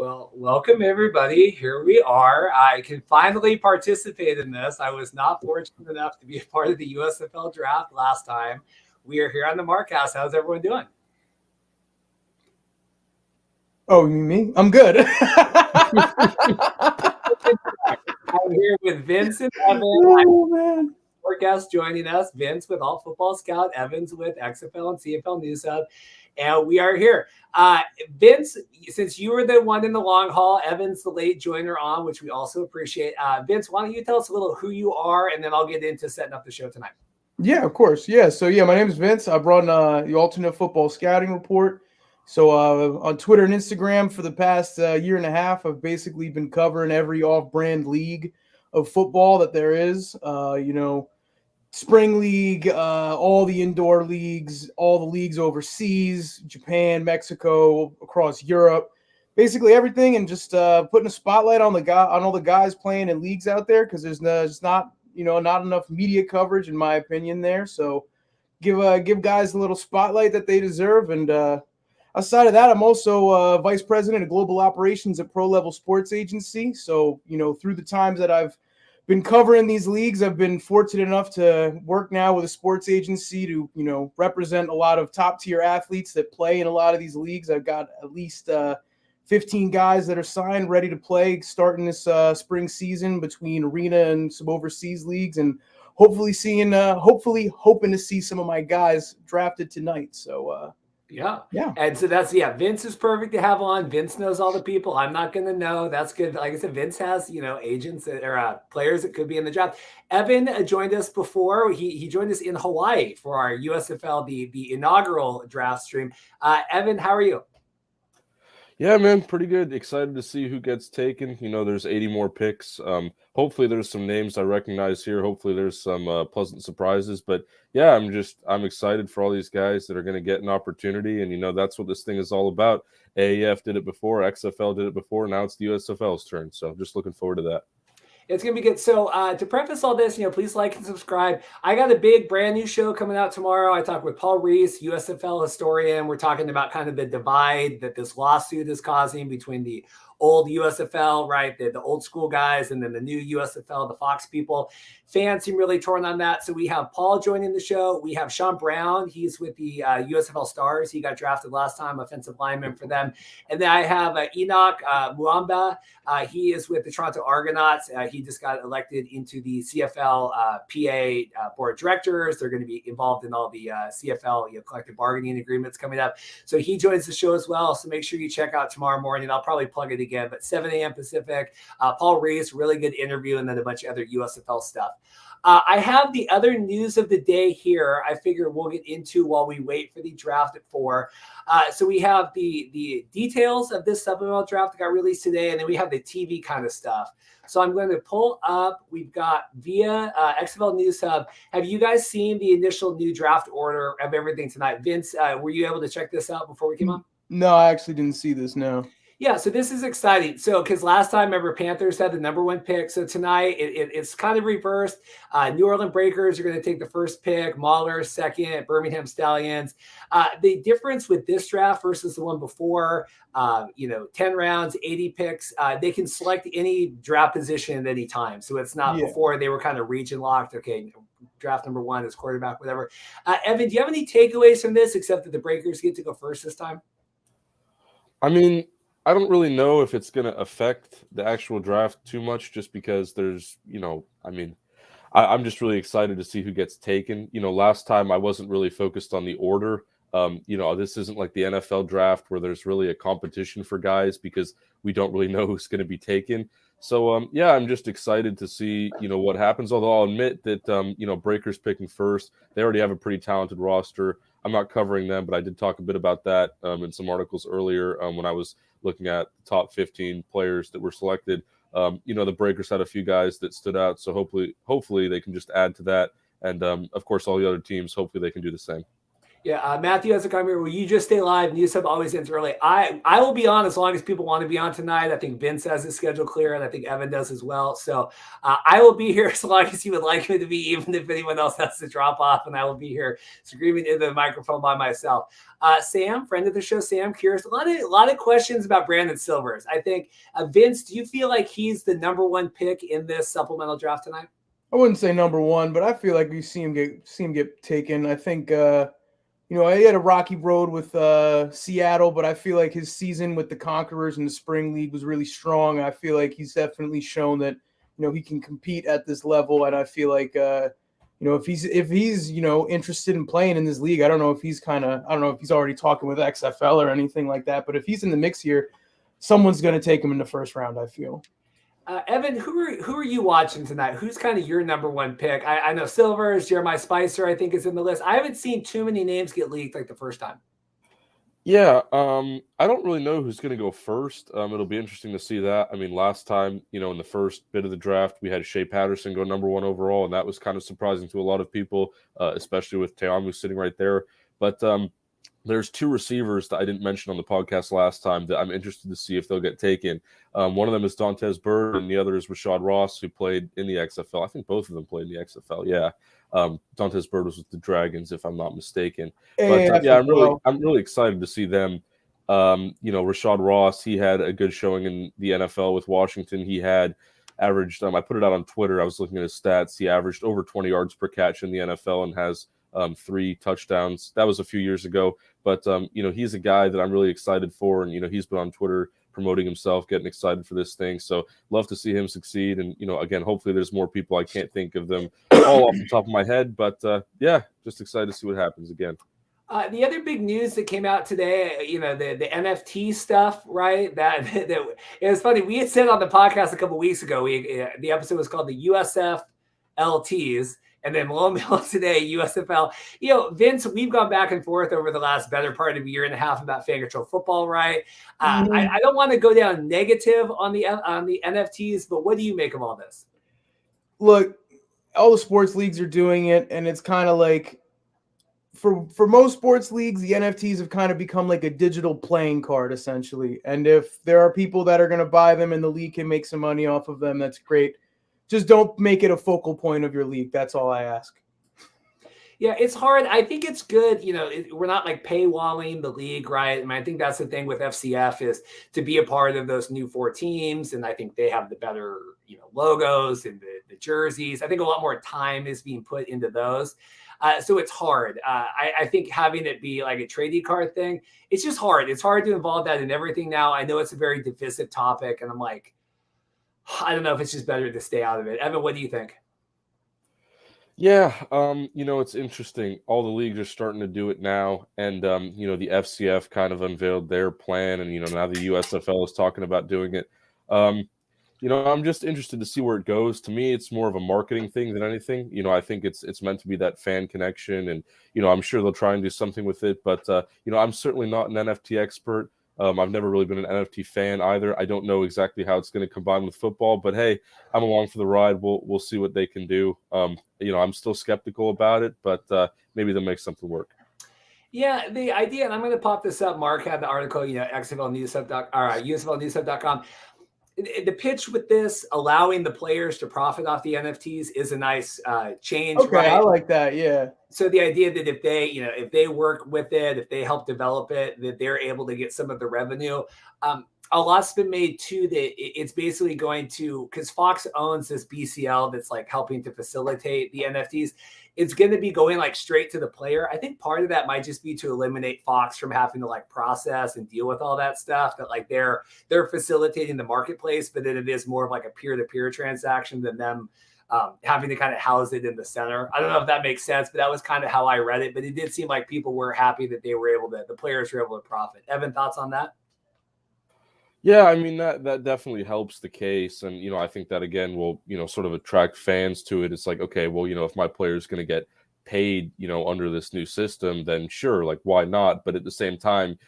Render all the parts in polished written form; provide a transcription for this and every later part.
Well, welcome everybody. Here we are. I can finally participate in this. I was not fortunate enough to be a part of the USFL draft last time. We are here on the Markcast. How's everyone doing? Oh, you mean me? I'm good. I'm here with Vince and Evan. Oh, man. Our guests joining us, Vince with Alt Football Scout, Evans with XFL and CFL News Hub, and we are here. Vince, since you were the one in the long haul, Evans the late joiner on, which we also appreciate. Vince, why don't you tell us a little who you are, and then I'll get into setting up the show tonight. Yeah, of course. Yeah, so my name is Vince. I brought the Alternate Football Scouting Report. So on Twitter and Instagram for the past year and a half, I've basically been covering every off-brand league of football that there is. Spring league, all the indoor leagues, all the leagues overseas, Japan, Mexico, across Europe, basically everything, and just putting a spotlight on all the guys playing in leagues out there, because there's not enough media coverage in my opinion there. So give guys a little spotlight that they deserve. And outside of that, I'm also vice president of global operations at Pro Level Sports Agency. So through the times that I've been covering these leagues, I've been fortunate enough to work now with a sports agency to represent a lot of top tier athletes that play in a lot of these leagues. I've got at least 15 guys that are signed, ready to play, starting this spring season between arena and some overseas leagues, and hopefully hoping to see some of my guys drafted tonight. So Yeah. And so Vince is perfect to have on. Vince knows all the people. I'm not going to know. That's good. Like I said, Vince has, agents or players that could be in the draft. Evan joined us before. He joined us in Hawaii for our USFL, the inaugural draft stream. Evan, how are you? Yeah, man, pretty good. Excited to see who gets taken. There's 80 more picks. Hopefully there's some names I recognize here. Hopefully there's some pleasant surprises. But yeah, I'm excited for all these guys that are going to get an opportunity. And, that's what this thing is all about. AAF did it before. XFL did it before. Now it's the USFL's turn. So just looking forward to that. It's going to be good. So to preface all this, please like and subscribe. I got a big brand new show coming out tomorrow. I talked with Paul Reese, USFL historian. We're talking about kind of the divide that this lawsuit is causing between the old USFL, right? The old school guys, and then the new USFL, the Fox people. Fans seem really torn on that. So we have Paul joining the show. We have Sean Brown. He's with the USFL Stars. He got drafted last time, offensive lineman for them. And then I have Enoch Muamba. He is with the Toronto Argonauts. He just got elected into the CFL PA board of directors. They're going to be involved in all the CFL collective bargaining agreements coming up. So he joins the show as well. So make sure you check out tomorrow morning. I'll probably plug it again, but 7 a.m. Pacific. Paul Reese, really good interview, and then a bunch of other USFL stuff. I have the other news of the day here. I figure we'll get into while we wait for the draft at 4. So we have the details of this supplemental draft that got released today, and then we have the TV kind of stuff. So I'm going to pull up. We've got via XFL News Hub. Have you guys seen the initial new draft order of everything tonight? Vince, were you able to check this out before we came on? No, I actually didn't see this, no. Yeah, so this is exciting. So, because last time, remember, Panthers had the number 1 pick. So tonight, it's kind of reversed. New Orleans Breakers are going to take the first pick. Mahler second. Birmingham Stallions. The difference with this draft versus the one before, 10 rounds, 80 picks. They can select any draft position at any time. So it's not before they were kind of region locked. Okay, draft number 1 is quarterback, whatever. Evan, do you have any takeaways from this except that the Breakers get to go first this time? I mean, I don't really know if it's going to affect the actual draft too much, just because there's, I'm just really excited to see who gets taken. Last time I wasn't really focused on the order. This isn't like the NFL draft where there's really a competition for guys because we don't really know who's going to be taken. So, I'm just excited to see, what happens. Although I'll admit that, Breakers picking first, they already have a pretty talented roster. I'm not covering them, but I did talk a bit about that in some articles earlier when I was looking at the top 15 players that were selected. The Breakers had a few guys that stood out. So hopefully they can just add to that. And, of course, all the other teams, hopefully they can do the same. Yeah, Matthew has a comment. Will you just stay live? News Hub always ends early. I will be on as long as people want to be on tonight. I think Vince has his schedule clear, and I think Evan does as well. So I will be here as long as you would like me to be, even if anyone else has to drop off, and I will be here screaming into the microphone by myself. Sam, friend of the show, Sam, curious. A lot of questions about Brandon Silvers. I think Vince, do you feel like he's the number one pick in this supplemental draft tonight? I wouldn't say number one, but I feel like we see him get taken. I think he had a rocky road with Seattle, but I feel like his season with the Conquerors in the spring league was really strong. I feel like he's definitely shown that he can compete at this level, and I feel like if he's interested in playing in this league, I don't know if he's already talking with XFL or anything like that, but if he's in the mix here, someone's going to take him in the first round, I feel. Evan, who are you watching tonight? Who's kind of your number one pick? I know Silvers, Jeremiah Spicer, I think is in the list. I haven't seen too many names get leaked like the first time. Yeah, I don't really know who's going to go first. It'll be interesting to see that. I mean, last time, in the first bit of the draft, we had Shea Patterson go number one overall, and that was kind of surprising to a lot of people, especially with Teamu sitting right there. But there's two receivers that I didn't mention on the podcast last time that I'm interested to see if they'll get taken. One of them is Dantes Bird, and the other is Rashad Ross, who played in the XFL. I think both of them played in the XFL. Yeah, Dantes Bird was with the Dragons, if I'm not mistaken. But I'm really excited to see them. Rashad Ross, he had a good showing in the NFL with Washington. He had averaged. I put it out on Twitter. I was looking at his stats. He averaged over 20 yards per catch in the NFL and has 3 touchdowns. That was a few years ago, but he's a guy that I'm really excited for, and he's been on Twitter promoting himself, getting excited for this thing. So love to see him succeed, and again, hopefully there's more people. I can't think of them all off the top of my head, but just excited to see what happens again. The other big news that came out today, the NFT stuff, right? That it was funny. We had said on the podcast a couple of weeks ago. The episode was called the USFLTs. And then lo and behold today, USFL. Vince, we've gone back and forth over the last better part of a year and a half about fan control football, right? I don't want to go down negative on the NFTs, but what do you make of all this? Look, all the sports leagues are doing it, and it's kind of like for most sports leagues, the NFTs have kind of become like a digital playing card, essentially. And if there are people that are going to buy them and the league can make some money off of them, that's great. Just don't make it a focal point of your league. That's all I ask. Yeah, it's hard. I think it's good. We're not like paywalling the league, right? I mean, I think that's the thing with FCF is to be a part of those new 4 teams. And I think they have the better, logos and the jerseys. I think a lot more time is being put into those. So it's hard. I think having it be like a trading card thing, it's just hard. It's hard to involve that in everything now. I know it's a very divisive topic, and I'm like, I don't know if it's just better to stay out of it. Evan, what do you think? Yeah, it's interesting. All the leagues are starting to do it now, and the FCF kind of unveiled their plan, and now the USFL is talking about doing it. I'm just interested to see where it goes. To me, it's more of a marketing thing than anything. I think it's meant to be that fan connection, and I'm sure they'll try and do something with it. But I'm certainly not an NFT expert. I've never really been an NFT fan either. I don't know exactly how it's going to combine with football, but hey, I'm along for the ride. We'll see what they can do. I'm still skeptical about it, but maybe they'll make something work. Yeah, the idea, and I'm going to pop this up. Mark had the article, USFLnewshub.com. The pitch with this, allowing the players to profit off the NFTs, is a nice change. Okay, right? I like that. Yeah. So the idea that if they work with it, if they help develop it, that they're able to get some of the revenue. A lot's been made too that it's basically going to, because Fox owns this BCL that's like helping to facilitate the NFTs. It's going to be going like straight to the player. I think part of that might just be to eliminate Fox from having to like process and deal with all that stuff, that like they're facilitating the marketplace, but then it is more of like a peer-to-peer transaction than them having to kind of house it in the center. I don't know if that makes sense, but that was kind of how I read it. But it did seem like people were happy that the players were able to profit. Evan, thoughts on that? Yeah, I mean, that definitely helps the case. And, I think that, again, will, sort of attract fans to it. It's like, okay, well, if my player is going to get paid, under this new system, then sure, like, why not? But at the same time,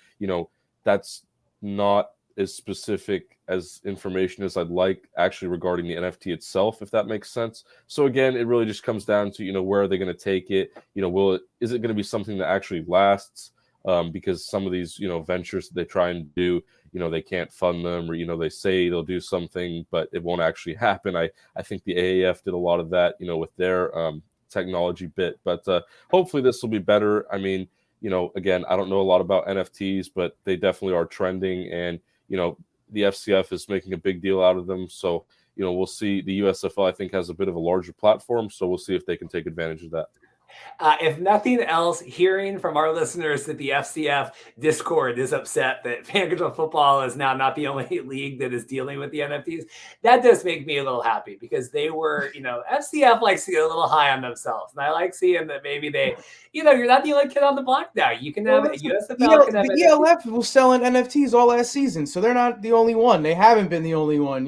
that's not as specific as information as I'd like actually regarding the NFT itself, if that makes sense. So again, it really just comes down to, where are they going to take it? Is it going to be something that actually lasts? Because some of these, ventures that they try and do, they can't fund them, or, they say they'll do something, but it won't actually happen. I think the AAF did a lot of that, with their technology bit, but hopefully this will be better. I mean, again, I don't know a lot about NFTs, but they definitely are trending, and, the FCF is making a big deal out of them. So, we'll see. The USFL, I think, has a bit of a larger platform, so we'll see if they can take advantage of that. If nothing else, hearing from our listeners that the FCF Discord is upset that Fan Control Football is now not the only league that is dealing with the NFTs, that does make me a little happy, because they were, FCF likes to get a little high on themselves. And I like seeing that maybe they, you're not the only kid on the block now. You can have USFL. The ELF was selling NFTs all last season, so they're not the only one. They haven't been the only one,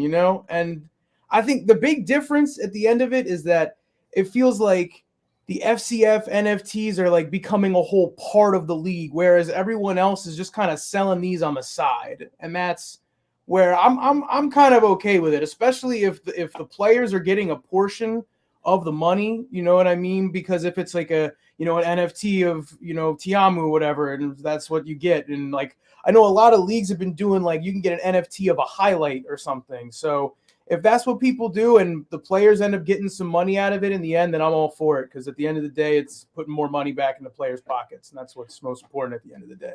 And I think the big difference at the end of it is that it feels like the FCF NFTs are like becoming a whole part of the league, whereas everyone else is just kind of selling these on the side. And that's where I'm kind of okay with it, especially if the players are getting a portion of the money, you know what I mean? Because if it's like an NFT of, Tiamu or whatever, and that's what you get. And like, I know a lot of leagues have been doing, like, you can get an NFT of a highlight or something. So if that's what people do and the players end up getting some money out of it in the end, then I'm all for it, because at the end of the day, it's putting more money back in the players' pockets, and that's what's most important at the end of the day.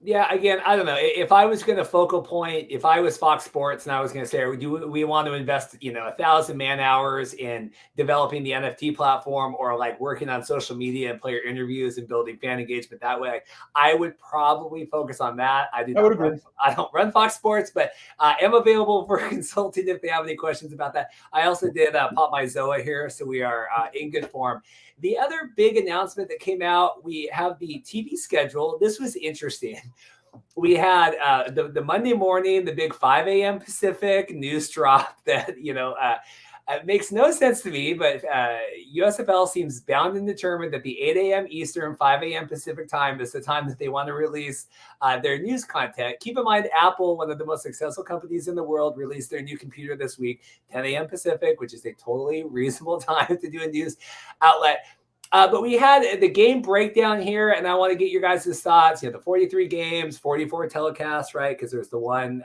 Yeah, again, I don't know. If I was going to focal point, if I was Fox Sports and I was going to say, we want to invest, 1,000 man hours in developing the NFT platform, or like working on social media and player interviews and building fan engagement that way, I would probably focus on that. I don't run Fox Sports, but I am available for consulting if they have any questions about that. I also did pop my Zoa here, so we are in good form. The other big announcement that came out, we have the TV schedule. This was interesting. We had the Monday morning, the big 5 a.m. Pacific news drop that, it makes no sense to me, but USFL seems bound and determined that the 8 a.m. Eastern, 5 a.m. Pacific time is the time that they want to release their news content. Keep in mind, Apple, one of the most successful companies in the world, released their new computer this week, 10 a.m. Pacific, which is a totally reasonable time to do a news outlet. But we had the game breakdown here, and I want to get your guys' thoughts. The 43 games, 44 telecasts, right? Because there's the one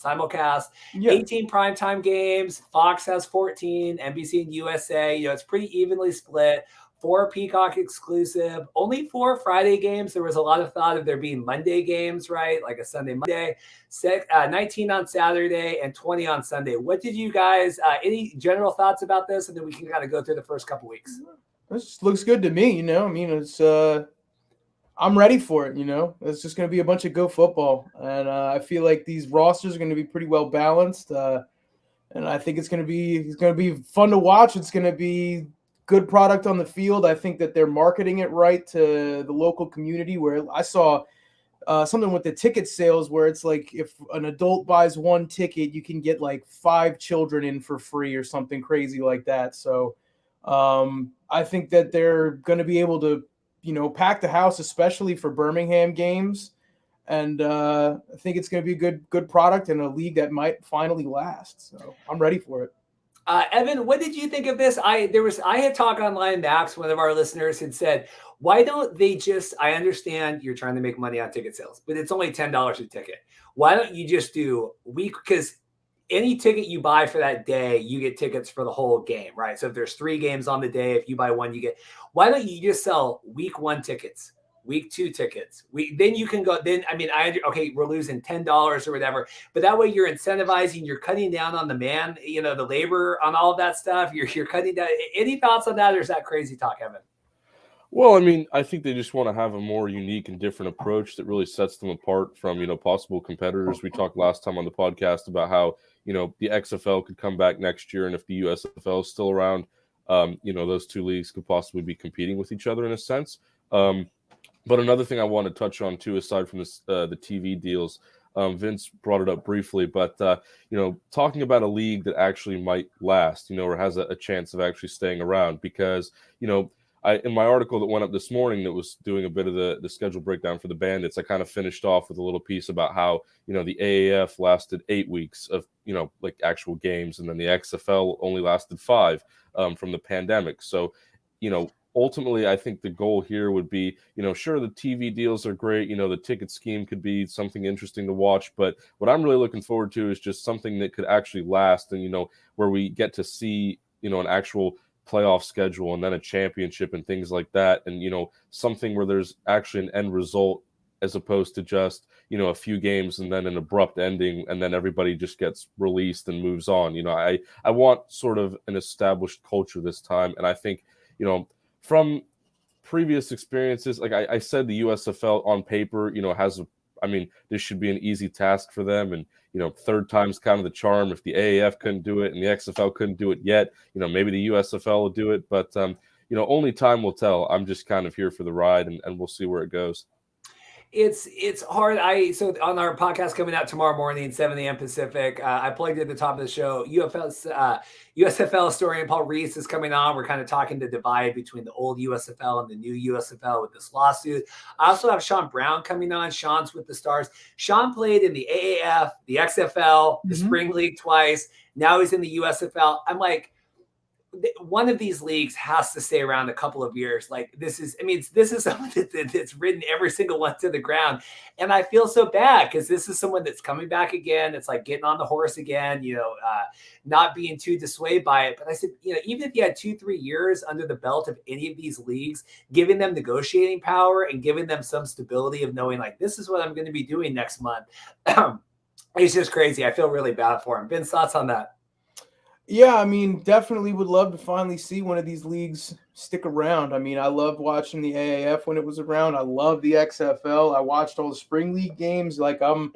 simulcast, 18 primetime games. Fox has 14, NBC and USA. It's pretty evenly split. 4 Peacock exclusive, only 4 Friday games. There was a lot of thought of there being Monday games, right? Like a Sunday, Monday, 19 on Saturday, and 20 on Sunday. What did you guys, any general thoughts about this? And then we can kind of go through the first couple weeks. This looks good to me, it's I'm ready for it, It's just going to be a bunch of go football. And I feel like these rosters are going to be pretty well balanced. And I think it's going to be fun to watch. It's going to be good product on the field. I think that they're marketing it right to the local community, where I saw something with the ticket sales where it's like if an adult buys 1 ticket, you can get like 5 children in for free or something crazy like that. So I think that they're going to be able to, pack the house, especially for Birmingham games. And I think it's going to be a good product and a league that might finally last. So I'm ready for it. Evan, what did you think of this? I had talk online. Max, one of our listeners, had said, why don't they just, I understand you're trying to make money on ticket sales, but it's only $10 a ticket. Why don't you just do week? Because any ticket you buy for that day, you get tickets for the whole game, right? So if there's 3 games on the day, if you buy 1, you get, why don't you just sell week 1 tickets, week 2 tickets? Then you can go, okay, we're losing $10 or whatever, but that way you're incentivizing, you're cutting down on the man, the labor on all of that stuff. You're cutting down. Any thoughts on that, or is that crazy talk, Evan? Well, I think they just want to have a more unique and different approach that really sets them apart from, possible competitors. We talked last time on the podcast about how, the XFL could come back next year, and if the USFL is still around, those 2 leagues could possibly be competing with each other in a sense. But another thing I want to touch on too, aside from this, the TV deals, Vince brought it up briefly, but talking about a league that actually might last, or has a chance of actually staying around, because in my article that went up this morning that was doing a bit of the schedule breakdown for the Bandits, I kind of finished off with a little piece about how, the AAF lasted 8 weeks of, like actual games, and then the XFL only lasted 5 from the pandemic. So, ultimately, I think the goal here would be, sure, the TV deals are great. The ticket scheme could be something interesting to watch. But what I'm really looking forward to is just something that could actually last and, where we get to see, an actual playoff schedule and then a championship and things like that. And, something where there's actually an end result as opposed to just, a few games and then an abrupt ending and then everybody just gets released and moves on. I want sort of an established culture this time. And I think, from previous experiences, like I said, the USFL on paper, this should be an easy task for them. And, third time's kind of the charm. If the AAF couldn't do it and the XFL couldn't do it yet, maybe the USFL will do it. But, only time will tell. I'm just kind of here for the ride and we'll see where it goes. It's hard. So on our podcast coming out tomorrow morning, 7 a.m. Pacific, I plugged at the top of the show. USFL historian Paul Reese is coming on. We're kind of talking the divide between the old USFL and the new USFL with this lawsuit. I also have Sean Brown coming on. Sean's with the Stars. Sean played in the AAF, the XFL, the Spring League twice. Now he's in the USFL. I'm like, one of these leagues has to stay around a couple of years. Like this is someone that's ridden every single one to the ground. And I feel so bad because this is someone that's coming back again. It's like getting on the horse again, not being too dissuaded by it. But I said, even if you had 2-3 years under the belt of any of these leagues, giving them negotiating power and giving them some stability of knowing like, this is what I'm going to be doing next month. It's just crazy. I feel really bad for him. Vince, thoughts on that? Yeah, definitely would love to finally see one of these leagues stick around. I loved watching the AAF when it was around. I love the XFL. I watched all the spring league games. Like I'm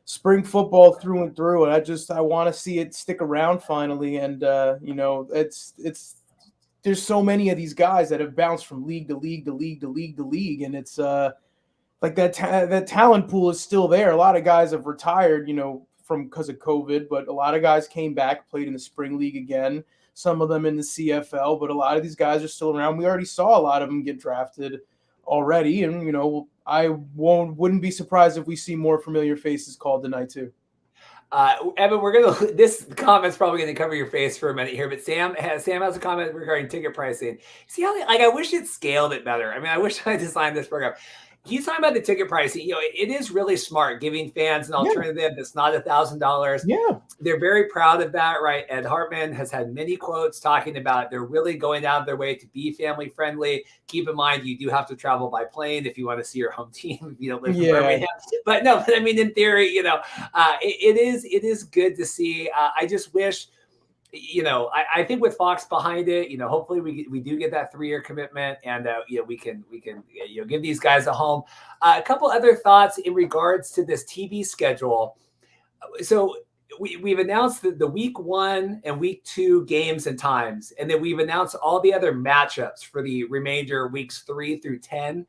spring football through and through, and I want to see it stick around finally. And it's there's so many of these guys that have bounced from league to league to league to league to league, and it's like that talent pool is still there. A lot of guys have retired, because of COVID, but a lot of guys came back, played in the spring league again, some of them in the CFL, but a lot of these guys are still around. We already saw a lot of them get drafted already. And, I wouldn't be surprised if we see more familiar faces called tonight too. Evan, this comment's probably going to cover your face for a minute here, but Sam has a comment regarding ticket pricing. See how, I wish it scaled it better. I wish I designed this program. He's talking about the ticket pricing. It is really smart giving fans an alternative that's not $1,000. Yeah. They're very proud of that, right? Ed Hartman has had many quotes talking about they're really going out of their way to be family friendly. Keep in mind, you do have to travel by plane if you want to see your home team if you don't live in Birmingham. But no, in theory, it is good to see. I just wish, I think with Fox behind it, hopefully we do get that 3-year commitment and, we can give these guys a home. A couple other thoughts in regards to this TV schedule. So we've announced the week 1 and week 2 games and times, and then we've announced all the other matchups for the remainder weeks 3 through 10.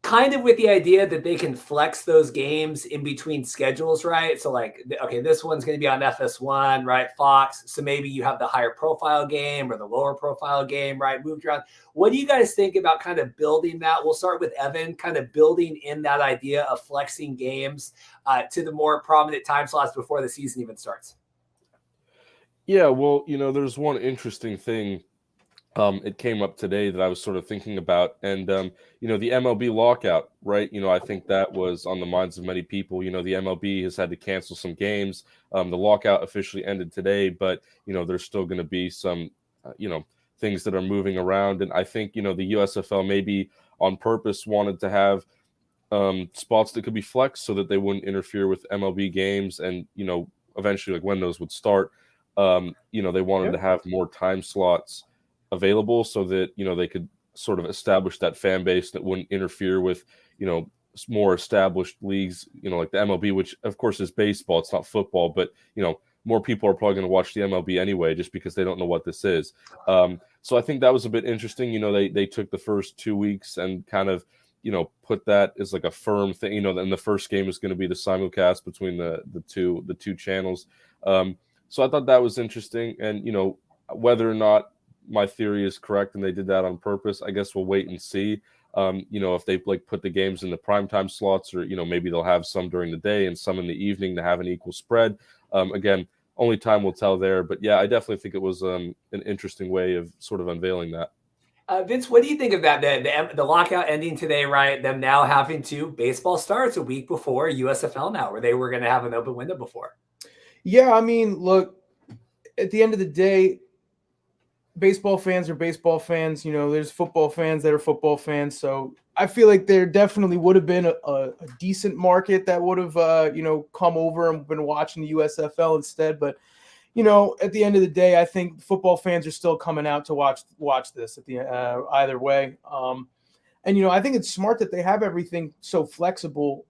Kind of with the idea that they can flex those games in between schedules, right? So this one's going to be on FS1, right? Fox. So maybe you have the higher profile game or the lower profile game, right? Moved around. What do you guys think about kind of building that? We'll start with Evan, kind of building in that idea of flexing games to the more prominent time slots before the season even starts. Yeah, well, there's one interesting thing. It came up today that I was sort of thinking about, and the MLB lockout, right? I think that was on the minds of many people. The MLB has had to cancel some games. The lockout officially ended today, but there's still going to be some things that are moving around, and I think the USFL maybe on purpose wanted to have spots that could be flexed so that they wouldn't interfere with MLB games, and eventually when those would start, they wanted to have more time slots available so that they could sort of establish that fan base that wouldn't interfere with more established leagues, like the MLB, which of course is baseball, it's not football, but more people are probably going to watch the MLB anyway just because they don't know what this is. So I think that was a bit interesting. They took the first 2 weeks and kind of put that as like a firm thing, and the first game is going to be the simulcast between the two channels. So I thought that was interesting, and whether or not my theory is correct and they did that on purpose. I guess we'll wait and see. If they like put the games in the primetime slots, or maybe they'll have some during the day and some in the evening to have an equal spread. Again, only time will tell there. But yeah, I definitely think it was an interesting way of sort of unveiling that. Vince, what do you think of that? The lockout ending today, right? Them now having to baseball starts a week before USFL now, where they were going to have an open window before. Yeah, I mean, look, at the end of the day, baseball fans are baseball fans. There's football fans that are football fans. So I feel like there definitely would have been a decent market that would have, come over and been watching the USFL instead. But, at the end of the day, I think football fans are still coming out to watch this at the either way. And I think it's smart that they have everything so flexible,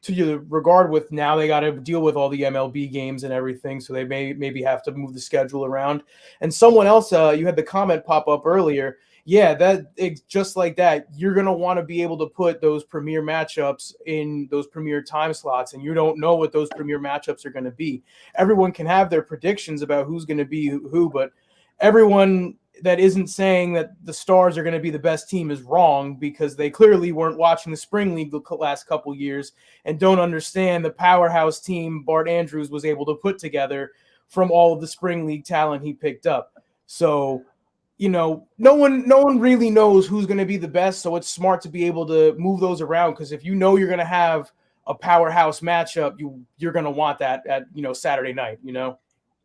to the regard with now they got to deal with all the MLB games and everything. So they maybe have to move the schedule around. And someone else, you had the comment pop up earlier. Yeah, just like that, you're going to want to be able to put those premier matchups in those premier time slots, and you don't know what those premier matchups are going to be. Everyone can have their predictions about who's going to be who, but everyone that isn't saying that the Stars are going to be the best team is wrong, because they clearly weren't watching the Spring League the last couple years and don't understand the powerhouse team Bart Andrews was able to put together from all of the Spring League talent he picked up. So, no one really knows who's going to be the best. So it's smart to be able to move those around, because if you're going to have a powerhouse matchup, you're going to want that at, Saturday night,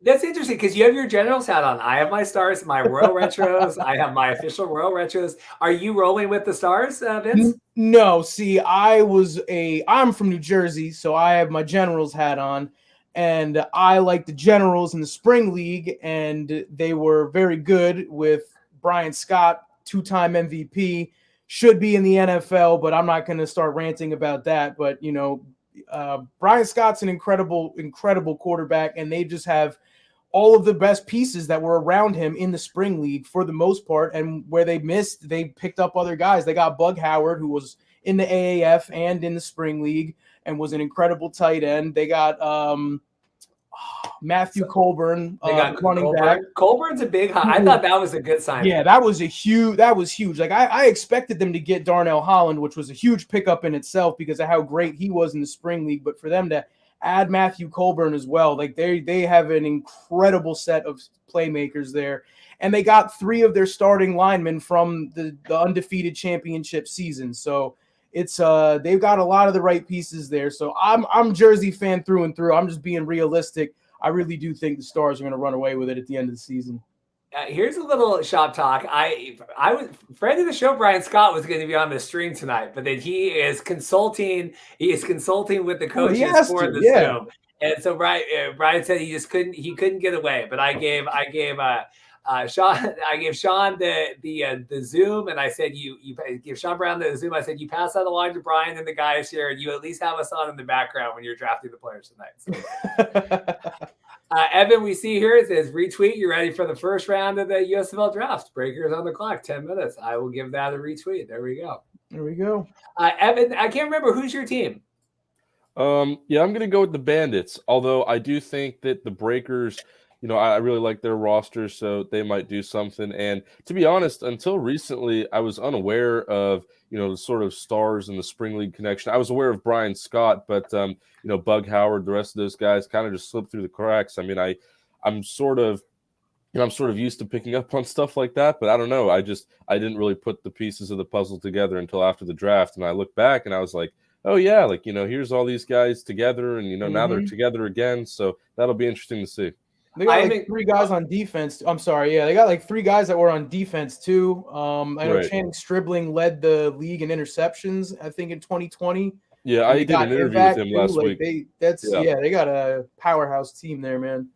That's interesting, because you have your Generals hat on. I have my Stars, my Royal Retros. I have my official Royal Retros. Are you rolling with the Stars, Vince? No, see, I'm from New Jersey, so I have my Generals hat on, and I like the Generals in the Spring League, and they were very good with Brian Scott, 2-time MVP, should be in the NFL, but I'm not going to start ranting about that. But, Brian Scott's an incredible quarterback, and they just have all of the best pieces that were around him in the Spring League for the most part. And where they missed, they picked up other guys. They got Bug Howard, who was in the AAF and in the Spring League and was an incredible tight end. They got Matthew Colburn, running back. Colburn's a big high. I thought that was a good sign. Yeah, that was huge. Like I expected them to get Darnell Holland, which was a huge pickup in itself because of how great he was in the Spring League. But for them to add Matthew Colburn as well, like they have an incredible set of playmakers there. And they got 3 of their starting linemen from the undefeated championship season. So it's they've got a lot of the right pieces there. So I'm Jersey fan through and through. I'm just being realistic. I really do think the Stars are going to run away with it at the end of the season. Here's a little shop talk. I was friend of the show, Brian Scott, was going to be on the stream tonight, but then he is consulting. He is consulting with the coaches for the Zoom, and so Brian said he couldn't get away. But I gave Sean the Zoom, and I said you give Sean Brown the Zoom. I said you pass that along to Brian and the guys here, and you at least have us on in the background when you're drafting the players tonight. So. Evan, we see here it says retweet. You're ready for the first round of the USFL draft. Breakers on the clock, 10 minutes. I will give that a retweet. There we go. Evan, I can't remember, who's your team? I'm going to go with the Bandits. Although I do think that the Breakers, I really like their roster, so they might do something. And to be honest, until recently, I was unaware of, the sort of Stars and the Spring League connection. I was aware of Brian Scott, but, Bug Howard, the rest of those guys kind of just slipped through the cracks. I mean, I'm sort of used to picking up on stuff like that, but I don't know. I didn't really put the pieces of the puzzle together until after the draft. And I looked back and I was like, oh yeah, here's all these guys together, and, now they're together again. So that'll be interesting to see. They got 3 guys on defense. I'm sorry. Yeah, they got 3 guys that were on defense too. I know Channing Stribling led the league in interceptions, I think, in 2020. Yeah, I did an interview with him last week. They got a powerhouse team there, man.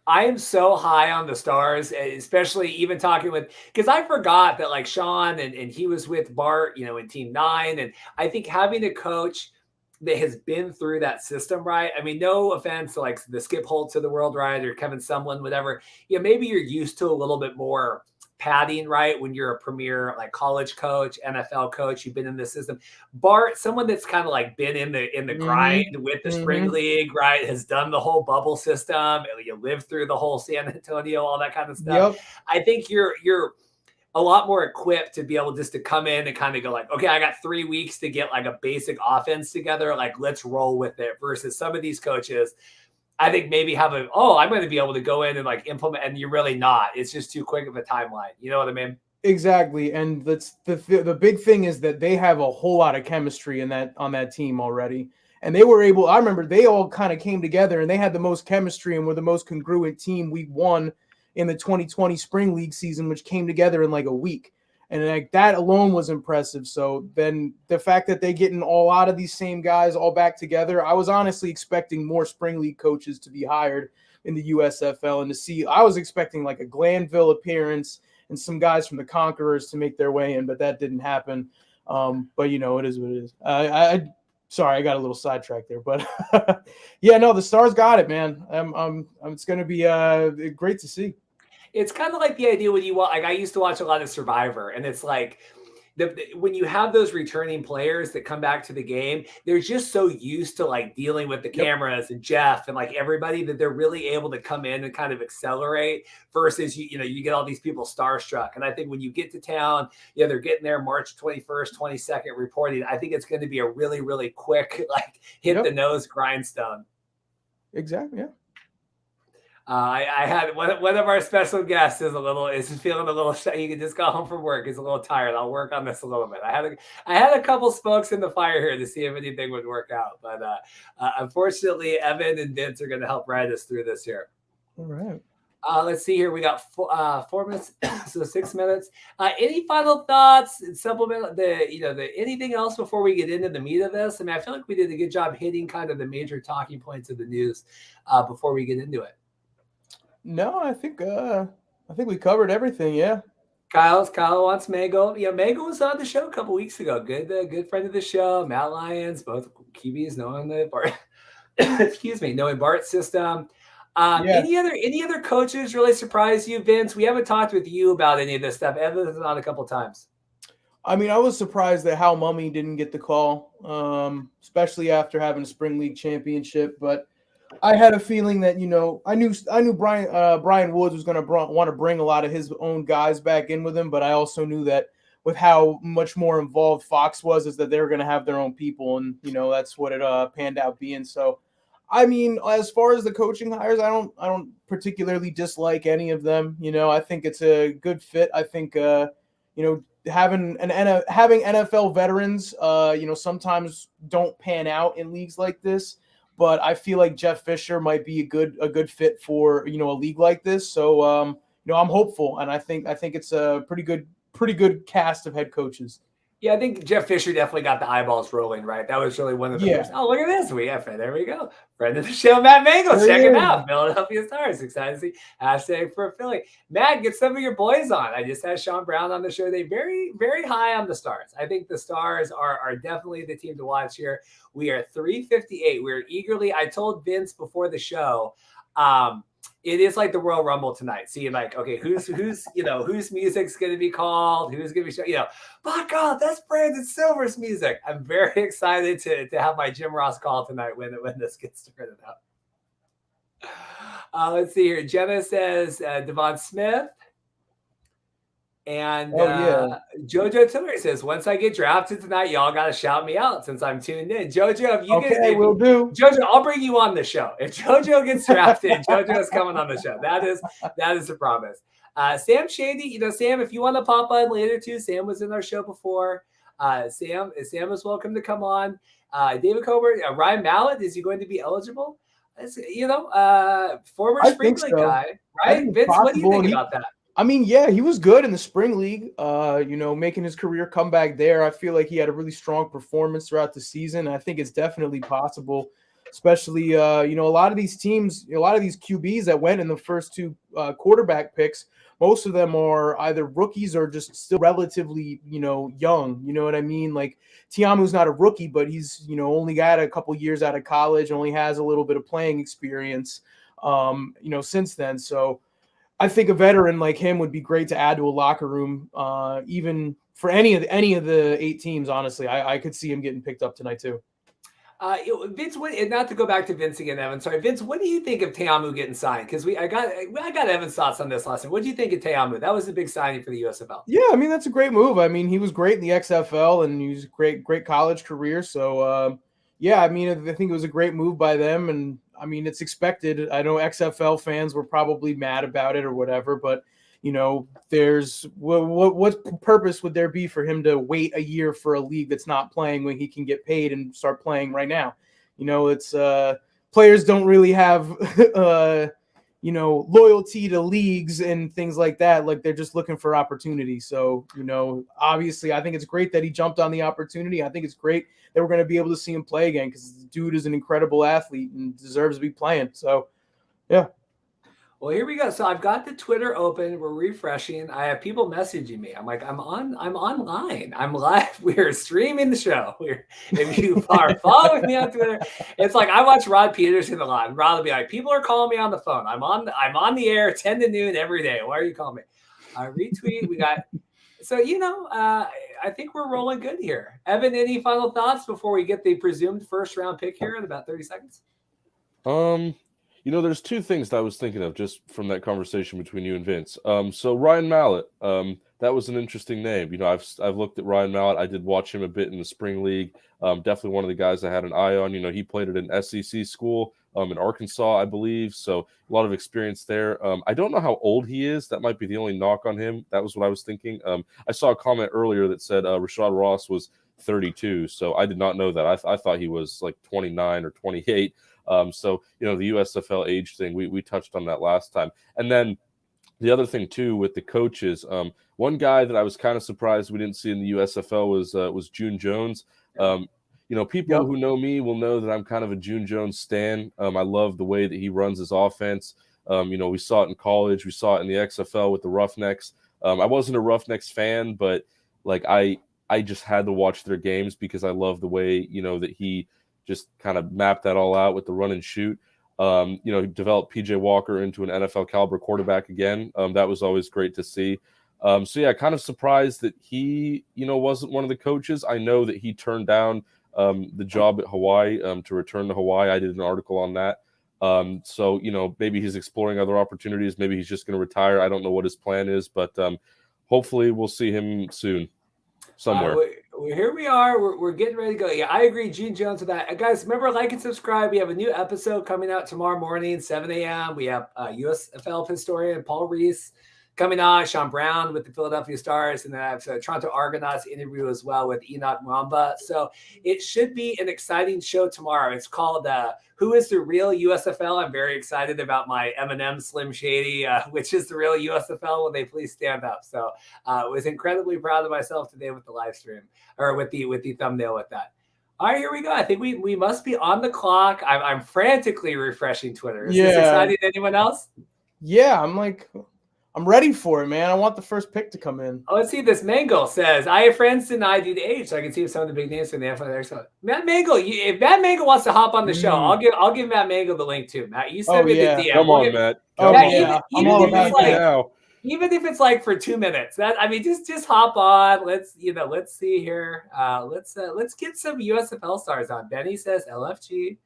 I am so high on the Stars, especially even talking with, because I forgot that Sean and he was with Bart, in Team 9. And I think having a coach that has been through that system, right? I mean, no offense to the Skip Holtz of the world, right? Or Kevin Sumlin, whatever. Maybe you're used to a little bit more padding, right? When you're a premier like college coach, NFL coach, you've been in the system. Bart, someone that's kind of like been in the grind with the spring league, right? Has done the whole bubble system. You lived through the whole San Antonio, all that kind of stuff. Yep. I think you're a lot more equipped to be able just to come in and kind of go like, okay, I got 3 weeks to get like a basic offense together. Like, let's roll with it versus some of these coaches, I think maybe have I'm going to be able to go in and like implement, and you're really not. It's just too quick of a timeline. You know what I mean? Exactly. And that's the big thing is that they have a whole lot of chemistry on that team already. And they were able, I remember they all kind of came together and they had the most chemistry and were the most congruent team week 1 in the 2020 spring league season, which came together in like a week. And like that alone was impressive. So then the fact that they getting all out of these same guys all back together, I was honestly expecting more spring league coaches to be hired in the USFL and to see, I was expecting like a Glanville appearance and some guys from the Conquerors to make their way in, but that didn't happen. But you know, it is what it is. Sorry, I got a little sidetracked there, but yeah, no, the Stars got it, man. It's going to be great to see. It's kind of like the idea when you watch, like I used to watch a lot of Survivor, and it's like when you have those returning players that come back to the game, they're just so used to like dealing with the cameras and Jeff and like everybody that they're really able to come in and kind of accelerate versus, you get all these people starstruck. And I think when you get to town, they're getting there March 21st, 22nd reporting. I think it's going to be a really, really quick, like hit the nose grindstone. Exactly. Yeah. I had one of our special guests is feeling a little shy. He can just go home from work. He's a little tired. I'll work on this a little bit. I had a couple spokes in the fire here to see if anything would work out, but unfortunately, Evan and Vince are going to help ride us through this here. All right. Let's see here. We got 4 minutes, so 6 minutes. Any final thoughts? Supplement anything else before we get into the meat of this? I mean, I feel like we did a good job hitting kind of the major talking points of the news before we get into it. No, I think we covered everything. Yeah. Kyle wants Mengel. Yeah, Mengel was on the show a couple weeks ago. Good friend of the show. Matt Lyons, both QBs knowing the Bart. Knowing Bart's system. Any other coaches really surprised you, Vince? We haven't talked with you about any of this stuff. Evan's on a couple times. I mean, I was surprised that Hal Mummy didn't get the call, especially after having a spring league championship, but I had a feeling that, I knew Brian Woods was going to want to bring a lot of his own guys back in with him, but I also knew that with how much more involved Fox was, is that they were going to have their own people, and that's what it panned out being. So, I mean, as far as the coaching hires, I don't particularly dislike any of them. I think it's a good fit. I think having NFL veterans, sometimes don't pan out in leagues like this. But I feel like Jeff Fisher might be a good fit for a league like this. So I'm hopeful, and I think it's a pretty good cast of head coaches. Yeah, I think Jeff Fisher definitely got the eyeballs rolling, right? That was really one of the first. Oh, look at this. There we go. Friend of the show, Matt Mengel. Check him out. Philadelphia Stars. Excited to see. Hashtag for Philly. Matt, get some of your boys on. I just had Sean Brown on the show. They very, very high on the Stars. I think the Stars are definitely the team to watch here. We are 358. We're eagerly. I told Vince before the show, it is like the Royal Rumble tonight. Seeing like, okay, whose music's going to be called, who's going to be by God, that's Brandon Silver's music. I'm very excited to have my Jim Ross call tonight when this gets started up. Let's see here. Jenna says Devon Smith. And Jojo Tillery says, once I get drafted tonight, y'all got to shout me out since I'm tuned in. Jojo, we'll do. Jojo, I'll bring you on the show. If Jojo gets drafted, Jojo's coming on the show. That is a promise. Sam Shady, Sam, if you want to pop on later too, Sam was in our show before. Sam is welcome to come on. David Colbert, Ryan Mallett, is he going to be eligible? Former spring league guy, right? Vince, what do you think about that? I mean, yeah, he was good in the spring league, making his career comeback there. I feel like he had a really strong performance throughout the season. I think it's definitely possible, especially, a lot of these teams, a lot of these QBs that went in the first two quarterback picks, most of them are either rookies or just still relatively, young. You know what I mean? Like Tiamu's not a rookie, but he's, only got a couple years out of college, only has a little bit of playing experience, since then. So, I think a veteran like him would be great to add to a locker room, even for any of the 8 teams. Honestly, I could see him getting picked up tonight too. Vince, not to go back to Vince again, Evan. Sorry, Vince. What do you think of Te'amu getting signed? Because I got Evan's thoughts on this last time. What do you think of Te'amu? That was a big signing for the USFL. Yeah, I mean that's a great move. I mean he was great in the XFL and he was great college career. So yeah, I mean I think it was a great move by them, and I mean it's expected. I know XFL fans were probably mad about it or whatever, but there's what purpose would there be for him to wait a year for a league that's not playing when he can get paid and start playing right now? It's players don't really have loyalty to leagues and things like that. Like they're just looking for opportunity. So obviously I think it's great that he jumped on the opportunity. I think it's great that we're going to be able to see him play again, because the dude is an incredible athlete and deserves to be playing. So yeah. Well, here we go. So I've got the Twitter open. We're refreshing. I have people messaging me. I'm like, I'm online. I'm live. We're streaming the show. If you are following me on Twitter, it's like I watch Rod Peterson a lot. And Rod will be like, people are calling me on the phone. I'm on the air 10 to noon every day. Why are you calling me? Retweet. We got. So I think we're rolling good here. Evan, any final thoughts before we get the presumed first round pick here in about 30 seconds? There's 2 things that I was thinking of just from that conversation between you and Vince. So Ryan Mallett, that was an interesting name. I've looked at Ryan Mallett. I did watch him a bit in the spring league. Definitely one of the guys I had an eye on. He played at an SEC school in Arkansas, I believe. So a lot of experience there. I don't know how old he is. That might be the only knock on him. That was what I was thinking. I saw a comment earlier that said Rashad Ross was 32. So I did not know that. I thought he was like 29 or 28. So the USFL age thing, we touched on that last time. And then the other thing too with the coaches, one guy that I was kind of surprised we didn't see in the USFL was June Jones. People who know me will know that I'm kind of a June Jones stan. I love the way that he runs his offense. We saw it in college, we saw it in the XFL with the Roughnecks. I wasn't a Roughnecks fan, but like I just had to watch their games because I love the way that he just kind of mapped that all out with the run and shoot. He developed PJ Walker into an NFL caliber quarterback again. That was always great to see. Kind of surprised that he, wasn't one of the coaches. I know that he turned down the job at Hawaii to return to Hawaii. I did an article on that. Maybe he's exploring other opportunities. Maybe he's just going to retire. I don't know what his plan is, but hopefully we'll see him soon somewhere. Here we are. We're getting ready to go. Yeah, I agree. Gene Jones with that. Guys, remember, like and subscribe. We have a new episode coming out tomorrow morning, 7 a.m. We have USFL historian Paul Reese coming on, Sean Brown with the Philadelphia Stars, and then I have a Toronto Argonauts interview as well with Enoch Mwamba. So it should be an exciting show tomorrow. It's called Who is the Real USFL? I'm very excited about my Eminem Slim Shady, which is the real USFL. Will they please stand up? So I was incredibly proud of myself today with the live stream, or with the thumbnail with that. All right, here we go. I think we must be on the clock. I'm frantically refreshing Twitter. Is this exciting to anyone else? Yeah, I'm ready for it, man. I want the first pick to come in. Oh, let's see. This Mengel says, I have friends denied due to age, so I can see some of the big names from the NFL there. So Matt Mengel, if Matt Mengel wants to hop on the show, I'll give Matt Mengel the link too. Matt, you send me the DM. Come on, Matt. Even if it's like for 2 minutes, just hop on. Let's see here. Let's get some USFL stars on. Benny says LFG.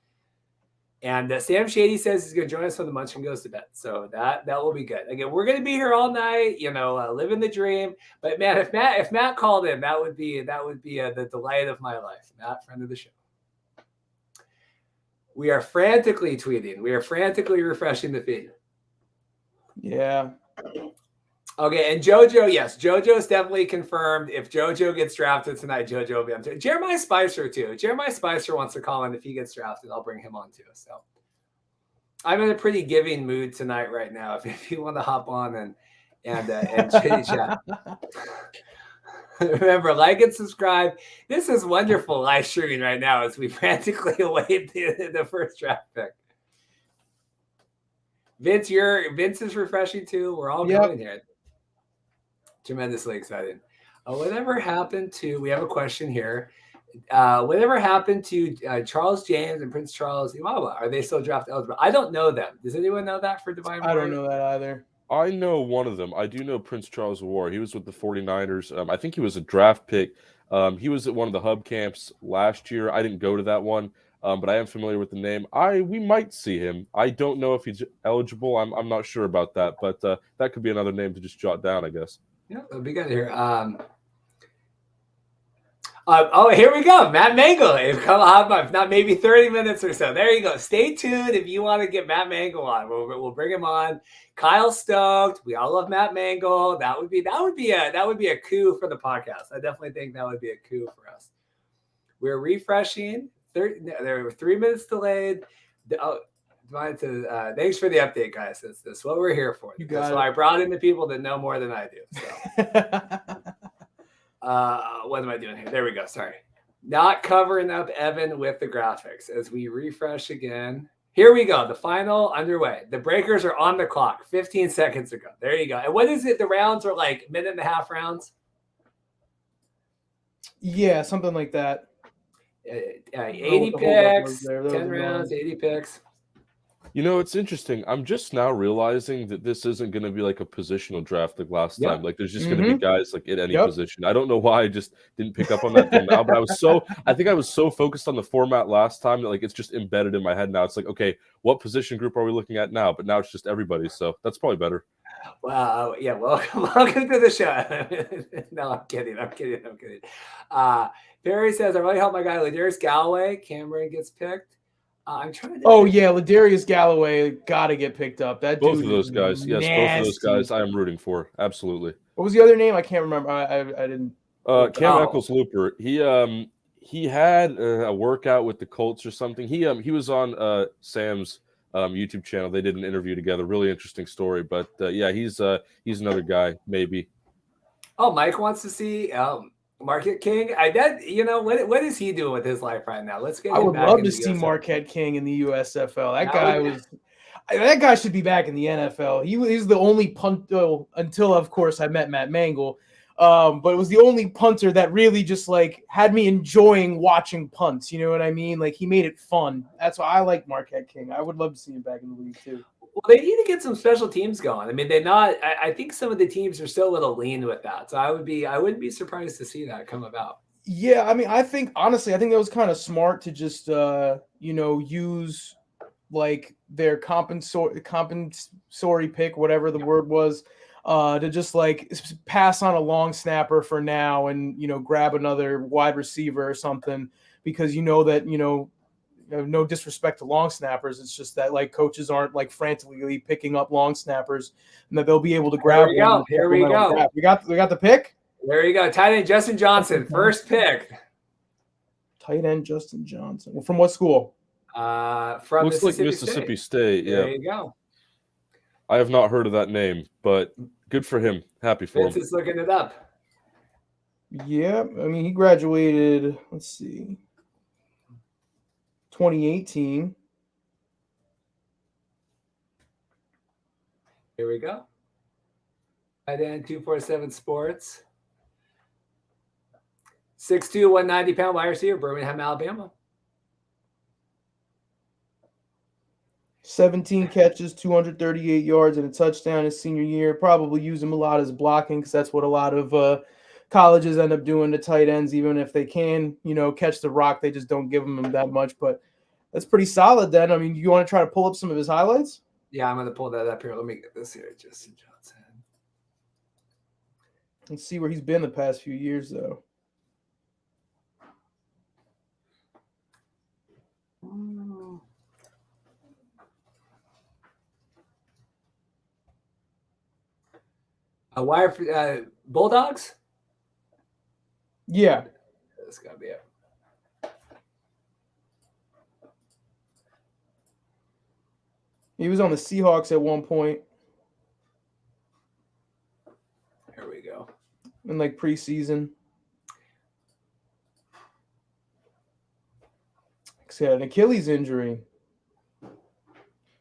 And Sam Shady says he's going to join us when the Munchkin goes to bed. So that will be good. Again, we're going to be here all night, living the dream. But man, if Matt called in, that would be the delight of my life. Matt, friend of the show. We are frantically tweeting. We are frantically refreshing the feed. Yeah. Okay, and JoJo, yes, JoJo's definitely confirmed. If JoJo gets drafted tonight, JoJo will be on too. Jeremiah Spicer too. Jeremiah Spicer wants to call in. If he gets drafted, I'll bring him on too. So I'm in a pretty giving mood tonight right now. If you want to hop on and chit chat. Remember, like and subscribe. This is wonderful live streaming right now as we frantically await the first draft pick. Vince is refreshing too. We're all going here. Tremendously excited. Whatever happened to? We have a question here. Whatever happened to Charles James and Prince Charles Iwawa? Are they still draft eligible? I don't know them. Does anyone know that for Divine? I don't know that either. I know one of them. I do know Prince Charles War. He was with the 49ers. I think he was a draft pick. He was at one of the hub camps last year. I didn't go to that one, but I am familiar with the name. We might see him. I don't know if he's eligible. I'm not sure about that, but that could be another name to just jot down, I guess. Yeah, that'll be good here. Here we go. Matt Mengel. Come on, not maybe 30 minutes or so. There you go. Stay tuned if you want to get Matt Mengel on. We'll bring him on. Kyle stoked. We all love Matt Mengel. That would be a coup for the podcast. I definitely think that would be a coup for us. We're refreshing. There were 3 minutes delayed. Thanks for the update, guys. That's what we're here for. That's why I brought in the people that know more than I do. So. What am I doing here? There we go. Sorry. Not covering up Evan with the graphics as we refresh again. Here we go. The final underway. The breakers are on the clock 15 seconds ago. There you go. And what is it? The rounds are like minute and a half rounds? Yeah, something like that. 80 picks, 10 rounds, 80 picks. You know, it's interesting. I'm just now realizing that this isn't going to be like a positional draft like last time. Like, there's just going to be guys like at any position. I don't know why I just didn't pick up on that till now, but I think I was so focused on the format last time that like it's just embedded in my head now. It's like, okay, what position group are we looking at now? But now it's just everybody, so that's probably better. Wow. Yeah. Welcome to the show. No, I'm kidding. Barry says, I really helped my guy Ladarius Galloway. Cameron gets picked. I'm trying to. Ladarius Galloway got to get picked up. Both of those guys. Yes, both of those guys I am rooting for. Absolutely. What was the other name? I can't remember. I didn't. Cam Eccles-Looper. He had a workout with the Colts or something. He was on Sam's YouTube channel. They did an interview together. Really interesting story. But he's another guy maybe. Oh, Mike wants to see Marquette King. What is he doing with his life right now? Let's get. I would love to see Marquette King in the USFL. That guy should be back in the NFL. He's the only punter until, of course, I met Matt Mengel. But it was the only punter that really just like had me enjoying watching punts. You know what I mean? Like he made it fun. That's why I like Marquette King. I would love to see him back in the league too. Well, they need to get some special teams going. I mean, I think some of the teams are still a little lean with that. So I wouldn't be surprised to see that come about. Yeah, I mean, I think that was kind of smart to just use like their compensatory pick, whatever the word was, to just like pass on a long snapper for now and grab another wide receiver or something, because no disrespect to long snappers. It's just that like coaches aren't like frantically picking up long snappers, and that they'll be able to grab. Here we go. We got the pick. There you go. Tight end Justin Johnson, first pick. Tight end Justin Johnson. Well, from what school? From looks like Mississippi State. Yeah. There you go. I have not heard of that name, but good for him. Happy for him. Vince is looking it up. Yeah, I mean he graduated. Let's see. 2018. Here we go. Tight end 247 Sports. 6'2", 190-pound wide receiver, Birmingham, Alabama. 17 catches, 238 yards, and a touchdown his senior year. Probably use him a lot as blocking because that's what a lot of colleges end up doing to tight ends. Even if they can, catch the rock, they just don't give them that much. But that's pretty solid then. I mean, you want to try to pull up some of his highlights? Yeah, I'm going to pull that up here. Let me get this here. Justin Johnson. Let's see where he's been the past few years, though. Bulldogs? Yeah. That's got to be it. He was on the Seahawks at one point. Here we go. In like preseason. He had an Achilles injury.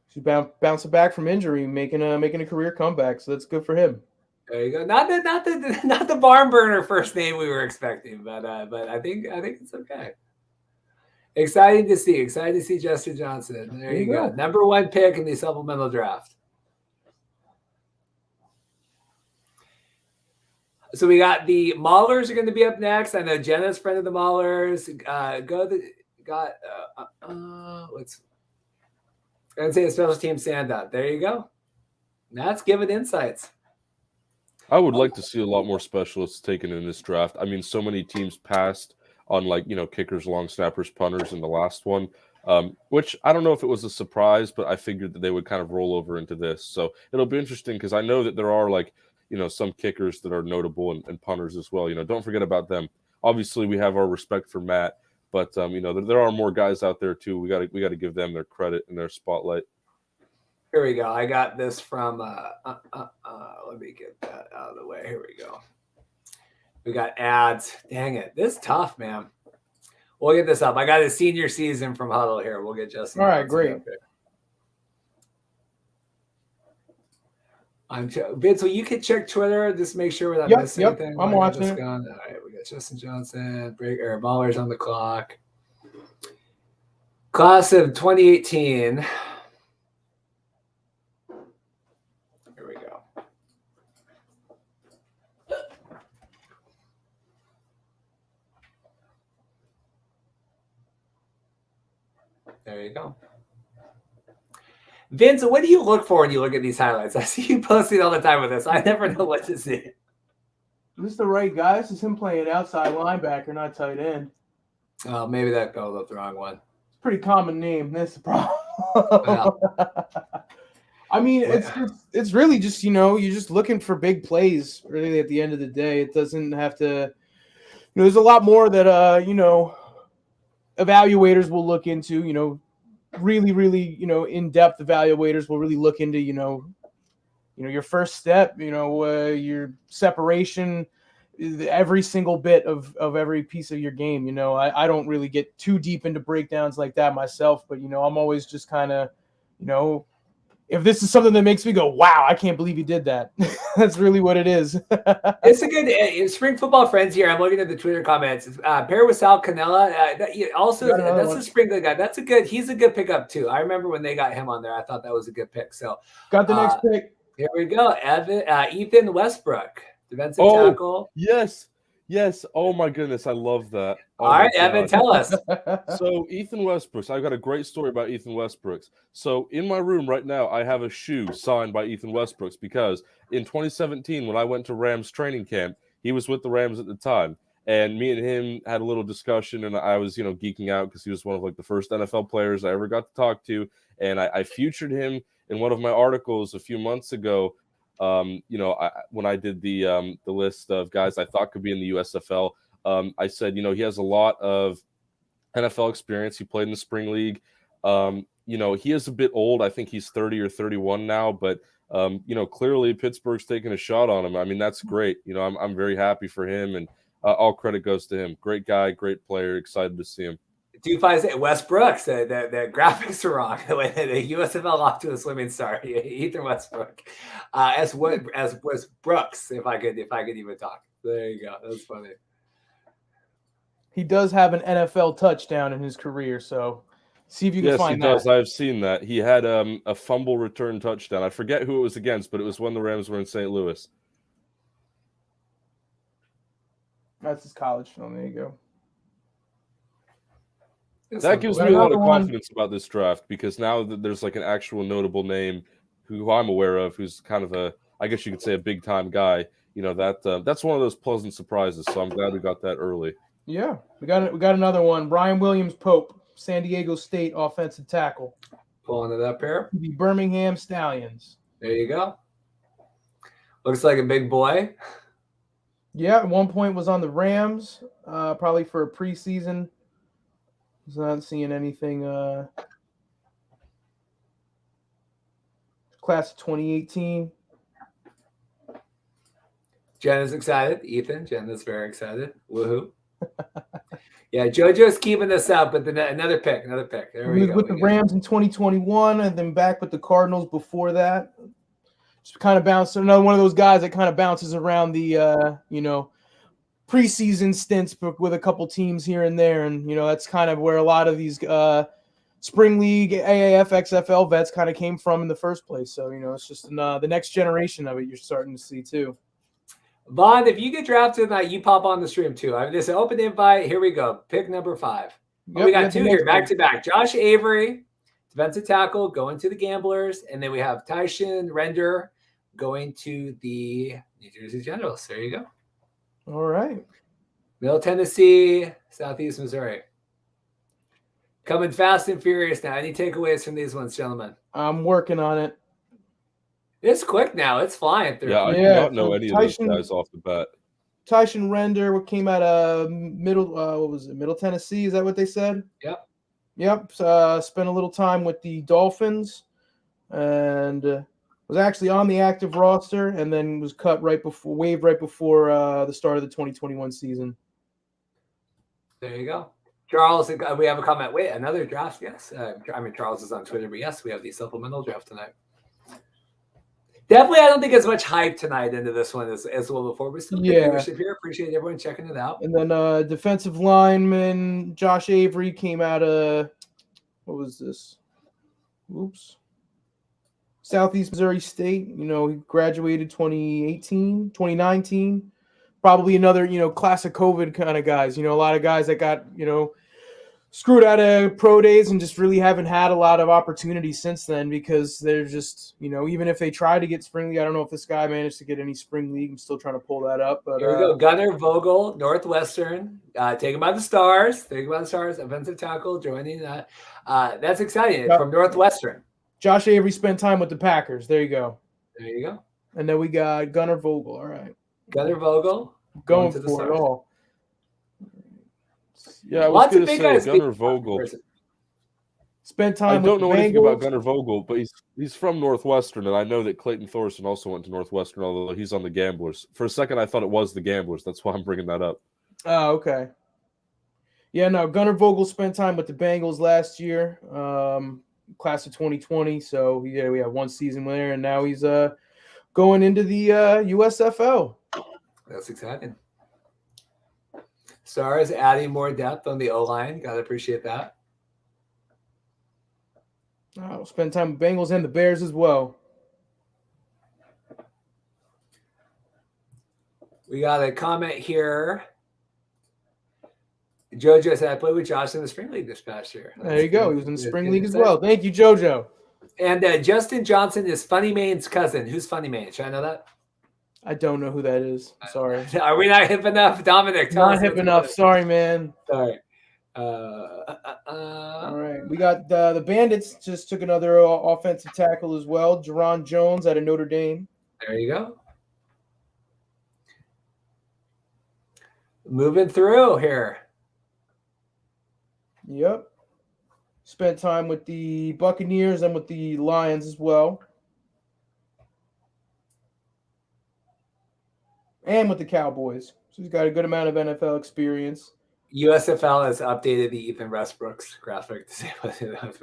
He's bouncing back from injury, making a career comeback. So that's good for him. There you go. Not the barn burner first name we were expecting, but I think it's okay. Excited to see Justin Johnson. There you go. Number 1 pick in the supplemental draft. So we got the Maulers are going to be up next. I know Jenna's friend of the Maulers. Let's say a special team stand-up. There you go. That's giving insights. I would like to see a lot more specialists taken in this draft. I mean, so many teams passed on kickers, long snappers, punters in the last one, which I don't know if it was a surprise, but I figured that they would kind of roll over into this. So it'll be interesting because I know that there are some kickers that are notable and punters as well. Don't forget about them. Obviously, we have our respect for Matt, but there are more guys out there too. We got to give them their credit and their spotlight. Here we go. I got this from. Let me get that out of the way. Here we go. We got ads. Dang it, this is tough, man. We'll get this up. I got a senior season from Huddle here. We'll get Justin. All right, great. Vince, will you could check Twitter just make sure we're not missing anything. I'm watching it. All right, we got Justin Johnson, Ballers on the clock. Class of 2018. Here we go. There you go. Vince, what do you look for when you look at these highlights? I see you posting all the time with this. I never know what to see. Is this the right guy? This is him playing outside linebacker, not tight end. Oh, maybe that fell up the wrong one. It's a pretty common name. That's the problem. Yeah. I mean, it's really just, you're just looking for big plays, really, at the end of the day. It doesn't have to, there's a lot more that, evaluators will look into, really, really, in-depth evaluators will really look into, your first step, your separation, every single bit of every piece of your game. I don't really get too deep into breakdowns like that myself, but, I'm always just kind of, if this is something that makes me go, wow, I can't believe he did that. That's really what it is. It's a good spring football friends here. I'm looking at the Twitter comments. Pair with Sal Canella. That's a spring good guy. He's a good pickup too. I remember when they got him on there. I thought that was a good pick. So got the next pick. Here we go. Ethan Westbrook, defensive tackle. Yes. Oh my goodness, I love that. All right, Evan, tell us. So Ethan Westbrook. I've got a great story about Ethan Westbrook. So in my room right now, I have a shoe signed by Ethan Westbrook because in 2017, when I went to Rams training camp, he was with the Rams at the time, and me and him had a little discussion, and I was geeking out because he was one of the first NFL players I ever got to talk to, and I featured him in one of my articles a few months ago. When I did the list of guys I thought could be in the USFL, I said, he has a lot of NFL experience. He played in the spring league. He is a bit old. I think he's 30 or 31 now, but clearly Pittsburgh's taking a shot on him. I mean, that's great. I'm very happy for him, and all credit goes to him. Great guy, great player. Excited to see him. 256 Westbrook. The graphics are wrong. The USFL off to a swimming start. Ethan Westbrook, as was Brooks. If I could even talk. There you go. That's funny. He does have an NFL touchdown in his career, so see if you can find that. Yes, he does. I've seen that. He had a fumble return touchdown. I forget who it was against, but it was when the Rams were in St. Louis. That's his college film. There you go. That gives me a lot of confidence about this draft because now that there's an actual notable name who I'm aware of, who's kind of I guess you could say a big time guy. That's one of those pleasant surprises. So I'm glad we got that early. Yeah, we got another one. Brian Williams-Pope, San Diego State offensive tackle. Pulling it up here. The Birmingham Stallions. There you go. Looks like a big boy. Yeah, at one point was on the Rams, probably for a preseason. Was not seeing anything. Class of 2018. Jen is excited. Jen is very excited. Woohoo. Yeah, JoJo's keeping this up, but then another pick. There we go. With the Rams in 2021 and then back with the Cardinals before that. Just kind of bounced. Another one of those guys that kind of bounces around the, preseason stints with a couple teams here and there. And, that's kind of where a lot of these spring league, AAF, XFL vets kind of came from in the first place. So, it's just the next generation of it you're starting to see too. Vaughn, if you get drafted tonight, you pop on the stream too. I mean, this is an open invite. Here we go. Pick number 5. Yep, we got 2 here, back to back. Josh Avery, defensive tackle, going to the Gamblers. And then we have Tyson Render going to the New Jersey Generals. There you go. All right. Middle Tennessee, Southeast Missouri. Coming fast and furious now. Any takeaways from these ones, gentlemen? I'm working on it. It's quick now. It's flying through. Yeah, I do not know any of those guys off the bat. Tyson Render, what came out of Middle Tennessee? Is that what they said? Yep. Spent a little time with the Dolphins and was actually on the active roster and then was waived right before the start of the 2021 season. There you go. Charles, we have a comment. Wait, another draft? Yes. Charles is on Twitter, but yes, we have the supplemental draft tonight. Definitely, I don't think as much hype tonight into this one as well before. But still good membership here. Appreciate everyone checking it out. And then defensive lineman Josh Avery came out of, what was this? Oops. Southeast Missouri State. He graduated 2019. Probably another, classic COVID kind of guys. A lot of guys that got, screwed out of pro days and just really haven't had a lot of opportunities since then because they're just, even if they try to get spring league, I don't know if this guy managed to get any spring league. I'm still trying to pull that up. But here we go. Gunnar Vogel, Northwestern, taken by the Stars. Offensive tackle, joining that. That's exciting. From Northwestern. Josh Avery spent time with the Packers. There you go. And then we got Gunnar Vogel. All right. Gunnar Vogel. Going for it all. Yeah, I was going to say Gunnar Vogel. Spent time. I don't know anything about Gunnar Vogel, but he's from Northwestern, and I know that Clayton Thorson also went to Northwestern, although he's on the Gamblers. For a second, I thought it was the Gamblers. That's why I'm bringing that up. Oh, okay. Yeah, no, Gunnar Vogel spent time with the Bengals last year, class of 2020. So we have one season there, and now he's going into the USFL. That's exciting. Stars adding more depth on the O-line. Got to appreciate that. Oh, spend time with Bengals and the Bears as well. We got a comment here. Jojo said, I played with Josh in the spring league this past year. There you go. He was in the spring league as well. Thank you, Jojo. And Justin Johnson is Funny Main's cousin. Who's Funny Main? Should I know that? I don't know who that is. Sorry. Are we not hip enough? Dominic, not hip enough. Sorry, man. Sorry. All right. We got the Bandits just took another offensive tackle as well. Jerron Jones out of Notre Dame. There you go. Moving through here. Yep. Spent time with the Buccaneers and with the Lions as well. And with the Cowboys. So he's got a good amount of NFL experience. USFL has updated the Ethan Westbrook's graphic to say what it is.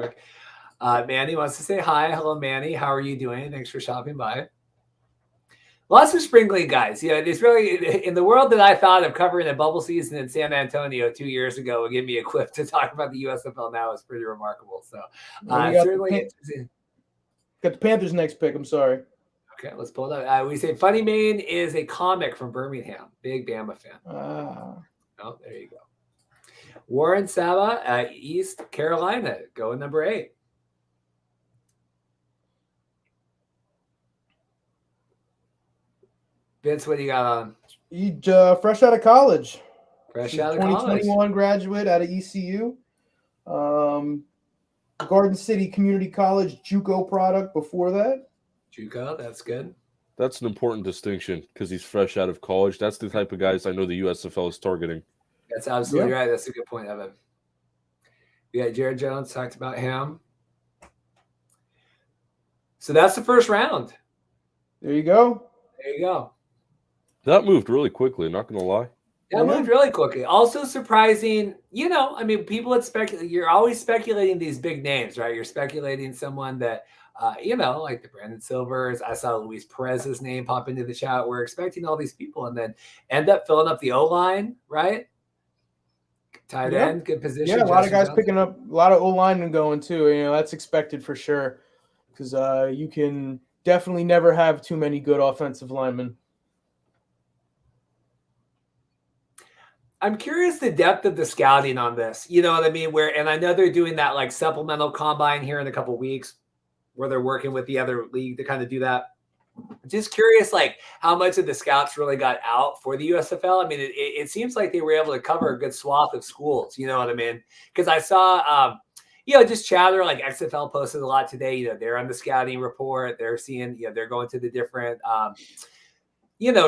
Manny wants to say hi. Hello, Manny. How are you doing? Thanks for stopping by. Lots of spring league guys. It's really in the world that I thought of covering a bubble season in San Antonio 2 years ago would give me a clip to talk about the USFL now is pretty remarkable. So certainly got the Panthers next pick. I'm sorry. Okay, let's pull it up. We say Funny Main is a comic from Birmingham. Big Bama fan. Oh, there you go. Warren Saba, East Carolina, going number 8. Vince, what do you got on? He fresh out of college. Fresh out of college. 2021 graduate out of ECU. Garden City Community College JUCO product before that. JUCO, that's good. That's an important distinction because he's fresh out of college. That's the type of guys I know the USFL is targeting. That's absolutely right. That's a good point, Evan. We got Jared Jones, talked about him. So that's the first round. There you go. There you go. That moved really quickly, not going to lie. That moved really quickly. Also surprising, people would speculate. You're always speculating these big names, right? You're speculating someone that, like the Brandon Silvers. I saw Luis Perez's name pop into the chat. We're expecting all these people and then end up filling up the O-line, right? Tight end, good position. Yeah, a lot of guys picking up, a lot of O-linemen going too. That's expected for sure because you can definitely never have too many good offensive linemen. I'm curious the depth of the scouting on this. You know what I mean? And I know they're doing that like supplemental combine here in a couple of weeks where they're working with the other league to kind of do that. Just curious, like how much of the scouts really got out for the USFL. I mean, it seems like they were able to cover a good swath of schools. You know what I mean? Because I saw, just chatter like XFL posted a lot today. You know, they're on the scouting report. They're seeing, they're going to the different,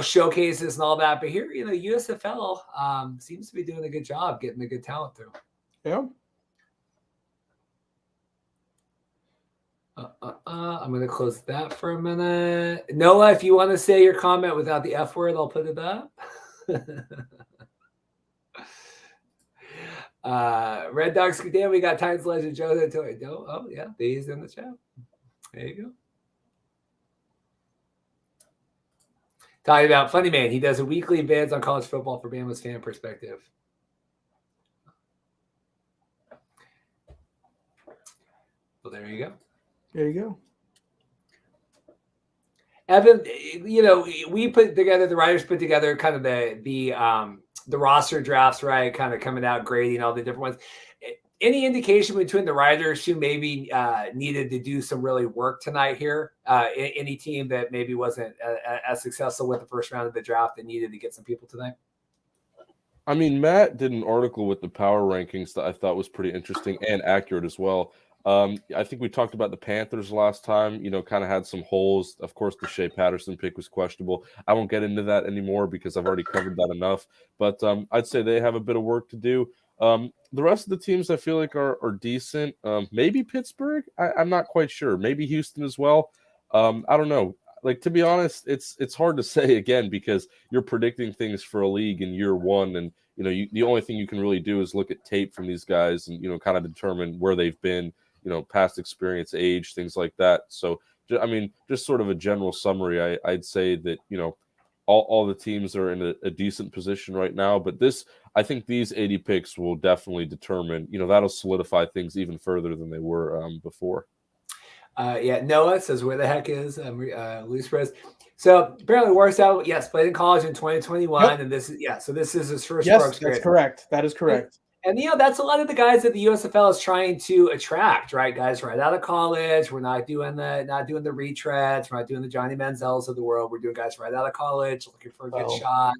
showcases and all that. But here, USFL seems to be doing a good job getting the good talent through. Yeah. I'm going to close that for a minute. Noah, if you want to say your comment without the F word, I'll put it up. Red Dogs, damn, we got Titans legend Jojo Tillery. Oh, yeah, he's in the chat. There you go. Talking about Funny Man. He does a weekly vids on college football for Bama's fan perspective. Well, there you go. There you go. Evan, we put together, the writers put together kind of the roster drafts, right? Kind of coming out, grading all the different ones. Any indication between the writers who maybe needed to do some really work tonight here? Any team that maybe wasn't as successful with the first round of the draft that needed to get some people tonight? I mean, Matt did an article with the power rankings that I thought was pretty interesting and accurate as well. I think we talked about the Panthers last time, kind of had some holes. Of course, the Shea Patterson pick was questionable. I won't get into that anymore because I've already covered that enough. But I'd say they have a bit of work to do. The rest of the teams I feel like are decent. Maybe Pittsburgh. I'm not quite sure. Maybe Houston as well. I don't know. Like, to be honest, it's hard to say again because you're predicting things for a league in year one, and the only thing you can really do is look at tape from these guys and kind of determine where they've been, past experience, age, things like that. So I mean, just sort of a general summary. I'd say that all the teams are in a decent position right now, but I think these 80 picks will definitely determine, that'll solidify things even further than they were before. Noah says, where the heck is Luis Perez? So apparently Warsaw, yes, played in college in 2021. Yep. And this is his first. Yes, that's correct. That is correct. And that's a lot of the guys that the USFL is trying to attract, right? Guys right out of college. We're not doing the retreads. We're not doing the Johnny Manziels of the world. We're doing guys right out of college looking for a good shot.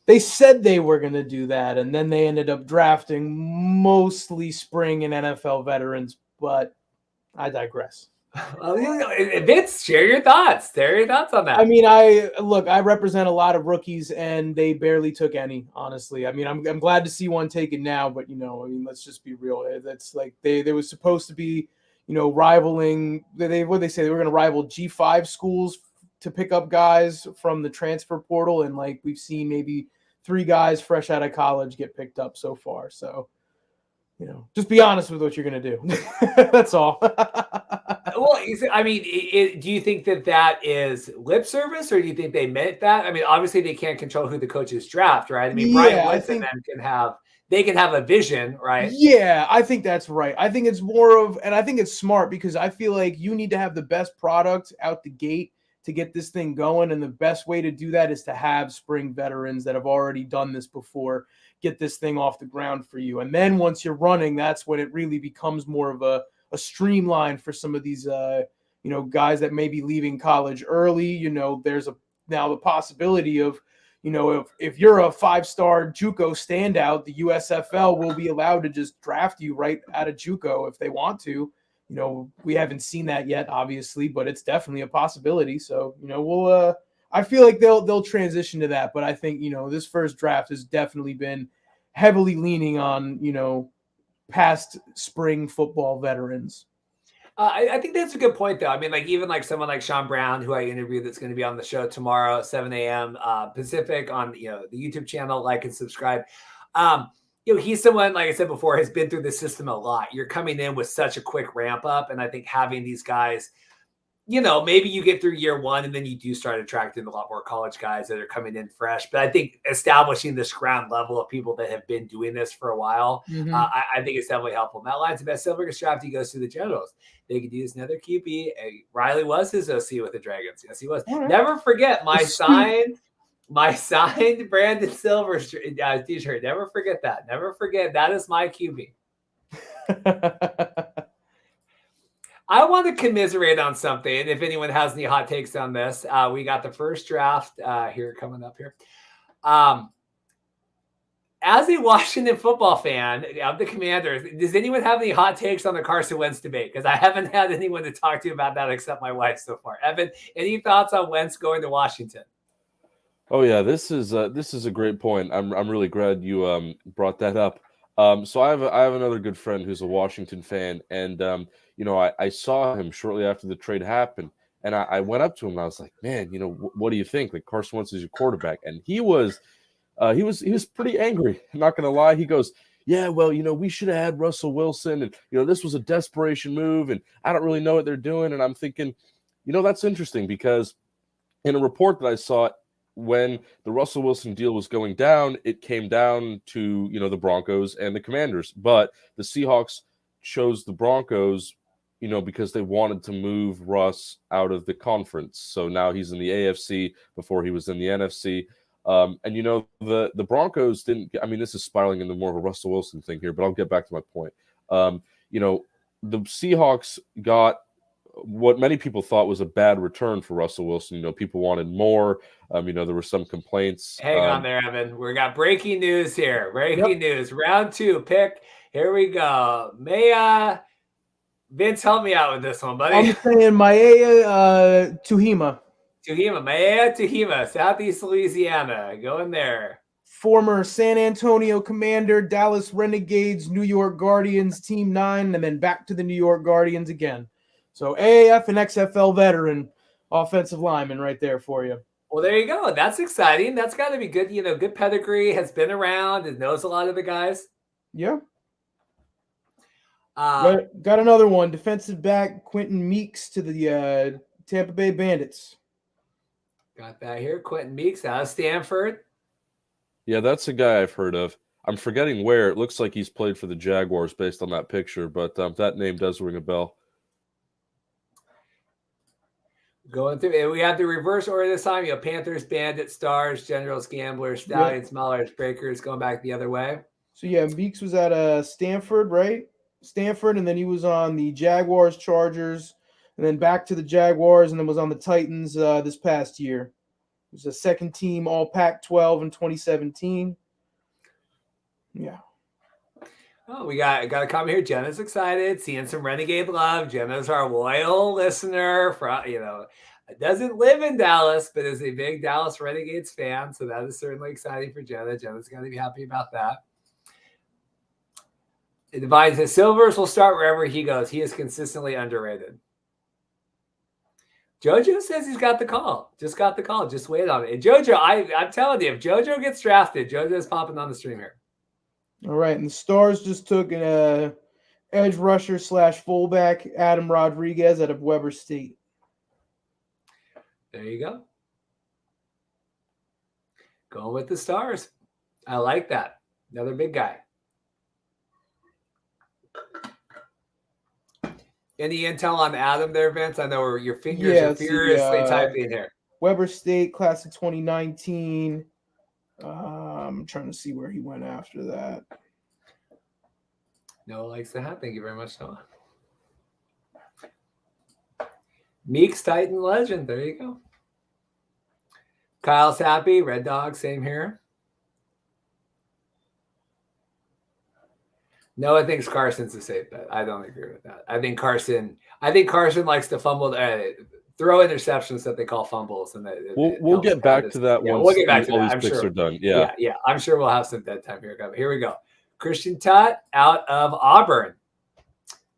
They said they were going to do that, and then they ended up drafting mostly spring and NFL veterans, but I digress. Well, Vince, share your thoughts. Share your thoughts on that. I mean, I represent a lot of rookies, and they barely took any, honestly. I mean, I'm glad to see one taken now, but, let's just be real. That's like they was supposed to be, rivaling – they were going to rival G5 schools to pick up guys from the transfer portal, and, we've seen maybe 3 guys fresh out of college get picked up so far. So, just be honest with what you're going to do. That's all. Well, do you think that is lip service, or do you think they meant that? I mean, obviously they can't control who the coaches draft, right? I mean, Brian Woods and them can have a vision, right? Yeah, I think that's right. I think it's and I think it's smart because I feel like you need to have the best product out the gate to get this thing going. And the best way to do that is to have spring veterans that have already done this before get this thing off the ground for you. And then once you're running, that's when it really becomes more of a streamline for some of these, guys that may be leaving college early. There's now the possibility of, if you're a 5-star JUCO standout, the USFL will be allowed to just draft you right out of JUCO if they want to. We haven't seen that yet, obviously, but it's definitely a possibility. So, I feel like they'll transition to that. But I think, this first draft has definitely been heavily leaning on, past spring football veterans. I think that's a good point, though. I mean, even someone like Sean Brown, who I interviewed, that's going to be on the show tomorrow, 7 a.m. Pacific on the YouTube channel. Like and subscribe. He's someone, like I said before, has been through the system a lot. You're coming in with such a quick ramp up, and I think having these guys, maybe you get through year one and then you do start attracting a lot more college guys that are coming in fresh. But I think establishing this ground level of people that have been doing this for a while, I think it's definitely helpful. Matt Lyons, the best Silvergate draft, he goes to the Generals. They could use another QB. Riley was his OC with the Dragons. Yes, he was. Right. Never forget my sign My signed Brandon Silver t-shirt. Never forget that. Never forget. That is my QB. I want to commiserate on something. If anyone has any hot takes on this, we got the first draft here coming up here. As a Washington football fan of the Commanders, does anyone have any hot takes on the Carson Wentz debate? Because I haven't had anyone to talk to about that except my wife so far. Evan, any thoughts on Wentz going to Washington? Oh yeah, this is a great point. I'm really glad you brought that up. So I have another good friend who's a Washington fan, and I saw him shortly after the trade happened, and I went up to him and I was like, man, what do you think? Like, Carson Wentz is your quarterback, and he was pretty angry. I'm not gonna lie. He goes, yeah, well, we should have had Russell Wilson, and this was a desperation move, and I don't really know what they're doing. And I'm thinking, that's interesting, because in a report that I saw, when the Russell Wilson deal was going down, it came down to, the Broncos and the Commanders. But the Seahawks chose the Broncos, because they wanted to move Russ out of the conference. So now he's in the AFC before he was in the NFC. And, the Broncos didn't – I mean, this is spiraling into more of a Russell Wilson thing here, but I'll get back to my point. The Seahawks got what many people thought was a bad return for Russell Wilson. People wanted more. There were some complaints. Hang on there, Evan. We got breaking news here. Breaking news. Round 2 pick. Here we go. Vince, help me out with this one, buddy. I'm saying Maya Tuhima. Maya Tuhima, Southeast Louisiana. Go in there. Former San Antonio Commander, Dallas Renegades, New York Guardians, Team 9, and then back to the New York Guardians again. So AAF and XFL veteran offensive lineman right there for you. Well, there you go. That's exciting. That's got to be good. Good pedigree, has been around and knows a lot of the guys. Yeah. Got another one. Defensive back Quentin Meeks to the Tampa Bay Bandits. Got that here. Quentin Meeks out of Stanford. Yeah, that's a guy I've heard of. I'm forgetting where. It looks like he's played for the Jaguars based on that picture, but that name does ring a bell. Going through, we have the reverse order this time. Panthers, Bandits, Stars, Generals, Gamblers, Stallions, Maulers, Breakers, going back the other way. So, yeah, Meeks was at Stanford, right? Stanford, and then he was on the Jaguars, Chargers, and then back to the Jaguars, and then was on the Titans this past year. It was a second team All Pac-12 in 2017. Yeah. Oh, we got a comment here. Jenna's excited, seeing some Renegade love. Jenna's our loyal listener. Doesn't live in Dallas, but is a big Dallas Renegades fan. So that is certainly exciting for Jenna. Jenna's going to be happy about that. It divides the Silvers will start wherever he goes. He is consistently underrated. Jojo says he's got the call. Just got the call. Just wait on it. And Jojo, I'm telling you, if Jojo gets drafted, Jojo's popping on the stream here. All right, and the Stars just took an edge rusher / fullback, Adam Rodriguez out of Weber State. There you go. Going with the Stars. I like that. Another big guy. Any intel on Adam there, Vince? I know your fingers are furiously typing here. Weber State, class of 2019. I'm trying to see where he went after that. Noah likes the hat. Thank you very much, Noah. Meeks Titan legend. There you go. Kyle's happy. Red Dog, same here. Noah thinks Carson's a safe bet. I don't agree with that. I think Carson likes to fumble, throw interceptions that they call fumbles, and we'll get back to that once we'll get back to all that. these picks are done. Yeah. I'm sure we'll have some dead time here. Here we go. Christian Tutt out of Auburn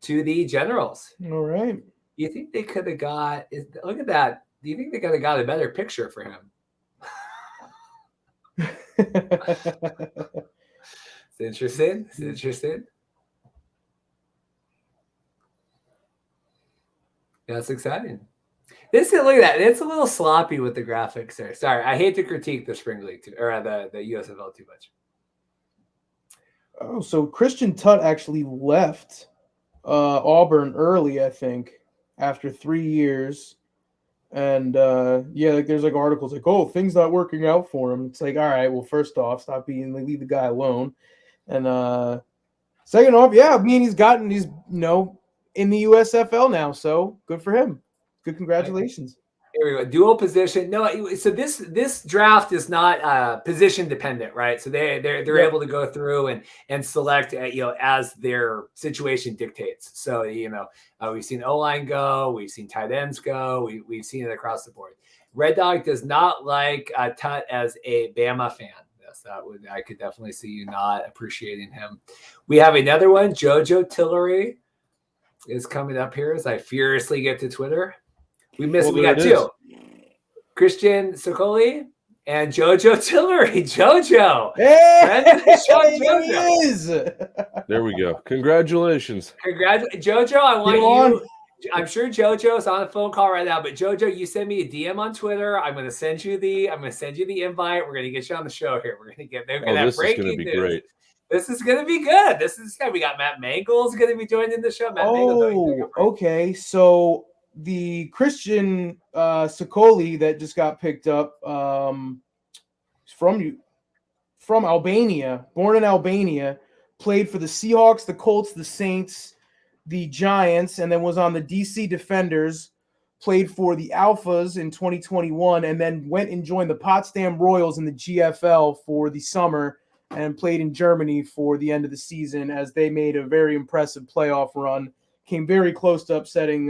to the Generals. All right. You think they could have got? Look at that. Do you think they could have got a better picture for him? It's interesting. That's exciting. Look at that. It's a little sloppy with the graphics there. Sorry, I hate to critique the Spring League or the USFL too much. Oh, so Christian Tutt actually left Auburn early, I think, after 3 years. And like there's like articles like, oh, things not working out for him. It's like, all right, well, first off, leave the guy alone. And second off, yeah, I mean he's in the USFL now, so good for him. Good, congratulations. Here we go. Dual position. No, so this draft is not position dependent, right? So they're able to go through and select as their situation dictates. So we've seen O-line go, we've seen tight ends go, we've seen it across the board. Red Dog does not like Tut as a Bama fan. Yes, I could definitely see you not appreciating him. We have another one. Jojo Tillery is coming up here as I furiously get to Twitter. We got two. Christian Sokoli and Jojo Tillery. Jojo. Hey, Jojo. He is. There we go. Congratulations. Jojo, I want you. I'm sure Jojo's on a phone call right now, but Jojo, you send me a DM on Twitter. I'm going to send you the invite. We're going to get you on the show here. We're going to get there. This is going to be great. This is going to be good. We got Matt Mengel's going to be joining the show. Okay. So the Christian Sokoli that just got picked up from Albania, born in Albania, played for the Seahawks, the Colts, the Saints, the Giants, and then was on the DC Defenders, played for the Alphas in 2021, and then went and joined the Potsdam Royals in the GFL for the summer and played in Germany for the end of the season as they made a very impressive playoff run. Came very close to upsetting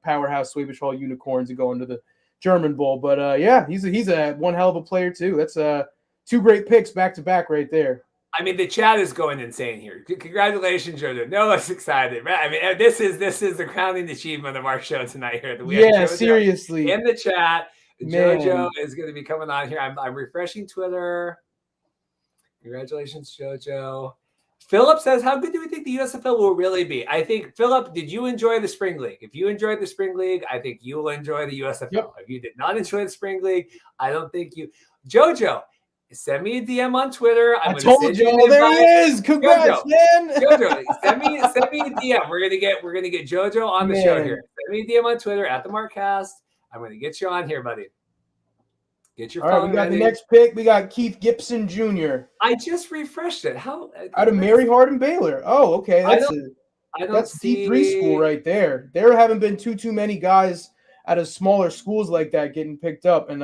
powerhouse Swedish Hall Unicorns and going to the German Bowl. But he's a one hell of a player too. That's two great picks back to back right there. I mean, the chat is going insane here. Congratulations, Jojo. Noah's excited. I mean, this is the crowning achievement of our show tonight here. Seriously. In the chat, Jojo is going to be coming on here. I'm refreshing Twitter. Congratulations, Jojo. Philip says, how good do we think the USFL will really be? I think, Philip, did you enjoy the Spring League? If you enjoyed the Spring League, I think you will enjoy the USFL. Yep. If you did not enjoy the Spring League, I don't think you. Jojo, send me a DM on Twitter. I told you, there he is. Congrats, Jojo, man. Jojo, send me a DM. We're gonna get Jojo on the show here. Send me a DM on Twitter at the Markcast. I'm gonna get you on here, buddy. Get your phone. All right, we got the next pick. We got Keith Gibson Jr. I just refreshed it. How out of Mary Hardin Baylor? Oh, okay. That's D3 school right there. There haven't been too many guys out of smaller schools like that getting picked up. And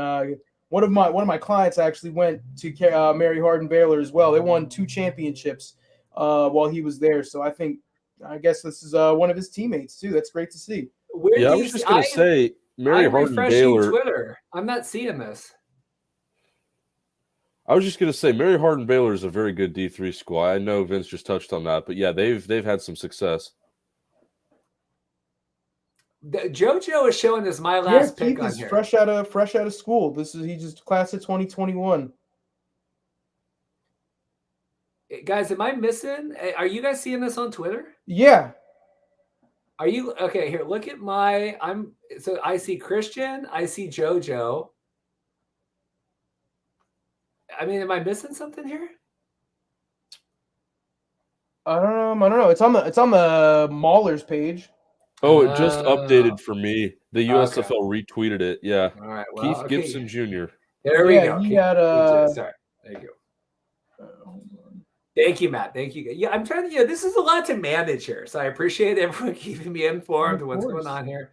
one of my clients actually went to Mary Hardin Baylor as well. They won 2 championships while he was there. So I guess this is one of his teammates too. That's great to see. I was just gonna say Mary Hardin Baylor. Twitter. I'm not seeing this. I was just going to say, Mary Hardin Baylor is a very good D3 school. I know Vince just touched on that, but yeah, they've had some success. Jojo is showing us my last pick Keith on is here. fresh out of school. He just class of 2021. Guys, am I missing? Are you guys seeing this on Twitter? Yeah. Are you okay? Here, look at so I see Christian, I see Jojo. I mean, am I missing something here? I don't know. It's on the Maulers page. Oh, it just updated for me. The USFL retweeted it. Yeah. All right. Well, Keith Gibson Jr. There we go. He had sorry. Thank you. Thank you, Matt. Thank you. Yeah, I'm trying to. This is a lot to manage here, so I appreciate everyone keeping me informed of what's going on here.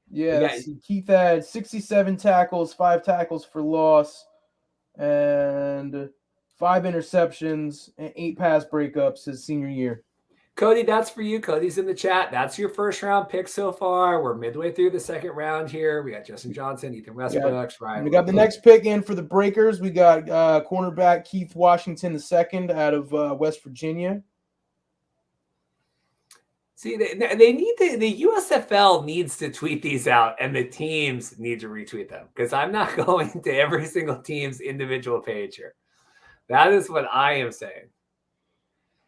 Yeah. Keith had 67 tackles, 5 tackles for loss, and 5 interceptions and 8 pass breakups his senior year. Cody, that's for you. Cody's in the chat. That's your first round pick so far. We're midway through the second round here. We got Justin Johnson, Ethan Westbrook, Ryan. We got the next pick in for the Breakers. We got cornerback Keith Washington II out of West Virginia. See, they need the USFL needs to tweet these out, and the teams need to retweet them because I'm not going to every single team's individual page here. That is what I am saying.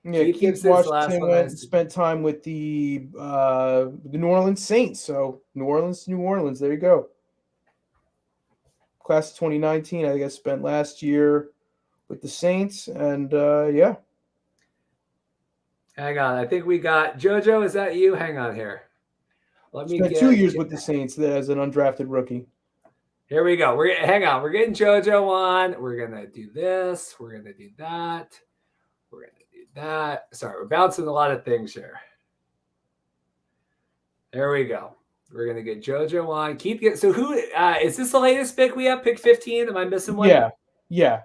Yeah, Keith Washington spent time with the New Orleans Saints. So New Orleans. There you go. Class of 2019, I guess, spent last year with the Saints, and yeah. Hang on, I think we got Jojo. Is that you? Hang on here. Let me Spent get 2 years with the Saints as an undrafted rookie. Here we go. Hang on. We're getting JoJo on. We're gonna do this. We're gonna do that. We're gonna do that. Sorry, we're bouncing a lot of things here. There we go. We're gonna get JoJo on. So who is this the latest pick we have? Pick 15? Am I missing one? Yeah.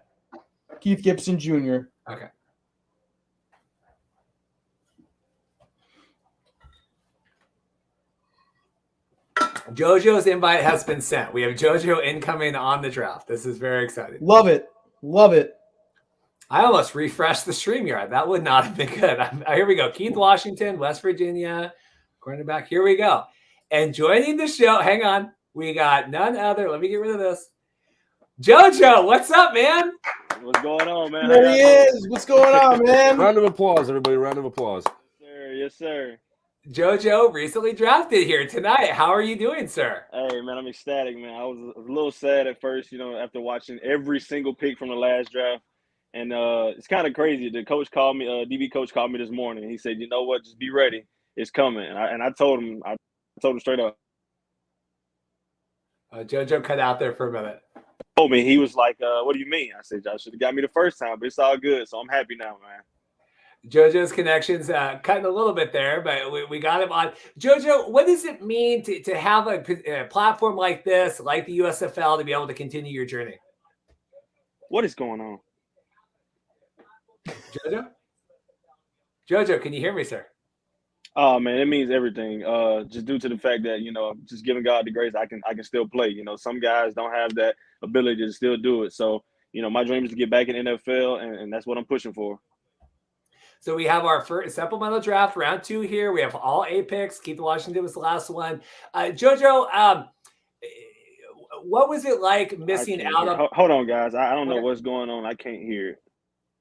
Keith Gibson Jr. Okay. JoJo's invite has been sent. We have JoJo incoming on the draft. This is very exciting. Love it. I almost refreshed the StreamYard. That would not have been good. Here we go. Keith Washington, West Virginia, cornerback. Here we go. And joining the show, hang on, we got none other. Let me get rid of this. JoJo, what's up, man? What's going on, man? There he is. What's going on, man? Round of applause, everybody. Round of applause. Yes, sir. JoJo recently drafted here tonight. How are you doing, sir? Hey, man, I'm ecstatic, man. I was a little sad at first, after watching every single pick from the last draft. And it's kind of crazy. The coach called me, DB coach called me this morning. He said, you know what, just be ready. It's coming. And I told him straight up. JoJo cut out there for a minute. Told me, he was like, what do you mean? I said, y'all should have got me the first time, but it's all good. So I'm happy now, man. JoJo's connection's cutting a little bit there, but we got him on. JoJo, what does it mean to have a platform like this, like the USFL, to be able to continue your journey? What is going on? JoJo, can you hear me, sir? Oh, man, it means everything. Just due to the fact that, just giving God the grace, I can still play. Some guys don't have that ability to still do it. So, my dream is to get back in NFL, and that's what I'm pushing for. So we have our first supplemental draft, round 2 here. We have all 8 picks. Keith Washington was the last one. JoJo, what was it like missing out on? Hold on, guys. I don't know what's going on. I can't hear it.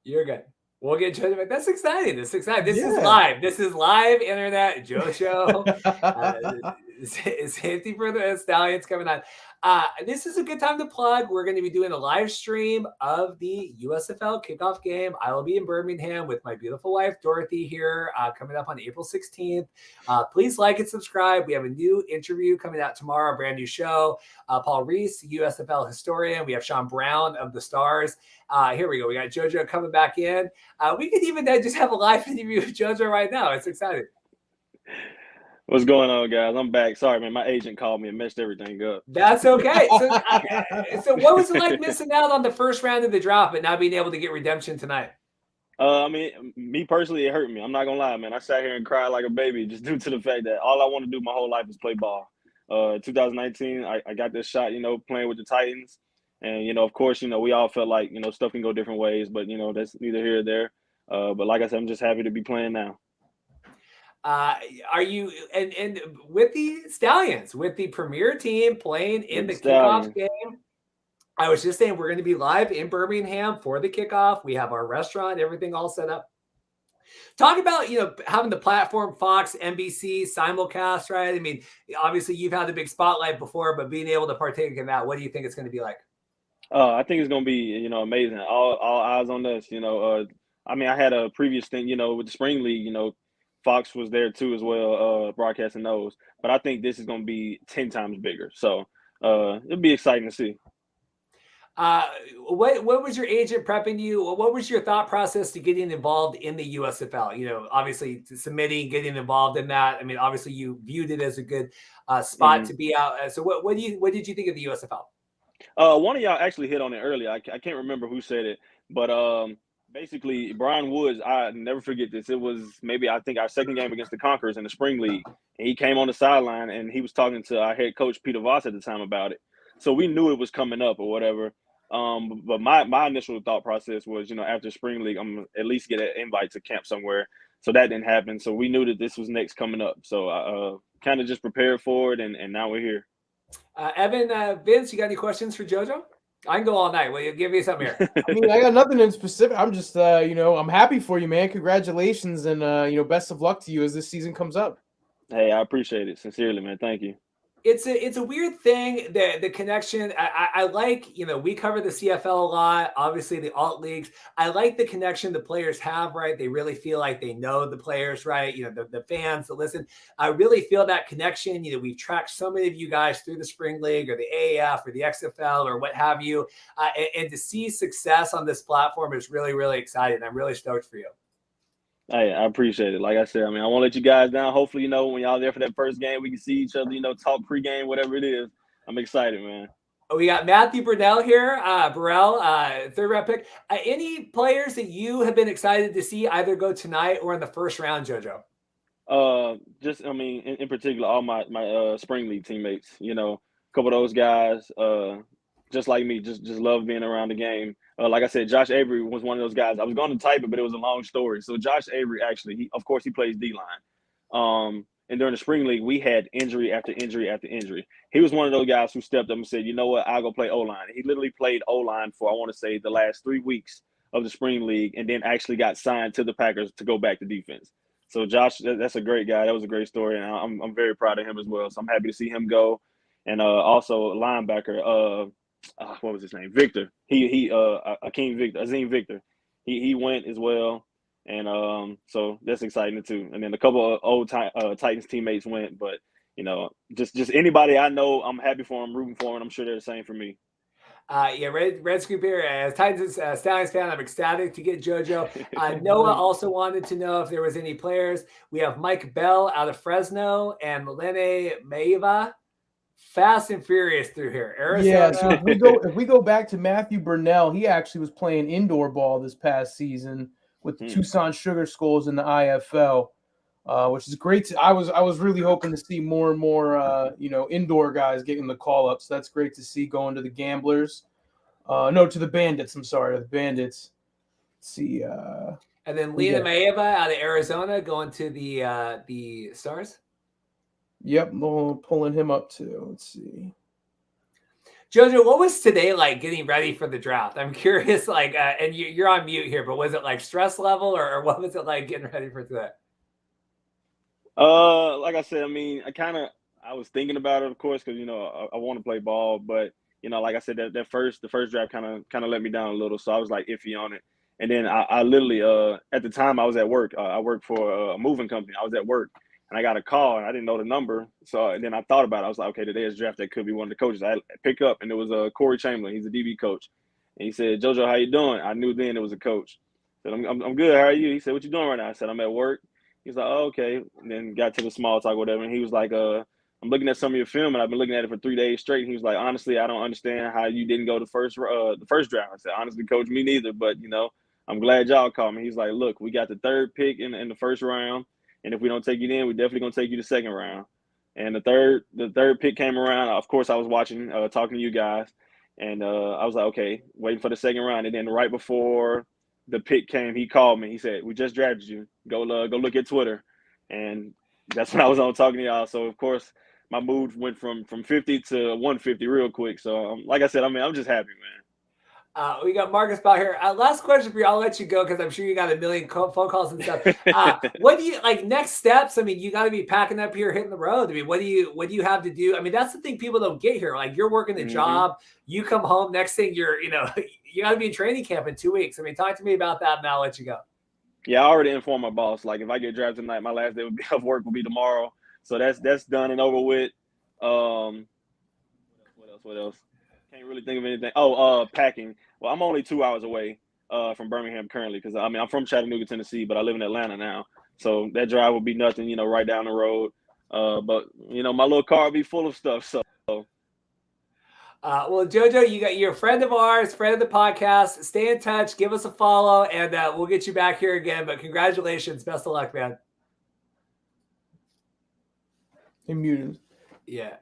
You're good. We'll get JoJo back. That's exciting. This is live. This is live internet. JoJo. Safety for the Stallions coming on. This is a good time to plug. We're going to be doing a live stream of the USFL kickoff game. I will be in Birmingham with my beautiful wife, Dorothy, here coming up on April 16th. Please like and subscribe. We have a new interview coming out tomorrow, a brand new show. Paul Reese, USFL historian. We have Sean Brown of the Stars. Here we go. We got JoJo coming back in. We could even just have a live interview with JoJo right now. It's exciting. What's going on, guys? I'm back. Sorry, man. My agent called me and messed everything up. That's okay. So what was it like missing out on the first round of the draft, but not being able to get redemption tonight? Me personally, it hurt me. I'm not going to lie, man. I sat here and cried like a baby just due to the fact that all I want to do my whole life is play ball. 2019, I got this shot, playing with the Titans. And, of course, we all felt like, stuff can go different ways, but, that's neither here or there. But like I said, I'm just happy to be playing now. Are you and with the Stallions, with the premier team playing in the kickoff game? I was just saying we're going to be live in Birmingham for the kickoff. We have our restaurant, everything all set up. Talk about having the platform, Fox, NBC, simulcast, right? I mean, obviously you've had the big spotlight before, but being able to partake in that, what do you think it's going to be like? I think it's going to be amazing. All eyes on us. I had a previous thing, with the spring league. Fox was there too as well, broadcasting those. But I think this is going to be 10 times bigger. So it'll be exciting to see. What was your agent prepping you? What was your thought process to getting involved in the USFL? Obviously submitting, getting involved in that. I mean, obviously you viewed it as a good spot to be out. So what did you think of the USFL? One of y'all actually hit on it earlier. I can't remember who said it, but basically, Brian Woods, I never forget this. It was I think our second game against the Conquerors in the spring league. And he came on the sideline and he was talking to our head coach, Peter Voss, at the time about it. So we knew it was coming up or whatever. But my initial thought process was, after spring league, I'm going to at least get an invite to camp somewhere. So that didn't happen. So we knew that this was next coming up. So I kind of just prepared for it, and now we're here. Evan, Vince, you got any questions for JoJo? I can go all night. Will you give me something here? I mean, I got nothing in specific. I'm just, I'm happy for you, man. Congratulations, and best of luck to you as this season comes up. Hey, I appreciate it sincerely, man. Thank you. It's a weird thing, the connection. I like, we cover the CFL a lot, obviously the alt leagues. I like the connection the players have, right? They really feel like they know the players, right? The fans that listen. I really feel that connection. We've tracked so many of you guys through the spring league or the AAF or the XFL or what have you. And to see success on this platform is really, really exciting. I'm really stoked for you. Hey, I appreciate it. Like I said, I won't let you guys down. Hopefully, when y'all there for that first game, we can see each other, talk pregame, whatever it is. I'm excited, man. We got Matthew Burnell here, Burrell, third round pick. Any players that you have been excited to see either go tonight or in the first round, JoJo? In particular, all my spring league teammates, a couple of those guys, just like me, just love being around the game. Like I said, Josh Avery was one of those guys. I was going to type it, but it was a long story. So Josh Avery, actually, he plays D-line. And during the spring league, we had injury after injury after injury. He was one of those guys who stepped up and said, you know what, I'll go play O-line. He literally played O-line for, I want to say, the last 3 weeks of the spring league, and then actually got signed to the Packers to go back to defense. So Josh, that's a great guy. That was a great story, and I'm very proud of him as well. So I'm happy to see him go. And also linebacker, what was his name? Victor. Azim Victor. He went as well. And so that's exciting too. And then a couple of old Titans teammates went, but just anybody I know, I'm happy for them, rooting for them, and I'm sure they're the same for me. Red Scoop here. As Titans Stallions fan, I'm ecstatic to get JoJo. Noah also wanted to know if there was any players. We have Mike Bell out of Fresno and Melene Maiva. Fast and furious through here. Arizona. Yeah, so if we go back to Matthew Burnell, he actually was playing indoor ball this past season with the Tucson Sugar Skulls in the IFL, which is great. I was really hoping to see more and more indoor guys getting the call up. So that's great to see going to the Gamblers. To the Bandits. I'm sorry, the Bandits. Let's see. And then Lena Maeva out of Arizona going to the Stars. Yep, pulling him up too. Let's see. JoJo, what was today like getting ready for the draft? I'm curious, and you're on mute here, but was it like stress level or what was it like getting ready for today? Like I said, I was thinking about it, of course, because, I want to play ball, but, like I said, the first draft kind of let me down a little. So I was like iffy on it. And then I literally, at the time I was at work, I worked for a moving company. I was at work. And I got a call, and I didn't know the number. And then I thought about it. I was like, okay, today's draft, that could be one of the coaches. I pick up, and it was Corey Chamberlain. He's a DB coach. And he said, JoJo, how you doing? I knew then it was a coach. I said, I'm good. How are you? He said, what you doing right now? I said, I'm at work. He's like, oh, okay. And then got to the small talk, whatever. And he was like, I'm looking at some of your film, and I've been looking at it for 3 days straight. And he was like, honestly, I don't understand how you didn't go the first draft. I said, honestly, coach, me neither. But, I'm glad y'all called me. He's like, look, we got the third pick in the first round. And if we don't take you then, we're definitely going to take you the second round. And the third pick came around. Of course, I was watching, talking to you guys. And I was like, okay, waiting for the second round. And then right before the pick came, he called me. He said, we just drafted you. Go look at Twitter. And that's when I was on talking to y'all. So, of course, my mood went from 50 to 150 real quick. So, like I said, I'm just happy, man. We got Marcus Ball here. Last question for you. I'll let you go because I'm sure you got a million phone calls and stuff. What do you like next steps? You got to be packing up here, hitting the road. What do you have to do? That's the thing people don't get here. Like you're working a job, you come home. Next thing you got to be in training camp in 2 weeks. Talk to me about that, and I'll let you go. Yeah, I already informed my boss. Like if I get drafted tonight, my last day of work will be tomorrow. So that's done and over with. What else? Can't really think of anything. Packing. Well, I'm only 2 hours away from Birmingham currently because, I'm from Chattanooga, Tennessee, but I live in Atlanta now. So that drive will be nothing, right down the road. But, my little car will be full of stuff. So. Well, JoJo, you're a friend of ours, friend of the podcast. Stay in touch. Give us a follow, and we'll get you back here again. But congratulations. Best of luck, man. He muted. Yeah.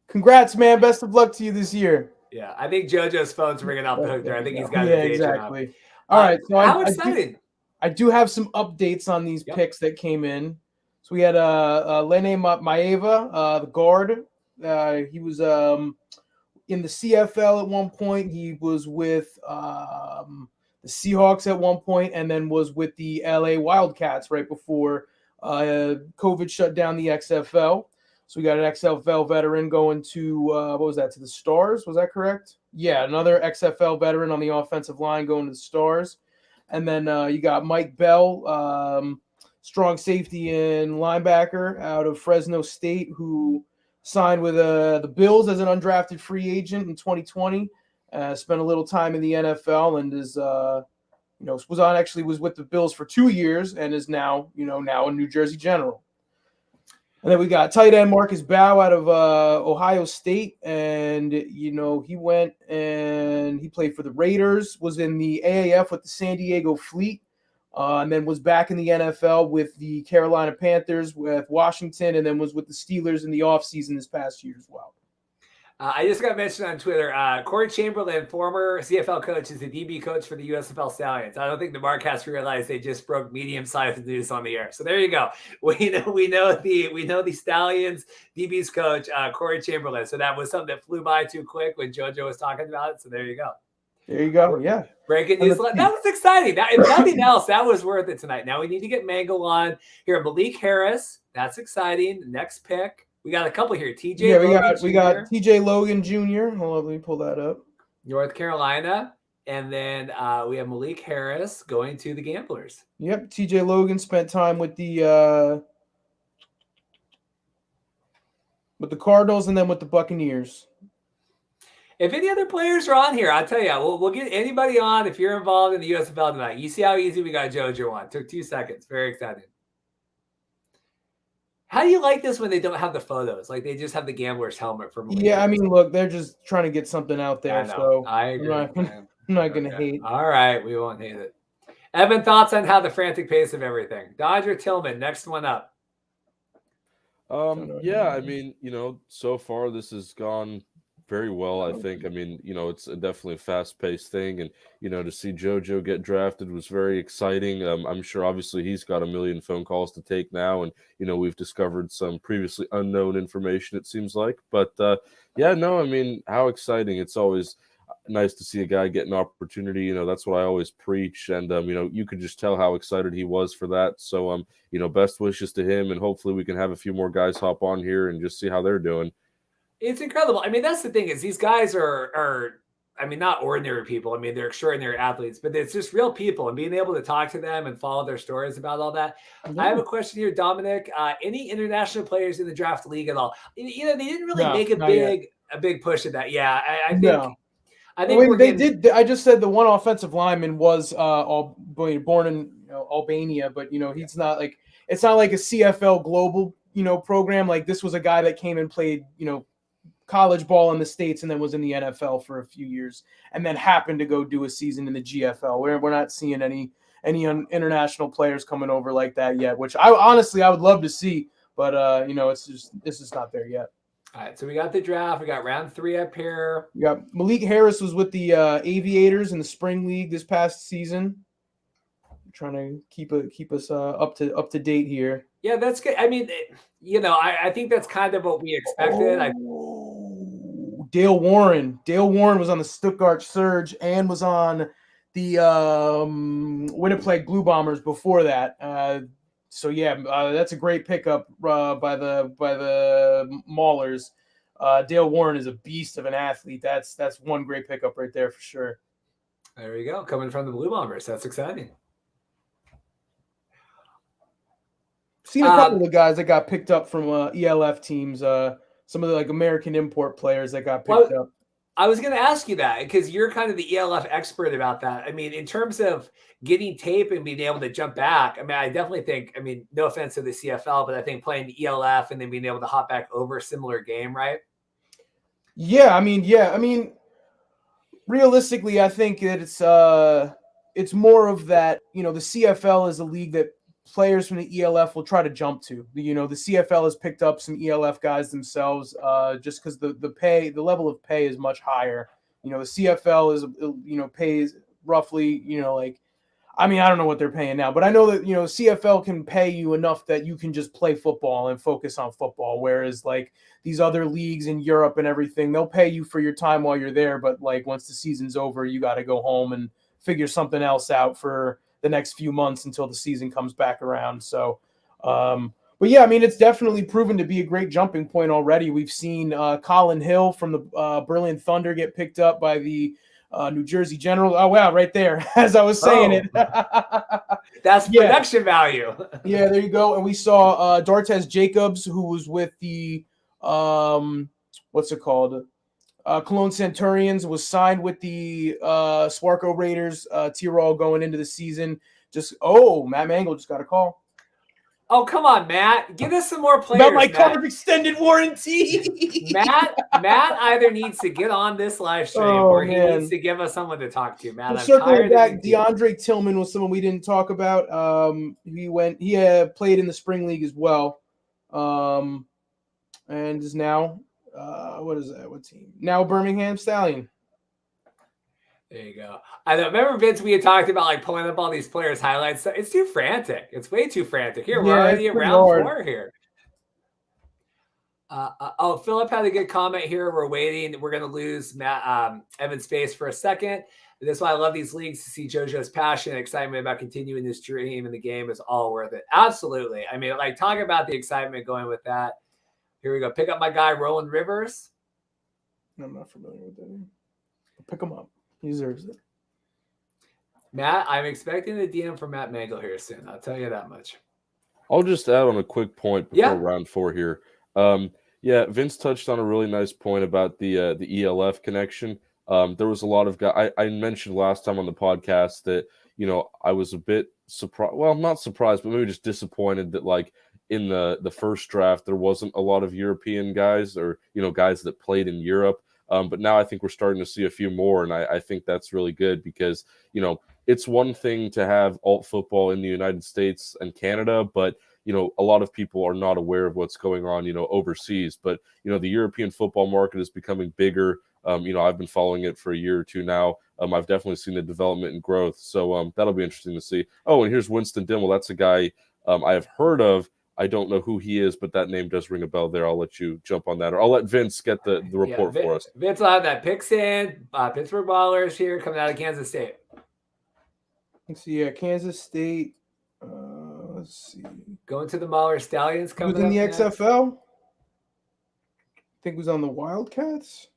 Congrats, man. Best of luck to you this year. Yeah, I think JoJo's phone's ringing off the hook there. I think he's got a day exactly. Job. All right, so how excited! I do have some updates on these picks that came in. So we had Lene Maeva, the guard. He was in the CFL at one point. He was with the Seahawks at one point, and then was with the LA Wildcats right before COVID shut down the XFL. So we got an XFL veteran going to, what was that, to the Stars? Was that correct? Yeah, another XFL veteran on the offensive line going to the Stars. And then you got Mike Bell, strong safety and linebacker out of Fresno State, who signed with the Bills as an undrafted free agent in 2020. Spent a little time in the NFL and is, was with the Bills for 2 years and is now a New Jersey General. And then we got tight end Marcus Bow out of Ohio State, and he went and he played for the Raiders, was in the AAF with the San Diego Fleet, and then was back in the NFL with the Carolina Panthers, with Washington, and then was with the Steelers in the offseason this past year as well. I just got mentioned on Twitter. Corey Chamberlain, former CFL coach, is the DB coach for the USFL Stallions. I don't think the Markcast realized they just broke medium-sized news on the air. So there you go. We know the Stallions DB's coach, Corey Chamberlain. So that was something that flew by too quick when JoJo was talking about it. So there you go. There you go. Yeah. Breaking news. That was exciting. If nothing else, that was worth it tonight. Now we need to get Mengel on here. Malik Harris. That's exciting. Next pick. We got a couple here. TJ. Yeah, Logan we got TJ Logan Jr. Hold on, let me pull that up. North Carolina. And then we have Malik Harris going to the Gamblers. Yep. TJ Logan spent time with the Cardinals and then with the Buccaneers. If any other players are on here, I'll tell you, we'll get anybody on if you're involved in the USFL tonight. You see how easy we got JoJo on. Took 2 seconds. Very excited. How do you like this when they don't have the photos? Like they just have the Gambler's helmet for Malik. Yeah, I mean, look, they're just trying to get something out there. So I agree. I'm not going to hate. All right, we won't hate it. Evan, thoughts on how the frantic pace of everything? Dodger Tillman, next one up. Yeah, I mean, so far this has gone very well, I think. I mean, it's definitely a fast-paced thing, and to see JoJo get drafted was very exciting. I'm sure obviously he's got a million phone calls to take now, and we've discovered some previously unknown information, it seems like. But I mean, how exciting. It's always nice to see a guy get an opportunity. That's what I always preach, and you could just tell how excited he was for that. So best wishes to him, and hopefully we can have a few more guys hop on here and just see how they're doing. It's incredible. I mean, that's the thing is these guys are I mean, not ordinary people. I mean, they're extraordinary athletes, but it's just real people, and being able to talk to them and follow their stories about all that. Yeah. I have a question here, Dominic. Any international players in the draft league at all? They didn't really make a big push at that. Yeah, I think. No. I think they did. I just said the one offensive lineman was born in Albania, but he's not like it's not like a CFL global program. Like this was a guy that came and played college ball in the States and then was in the NFL for a few years and then happened to go do a season in the GFL. We're not seeing any international players coming over like that yet, which I would love to see, but it's just not there yet. All right, so we got the draft. We got round 3 up here. We got Malik Harris was with the Aviators in the spring league this past season. I'm trying to keep us up to date here. Yeah, that's good. I mean, I think that's kind of what we expected. Dale Warren. Dale Warren was on the Stuttgart Surge and was on the Winnipeg Blue Bombers before that. That's a great pickup by the Maulers. Dale Warren is a beast of an athlete. That's one great pickup right there for sure. There you go, coming from the Blue Bombers. That's exciting. Seen a couple of guys that got picked up from ELF teams. Some of the American import players that got picked up. I was going to ask you that because you're kind of the ELF expert about that. I mean, in terms of getting tape and being able to jump back, I mean, I definitely think, no offense to the CFL, but I think playing the ELF and then being able to hop back over a similar game, right? Yeah. I mean, realistically, I think that it's more of that, the CFL is a league that players from the ELF will try to jump to. The CFL has picked up some ELF guys themselves just because the level of pay is much higher. The CFL is, pays roughly, I don't know what they're paying now, but I know that, CFL can pay you enough that you can just play football and focus on football. Whereas these other leagues in Europe and everything, they'll pay you for your time while you're there. But once the season's over, you got to go home and figure something else out for the next few months until the season comes back around. So, but But yeah, I mean, it's definitely proven to be a great jumping point already. We've seen Colin Hill from the Berlin Thunder get picked up by the New Jersey Generals. Oh, wow, right there, as I was saying it. That's production value. Yeah, there you go. And we saw Dartez Jacobs, who was with the, what's it called? Cologne Centurions, was signed with the Swarco Raiders. Tirol going into the season. Matt Mengel just got a call. Oh, come on, Matt. Give us some more players. About my card of extended warranty. Matt either needs to get on this live stream or he needs to give us someone to talk to. Matt, I'm circling tired back, of DeAndre Tillman was someone we didn't talk about. He played in the spring league as well. And is now what is that? What team? Now Birmingham Stallion. There you go. I remember, Vince, we had talked about like pulling up all these players' highlights. It's too frantic. It's way too frantic. Here, we're already at round 4 here. Philip had a good comment here. We're waiting. We're going to lose Matt Evan's face for a second. That's why I love these leagues, to see JoJo's passion and excitement about continuing this dream in the game is all worth it. Absolutely. I mean, like, talk about the excitement going with that. Here we go. Pick up my guy, Roland Rivers. I'm not familiar with that name. Pick him up. He deserves it. Matt, I'm expecting a DM from Matt Mengel here soon. I'll tell you that much. I'll just add on a quick point before round 4 here. Vince touched on a really nice point about the ELF connection. There was a lot of guys. I mentioned last time on the podcast that, I was a bit surprised. Well, not surprised, but maybe just disappointed that, like, in the first draft, there wasn't a lot of European guys or, guys that played in Europe. But now I think we're starting to see a few more, and I think that's really good because, it's one thing to have alt football in the United States and Canada, but, a lot of people are not aware of what's going on, overseas. But, the European football market is becoming bigger. I've been following it for a year or two now. I've definitely seen the development and growth. So that'll be interesting to see. Oh, and here's Winston Dimmel. That's a guy I have heard of. I don't know who he is, but that name does ring a bell there. I'll let you jump on that. Or I'll let Vince get the report for us. Vince will have that picks in. Pittsburgh Ballers here coming out of Kansas State. Let's see. Kansas State. Let's see. Going to the Mahler Stallions coming within the next. XFL. I think it was on the Wildcats.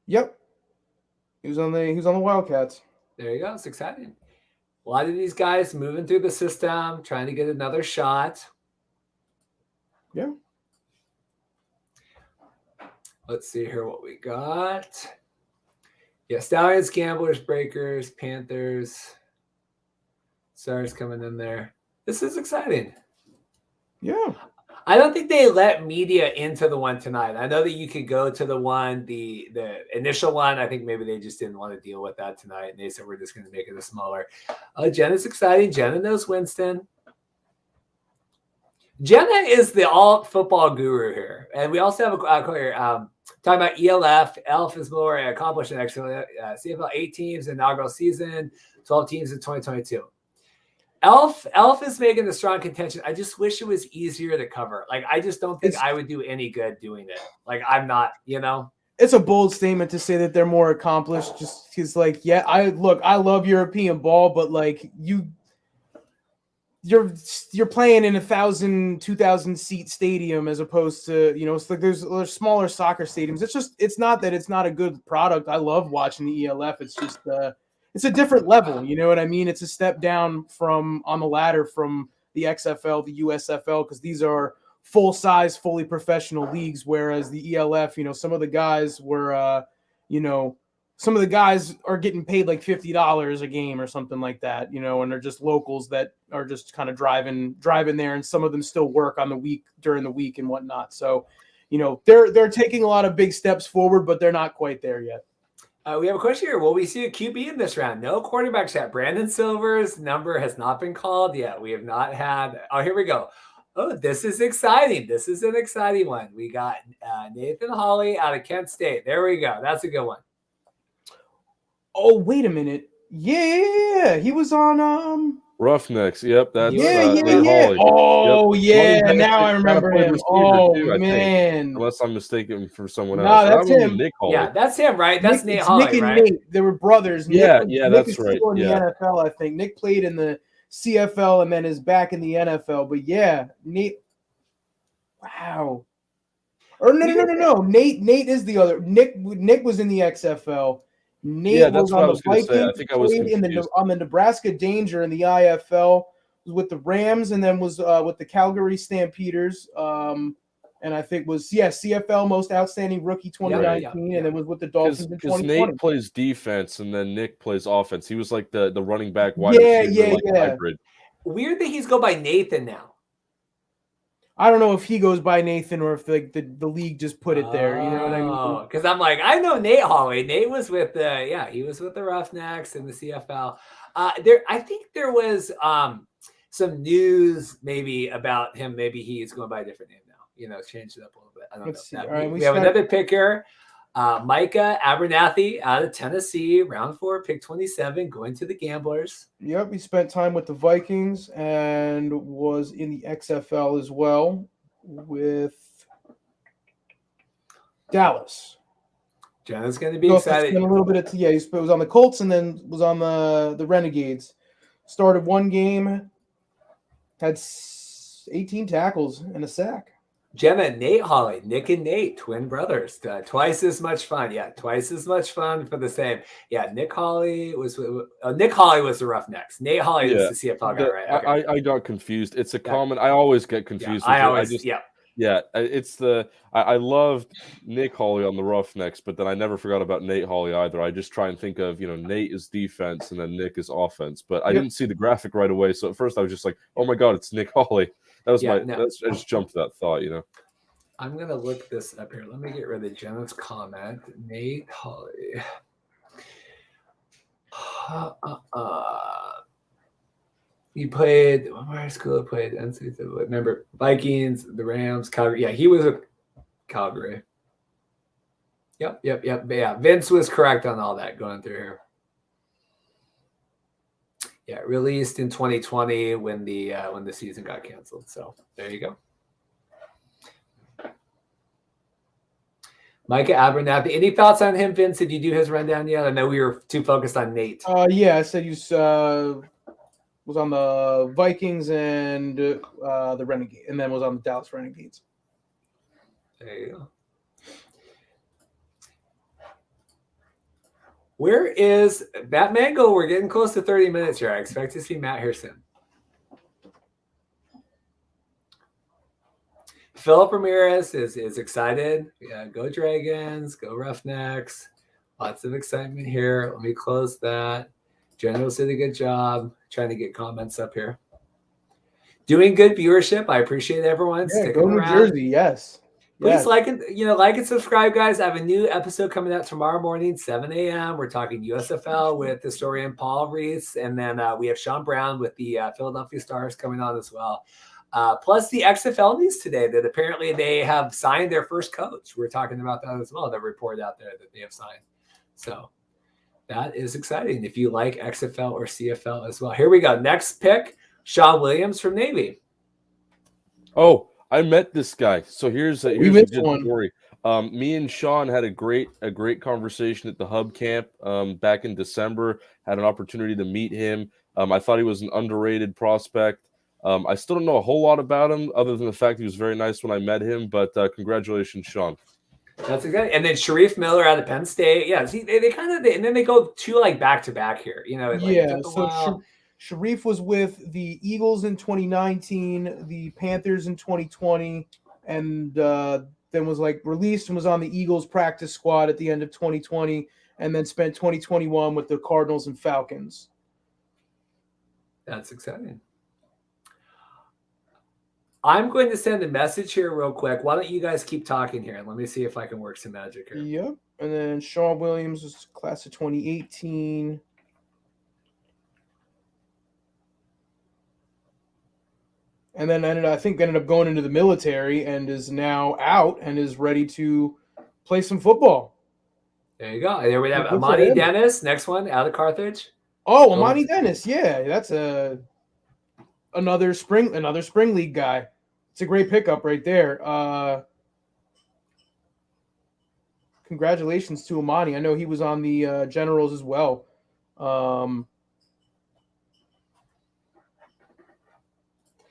Yep. He was on the Wildcats. There you go. It's exciting. A lot of these guys moving through the system, trying to get another shot. Yeah. Let's see here what we got. Yeah, Stallions, Gamblers, Breakers, Panthers. Stars coming in there. This is exciting. Yeah. I don't think they let media into the one tonight. I know that you could go to the one, the initial one. I think maybe they just didn't want to deal with that tonight. And they said, we're just going to make it a smaller. Jenna's exciting. Jenna knows Winston. Jenna is the alt football guru here. And we also have a quote here talking about ELF. ELF is more accomplished than actually CFL 8 teams in inaugural season, 12 teams in 2022. ELF is making a strong contention. I just wish it was easier to cover. Like, I just don't think I would do any good doing it. Like, I'm not, It's a bold statement to say that they're more accomplished just because, like, I love European ball, but, like, you're playing in 1,000, 2,000 seat stadium as opposed to, it's like there's smaller soccer stadiums. It's not that it's not a good product. I love watching the ELF. It's just it's a different level. You know what I mean? It's a step down on the ladder from the XFL, the USFL, because these are full-size, fully professional leagues, whereas the ELF, some of the guys were, some of the guys are getting paid like $50 a game or something like that, and they're just locals that are just kind of driving there, and some of them still work during the week and whatnot. So, they're taking a lot of big steps forward, but they're not quite there yet. We have a question here. Will we see a QB in this round? No quarterbacks yet. Brandon Silver's number has not been called yet. We have not had. Oh, here we go. Oh, this is exciting. This is an exciting one. We got Nathan Hawley out of Kent State. There we go. That's a good one. Oh, wait a minute. Yeah. He was on Roughnecks. Yep, that's Yeah. Nate Hawley. Oh, Yep. yeah. Now I remember him. Receiver Oh, too, I think, man. unless I'm mistaken for someone else. Nah, that's That would be him. Nick Hawley. Yeah, that's him, right? That's Nate It's Hawley, Nick and right? Nate. They were brothers. Yeah, Nick that's is right. still in the Yeah. NFL, I think. Nick played in the CFL and then is back in the NFL. But yeah, Nate. Wow. Or no. Nate is the other. Nick was in the XFL. Nate that's was what on I the was gonna say. I Vikings. think I was Played confused. on the Nebraska Danger in the IFL. Was with the Rams and then was with the Calgary Stampeders. And I think was CFL Most Outstanding Rookie 2019, and then was with the Dolphins in 2020. Because Nate plays defense and then Nick plays offense. He was like the running back wide receiver hybrid. Weird that he's go by Nathan now. I don't know if he goes by Nathan or if the league just put it there. You know what I mean? Because I'm like, I know Nate Hawley. Nate was with he was with the Roughnecks in the CFL. I think there was some news maybe about him. Maybe he's going by a different name now. You know, changed it up a little bit. I don't know. All right, we have another pick here. Micah Abernathy out of Tennessee, round 4, pick 27, going to the Gamblers. Yep, he spent time with the Vikings and was in the XFL as well with Dallas. Jenna's going to be excited. A little bit of he was on the Colts and then was on the Renegades. Started one game, had 18 tackles and a sack. Jenna, Nate Hawley, Nick and Nate, twin brothers, twice as much fun. Yeah, twice as much fun for the same. Yeah, Nick Hawley was the Roughnecks. Nate Hawley was the CFL guy, right? Okay. I got confused. It's a common. I always get confused. I loved Nick Hawley on the Roughnecks, but then I never forgot about Nate Hawley either. I just try and think of, Nate is defense and then Nick is offense, but I didn't see the graphic right away. So at first I was just like, oh my God, it's Nick Hawley. That was I just jumped to that thought, I'm going to look this up here. Let me get rid of Jenna's comment. Nate Hawley. He played, where school he played? Remember, Vikings, the Rams, Calgary. Yeah, he was a Calgary. Yep. Yeah, Vince was correct on all that going through here. Yeah, released in 2020 when the season got canceled. So there you go. Micah Abernathy. Any thoughts on him, Vince? Did you do his rundown yet? I know we were too focused on Nate. I said he was on the Vikings and the Renegade, and then was on the Dallas Renegades. There you go. Where is Matt Mengel? We're getting close to 30 minutes here. I expect to see Matt here soon. Philip Ramirez is excited. Yeah, go Dragons, go Roughnecks. Lots of excitement here. Let me close that. Generals did a good job trying to get comments up here. Doing good viewership. I appreciate everyone sticking go New around. Jersey, yes. Please like and subscribe, guys. I have a new episode coming out tomorrow morning, 7 a.m. We're talking USFL with historian Paul Reese, and then we have Sean Brown with the Philadelphia Stars coming on as well. Plus the XFL news today that apparently they have signed their first coach. We're talking about that as well. The report out there that they have signed. So that is exciting if you like XFL or CFL as well. Here we go. Next pick, Sean Williams from Navy. Oh, I met this guy. So here's a good story. Me and Sean had a great conversation at the Hub Camp back in December. Had an opportunity to meet him. I thought he was an underrated prospect. I still don't know a whole lot about him other than the fact he was very nice when I met him. But congratulations, Sean. That's exactly. And then Sharif Miller out of Penn State. Yeah, see, they kind of and then they go two back to back here. So Sharif was with the Eagles in 2019, the Panthers in 2020, and then was released and was on the Eagles practice squad at the end of 2020, and then spent 2021 with the Cardinals and Falcons. That's exciting. I'm going to send a message here real quick. Why don't you guys keep talking here? Let me see if I can work some magic here. Yep. And then Sean Williams was class of 2018. And then ended up going into the military and is now out and is ready to play some football. There you go. There we have Amani Dennis. Next one out of Carthage. Oh, Amani Dennis. Yeah, that's a another spring league guy. It's a great pickup right there. Congratulations to Amani. I know he was on the Generals as well.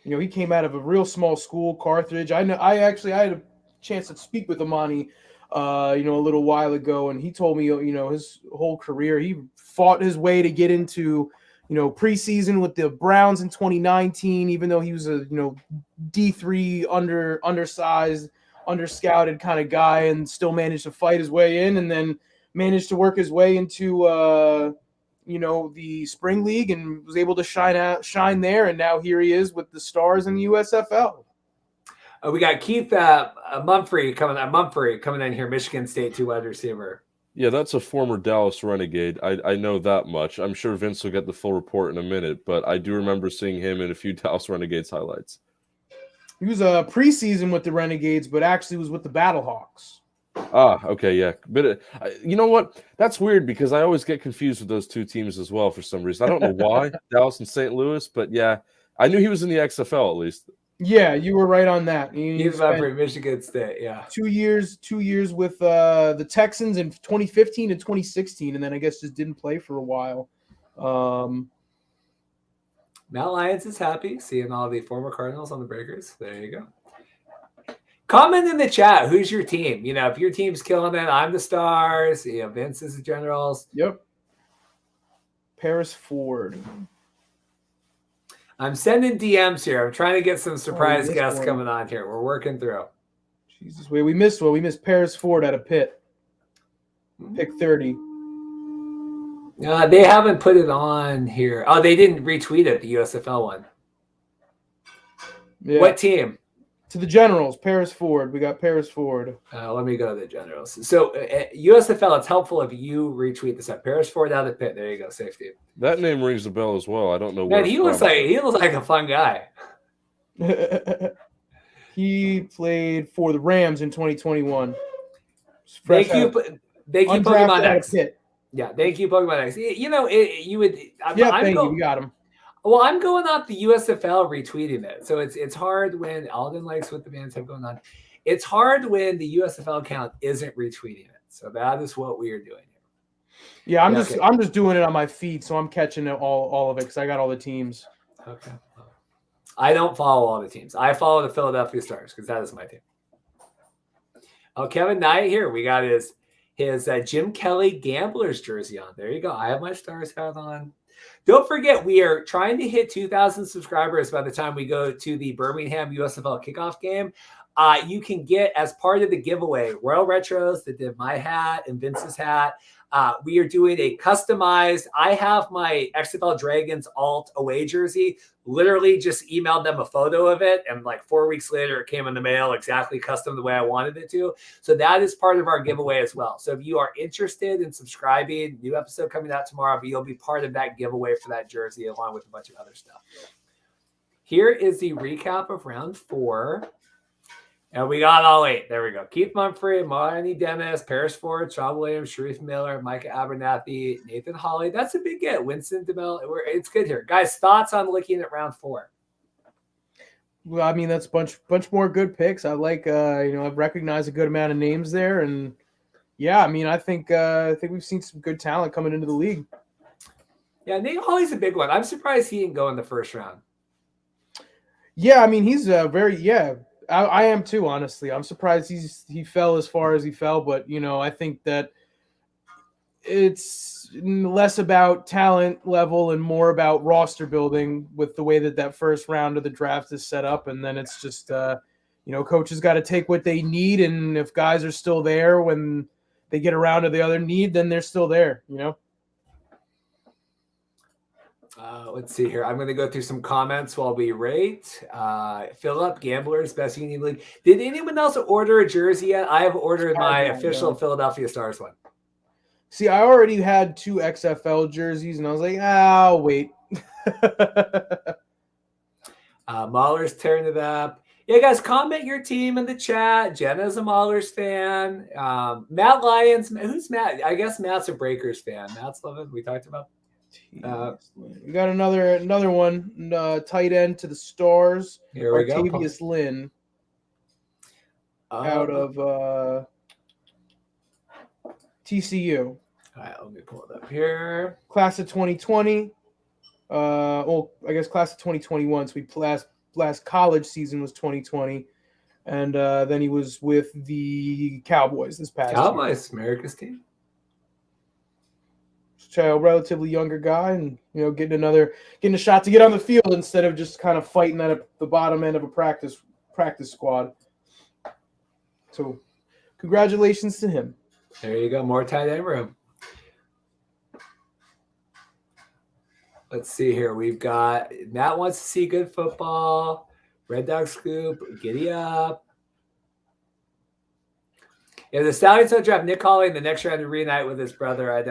He came out of a real small school, Carthage. I had a chance to speak with Amani, a little while ago, and he told me, his whole career, he fought his way to get into, preseason with the Browns in 2019, even though he was a, D3 undersized, underscouted kind of guy, and still managed to fight his way in, and then managed to work his way into, the spring league, and was able to shine there. And now here he is with the Stars in the USFL. We got Keith Mumphrey coming in here, Michigan State 2 wide receiver. Yeah, that's a former Dallas Renegade. I know that much. I'm sure Vince will get the full report in a minute, but I do remember seeing him in a few Dallas Renegades highlights. He was a preseason with the Renegades, but actually was with the Battlehawks. Ah, okay, yeah. But you know what? That's weird because I always get confused with those two teams as well for some reason. I don't know why, Dallas and St. Louis, but yeah, I knew he was in the XFL at least. Yeah, you were right on that. He's for Michigan State, yeah. 2 years with the Texans in 2015 and 2016, and then I guess just didn't play for a while. Matt Lyons is happy seeing all the former Cardinals on the Breakers. There you go. Comment in the chat. Who's your team? If your team's killing it, I'm the Stars. Vince is the Generals. Yep. Paris Ford. I'm sending DMs here. I'm trying to get some surprise guests coming on here. We're working through. Jesus, we missed Paris Ford out of Pitt. Pick 30. They haven't put it on here. Oh, they didn't retweet it, the USFL one. Yeah. What team? To the Generals, Paris Ford. We got Paris Ford. Let me go to the Generals. So USFL, it's helpful if you retweet this up. Paris Ford out of the Pit. There you go, safety. That name rings a bell as well. I don't know. Man, he looks like a fun guy. He played for the Rams in 2021. Thank you, Pokemon X. Pit. Yeah, thank you, Pokemon X. You would. Thank you. We got him. Well, I'm going off the USFL retweeting it. So it's hard when Alden likes what the bands have going on. It's hard when the USFL account isn't retweeting it. So that is what we are doing here. Yeah, I'm just doing it on my feed, so I'm catching it all of it because I got all the teams. Okay. I don't follow all the teams. I follow the Philadelphia Stars because that is my team. Oh, Kevin Knight here. We got his Jim Kelly Gamblers jersey on. There you go. I have my Stars hat on. Don't forget, we are trying to hit 2,000 subscribers by the time we go to the Birmingham USFL kickoff game. You can get, as part of the giveaway, Royal Retros that did my hat and Vince's hat. We are doing a customized, I have my XFL Dragons alt away jersey, literally just emailed them a photo of it. And like 4 weeks later, it came in the mail exactly custom the way I wanted it to. So that is part of our giveaway as well. So if you are interested in subscribing, new episode coming out tomorrow, but you'll be part of that giveaway for that jersey along with a bunch of other stuff. Here is the recap of round 4. And we got all 8. There we go. Keith Mumphrey, Marnie Dennis, Paris Ford, Sean Williams, Sharif Miller, Micah Abernathy, Nathan Hawley. That's a big get. Winston DeMille. It's good here. Guys, thoughts on looking at round 4? Well, I mean, that's a bunch more good picks. I like, I've recognized a good amount of names there. And, yeah, I mean, I think we've seen some good talent coming into the league. Yeah, Nate Hawley's a big one. I'm surprised he didn't go in the first round. Yeah, I mean, he's I am too, honestly. I'm surprised he fell as far as he fell, but I think that it's less about talent level and more about roster building with the way that first round of the draft is set up, and then it's just coaches got to take what they need, and if guys are still there when they get around to the other need, then they're still there. Let's see here. I'm going to go through some comments while we rate. Philip, Gamblers, Best Union League. Did anyone else order a jersey yet? I have ordered my official Philadelphia Stars one. See, I already had 2 XFL jerseys, and I was like, I'll wait. Mahler's tearing it up. Yeah, guys, comment your team in the chat. Jenna's a Mahler's fan. Matt Lyons. Who's Matt? I guess Matt's a Breakers fan. Matt's loving. We talked about. We got another one, tight end to the Stars. Here we go. Artavius Lynn out of TCU. All right, let me pull it up here. Class of 2020. I guess class of 2021. So last college season was 2020. And then he was with the Cowboys this past Cowboys, America's team. So relatively younger guy, and getting a shot to get on the field instead of just kind of fighting at the bottom end of a practice squad. So, congratulations to him. There you go, more tight end room. Let's see here. We've got Matt wants to see good football. Red Dog Scoop, giddy up. If the Stallions don't draft Nick Hawley in the next round to reunite with his brother, I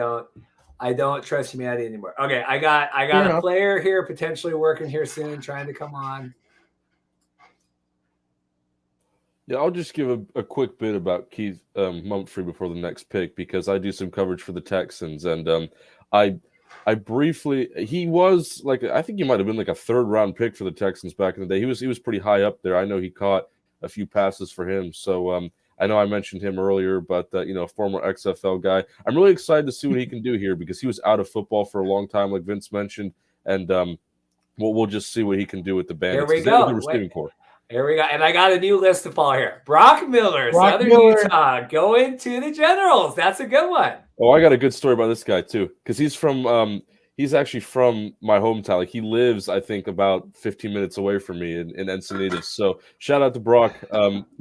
don't trust humanity anymore. Okay, I got a player here potentially working here soon, trying to come on. Yeah, I'll just give a quick bit about Keith Mumphrey before the next pick, because I do some coverage for the Texans, and I briefly, he was I think he might have been like a 3rd round pick for the Texans back in the day. He was pretty high up there. I know he caught a few passes for him. So I know I mentioned him earlier, but former XFL guy. I'm really excited to see what he can do here, because he was out of football for a long time, like Vince mentioned, and we'll just see what he can do with the Bandits. Here we go. The receiving corps. Here we go. And I got a new list to follow here. Brock Miller, Southern Utah, going to the Generals. That's a good one. Oh, I got a good story about this guy too, because he's actually from my hometown. Like, he lives, I think, about 15 minutes away from me in Encinitas. So shout out to Brock,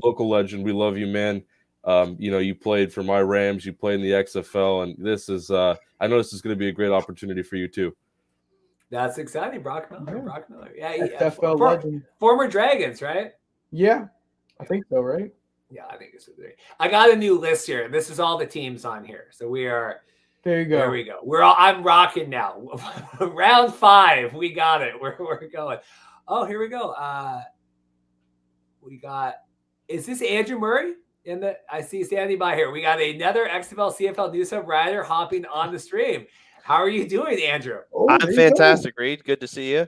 local legend. We love you, man. You played for my Rams. You played in the XFL, and this is I know this is going to be a great opportunity for you too. That's exciting, Brock Miller. Yeah. Brock Miller. Yeah, XFL legend. Former Dragons, right? Yeah, I think so, right? Yeah, I think it's three. I got a new list here. This is all the teams on here. So we are. There you go. There we go. I'm rocking now. Round 5. We got it. We're going. Oh, here we go. We got. Is this Andrew Murray? I see standing by here. We got another XFL CFL News Hub rider hopping on the stream. How are you doing, Andrew? Oh, I'm fantastic, Reed. Good to see you.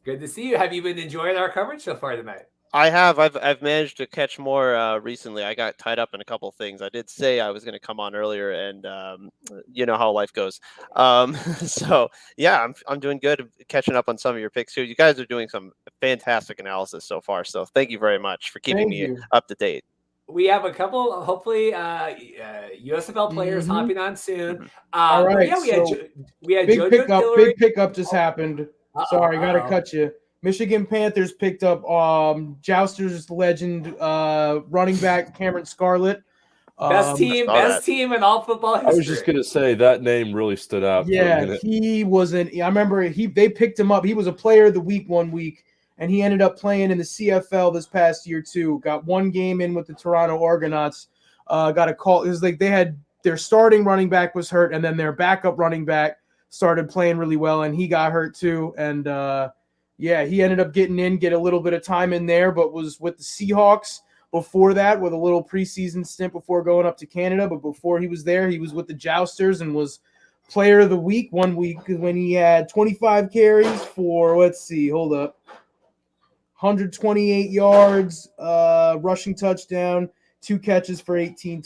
Good to see you. Have you been enjoying our coverage so far tonight? I have. I've managed to catch more recently. I got tied up in a couple of things. I did say I was going to come on earlier, and you know how life goes. So yeah, I'm doing good, catching up on some of your picks here. You guys are doing some fantastic analysis so far. So thank you very much for keeping me up to date. We have a couple, hopefully, USFL players hopping on soon. All right. Yeah, we had big Jojo pickup. Tillery. Big pickup just happened. Sorry, got to cut you. Michigan Panthers picked up Jousters legend running back Cameron Scarlet. Best team in all football history. I was just gonna say that name really stood out. Yeah, he wasn't. I remember they picked him up. He was a player of the week one week, and he ended up playing in the CFL this past year too. Got one game in with the Toronto Argonauts. Got a call. It was like they had their starting running back was hurt, and then their backup running back started playing really well, and he got hurt too. And yeah, he ended up get a little bit of time in there, but was with the Seahawks before that with a little preseason stint before going up to Canada. But before he was there, he was with the Jousters and was player of the week one week when he had 25 carries for, 128 yards, rushing touchdown, 2 catches for 18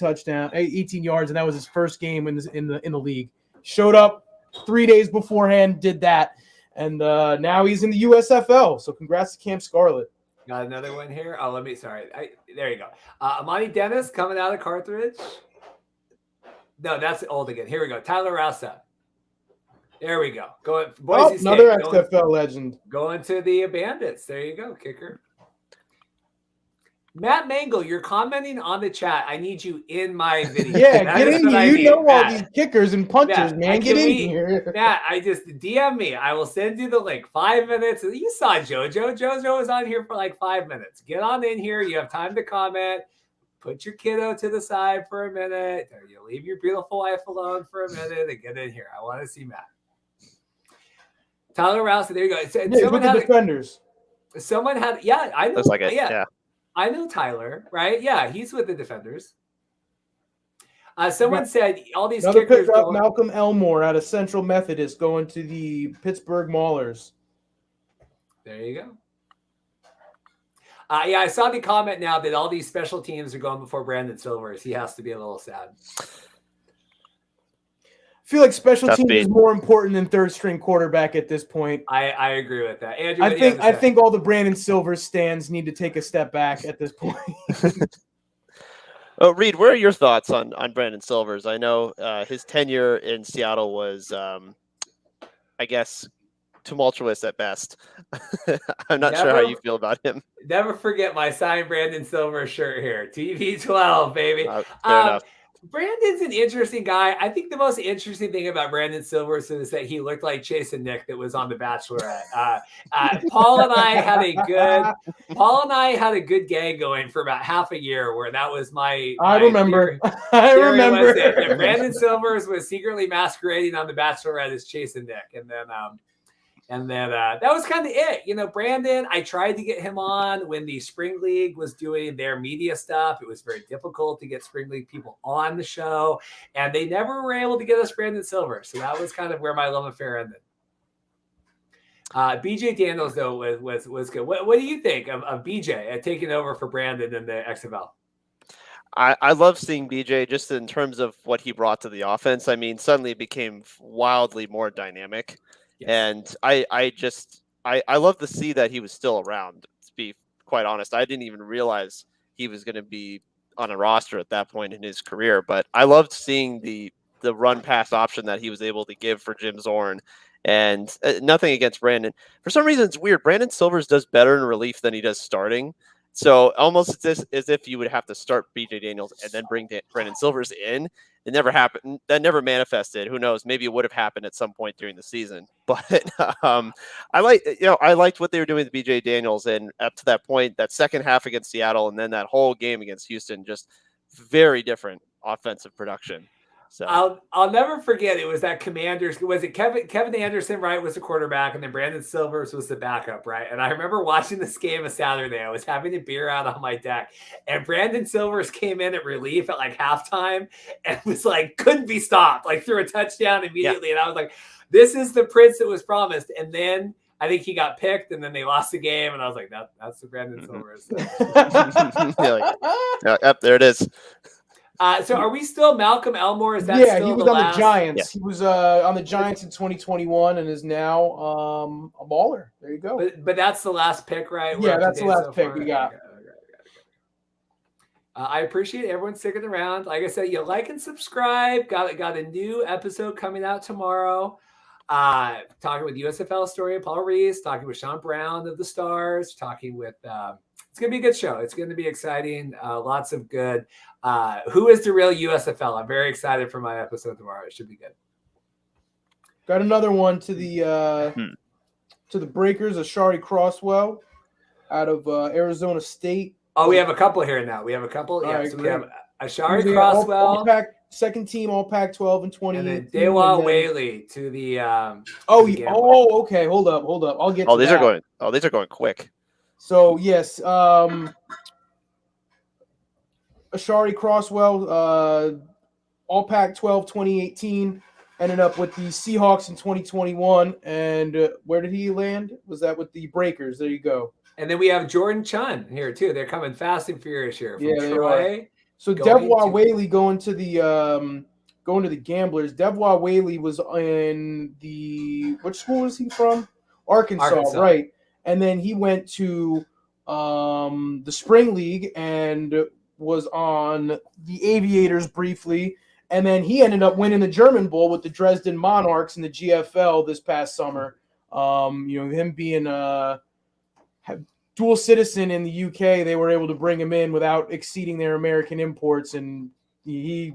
yards, and that was his first game in the league. Showed up 3 days beforehand, did that. And now he's in the USFL. So congrats to Cam Scarlet. Got another one here. Oh, there you go. Amani Dennis coming out of Carthage. No, that's old again. Here we go. Tyler Rausa. There we go. Another XFL legend. Going to the Bandits. There you go, kicker. Matt Mengel, you're commenting on the chat. I need you in my video. Yeah, get in here. You know all these kickers and punters, man. Get in here. Matt, I just DM me. I will send you the link. 5 minutes. You saw Jojo. Jojo was on here for like 5 minutes. Get on in here. You have time to comment. Put your kiddo to the side for a minute. Or you leave your beautiful wife alone for a minute and get in here. I want to see Matt. Tyler Rouse. There you go. Someone had defenders. Someone had. Yeah, I know. Looks like it. Yeah. I know Tyler, right? Yeah, he's with the Defenders. Someone said all these Another kickers pickup, don't. Malcolm Elmore out of Central Methodist going to the Pittsburgh Maulers. There you go. Yeah, I saw the comment now that all these special teams are going before Brandon Silvers. He has to be a little sad. I feel like special Tough teams beat. is more important than third string quarterback at this point. I agree with that. Andrew, I what do you have to say? think all the Brandon Silvers stands need to take a step back at this point. Oh, Reed, what are your thoughts on Brandon Silvers? I know his tenure in Seattle was, I guess, tumultuous at best. I'm not sure how you feel about him. Never forget my signed Brandon Silvers shirt here. TV12, baby. Fair enough. Brandon's an interesting guy. I think the most interesting thing about Brandon Silvers is that he looked like Chase and Nick that was on The Bachelorette. Paul and I had a good gag going for about half a year where that was my remember. theory was that Brandon Silvers was secretly masquerading on The Bachelorette as Chase and Nick. And then that was kind of it. You know, Brandon, I tried to get him on when the Spring League was doing their media stuff. It was very difficult to get Spring League people on the show, and they never were able to get us Brandon Silver. So that was kind of where my love affair ended. BJ Daniels, though, was good. What do you think of BJ taking over for Brandon in the XFL? I love seeing BJ just in terms of what he brought to the offense. I mean, suddenly it became wildly more dynamic. Yes. And I love to see that he was still around, to be quite honest. I didn't even realize he was going to be on a roster at that point in his career, but I loved seeing the run pass option that he was able to give for Jim Zorn. And nothing against Brandon. For some reason, it's weird. Brandon Silvers does better in relief than he does starting. So almost as if you would have to start BJ Daniels and then bring Brandon Silvers in. It never happened. That never manifested. Who knows? Maybe it would have happened at some point during the season. But I liked what they were doing with BJ Daniels, and up to that point, that second half against Seattle, and then that whole game against Houston, just very different offensive production. So I'll never forget. It was that Commanders. Was it Kevin Anderson? Right, was the quarterback, and then Brandon Silvers was the backup. Right, and I remember watching this game a Saturday. I was having a beer out on my deck, and Brandon Silvers came in at relief at like halftime, and was like couldn't be stopped. Like threw a touchdown immediately, and I was like, "This is the prince that was promised." And then I think he got picked, and then they lost the game, and I was like, "That's the Brandon Silvers." Yep, there it is. So are we still Malcolm Elmore? Is that he still was the on last? the Giants. Yeah. He was on the Giants in 2021 and is now a baller. There you go. But that's the last pick, right? Yeah, that's the last pick we got. Okay. I appreciate everyone sticking around. Like I said, you like and subscribe. Got a new episode coming out tomorrow. Talking with USFL historian Paul Reese, talking with Sean Brown of the Stars, talking with it's gonna be a good show. It's gonna be exciting. Lots of good. Who is the real USFL? I'm very excited for my episode tomorrow. It should be good. Got another one to the Breakers, Ashari Crosswell out of Arizona State. Oh, we have a couple here now. We have a couple. All Yeah, right, so we great. have Ashari Crosswell. Second team All Pac-12 in 2018. And then Dewa Whaley to the okay. Hold up. I'll get to these that. these are going quick. So yes, Ashari Crosswell, All Pac-12 2018, ended up with the Seahawks in 2021. And where did he land? Was that with the Breakers? There you go. And then we have Jordan Chun here too. They're coming fast and furious here from Troy. So Devois Whaley going to the Gamblers. Devois Whaley was in which school was he from? Arkansas, right? And then he went to the Spring League and was on the Aviators briefly. And then he ended up winning the German Bowl with the Dresden Monarchs in the GFL this past summer. Him being dual citizen in the UK, they were able to bring him in without exceeding their American imports, and he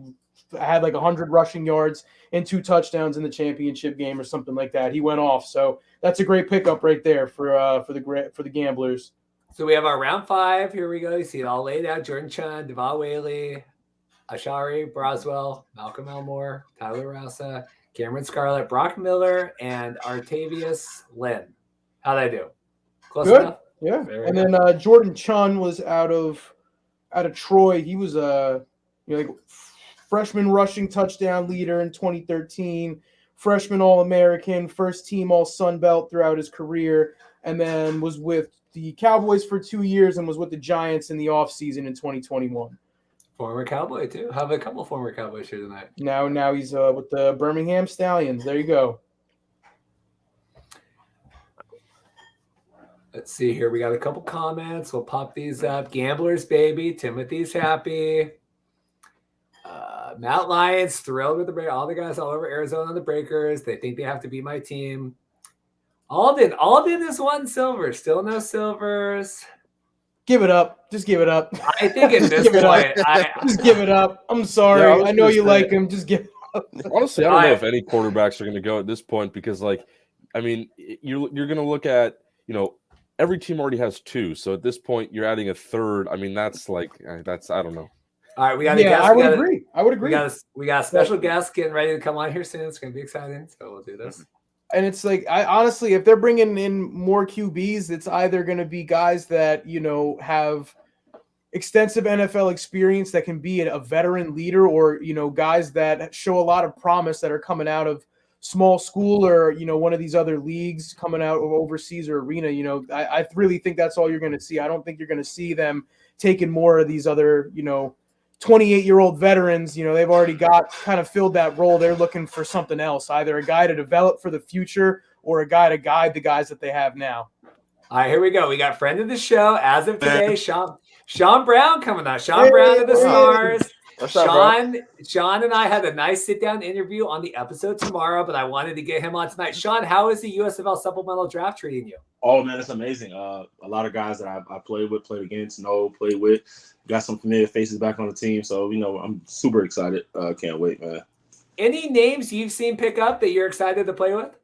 had like 100 rushing yards and 2 touchdowns in the championship game or something like that. He went off, so that's a great pickup right there for the Gamblers. So we have our round 5. Here we go. You see it all laid out: Jordan Chun, Devois Whaley, Ashari Broswell, Malcolm Elmore, Tyler Rasa, Cameron Scarlet, Brock Miller, and Artavius Lynn. How'd I do? Close enough? Yeah. And then Jordan Chun was out of Troy. He was like freshman rushing touchdown leader in 2013, freshman All-American, first team All-Sun Belt throughout his career, and then was with the Cowboys for 2 years and was with the Giants in the offseason in 2021. Former Cowboy, too. Have a couple former Cowboys here tonight. Now he's with the Birmingham Stallions. There you go. Let's see here. We got a couple comments. We'll pop these up. Gamblers, baby. Timothy's happy. Matt Lyons, thrilled with all the guys all over Arizona on the Breakers. They think they have to be my team. Alden is 1 silver. Still no silvers. Give it up. Just give it up. I think at this point, just give it up. I'm sorry. Yeah, I know you like him. Just give it up. Honestly, I don't know if any quarterbacks are going to go at this point because, like, I mean, you're going to look at, you know, every team already has 2. So at this point, you're adding a third. I mean, that's I don't know. All right, we got a guest. I would agree. We got a special guest getting ready to come on here soon. It's going to be exciting. So we'll do this. And it's like, I honestly, if they're bringing in more QBs, it's either going to be guys that, you know, have extensive NFL experience that can be a veteran leader, or, you know, guys that show a lot of promise that are coming out of small school or, you know, one of these other leagues coming out of overseas or arena. You know, I really think that's all you're going to see. I don't think you're going to see them taking more of these other, you know, 28-year-old veterans. You know, they've already kind of filled that role. They're looking for something else, either a guy to develop for the future or a guy to guide the guys that they have now. All right, here we go. We got friend of the show as of today, Sean Brown coming out. Sean Brown of the Stars. Sean and I had a nice sit-down interview on the episode tomorrow, but I wanted to get him on tonight. Sean, how is the USFL Supplemental Draft treating you? Oh, man, it's amazing. A lot of guys that I played with, played against, played with, got some familiar faces back on the team. So, you know, I'm super excited. Can't wait, man. Any names you've seen pick up that you're excited to play with?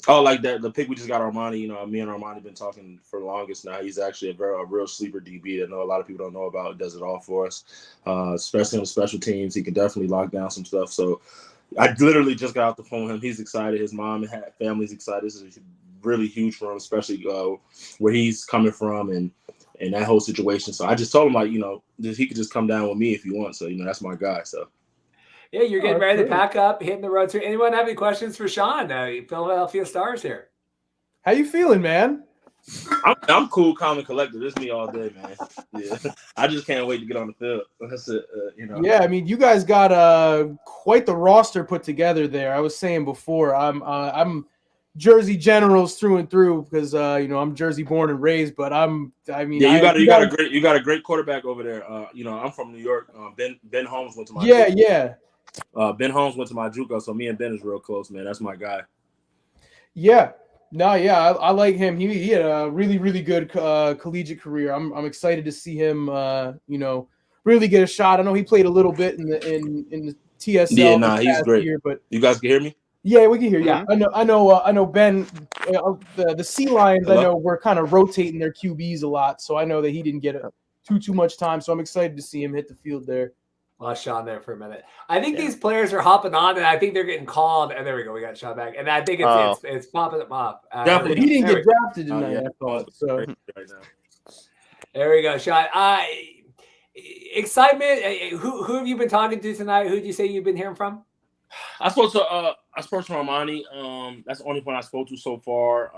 Oh, like that, the pick we just got, Armani. You know, me and Armani been talking for the longest now. He's actually a real sleeper DB that I know a lot of people don't know about. Does it all for us, especially on the special teams. He can definitely lock down some stuff. So I literally just got off the phone with him. He's excited. His mom and family's excited. This is really huge for him, especially where he's coming from and that whole situation. So I just told him, like, you know, he could just come down with me if he wants. So, you know, that's my guy. So. Yeah, you're getting ready to pack up, hitting the road. Anyone have any questions for Sean? Philadelphia Stars here. How you feeling, man? I'm cool, calm, and collected. This is me all day, man. Yeah, I just can't wait to get on the field. That's it. You know. Yeah, I mean, you guys got quite the roster put together there. I was saying before, I'm Jersey Generals through and through because you know, I'm Jersey born and raised. But you got a great quarterback over there. You know, I'm from New York. Ben Holmes went to my JUCO. Ben Holmes went to my JUCO, so me and Ben is real close, man. That's my guy. Yeah. I like him. He had a really, really good collegiate career. I'm excited to see him, you know, really get a shot. I know he played a little bit in the TSL. Yeah, he's great. Year, but you guys can hear me? Yeah, we can hear you. Yeah. I know. Ben, the Sea Lions. Hello? I know we're kind of rotating their QBs a lot, so I know that he didn't get too much time. So I'm excited to see him hit the field there. Lost Sean there for a minute. I think these players are hopping on, and I think they're getting called. And there we go. We got Sean back, and I think it's popping them up. Definitely, he didn't get drafted tonight. I thought so. Right now. There we go, Sean. Excitement. Who have you been talking to tonight? Who did you say you've been hearing from? I spoke to Armani. That's the only one I spoke to so far.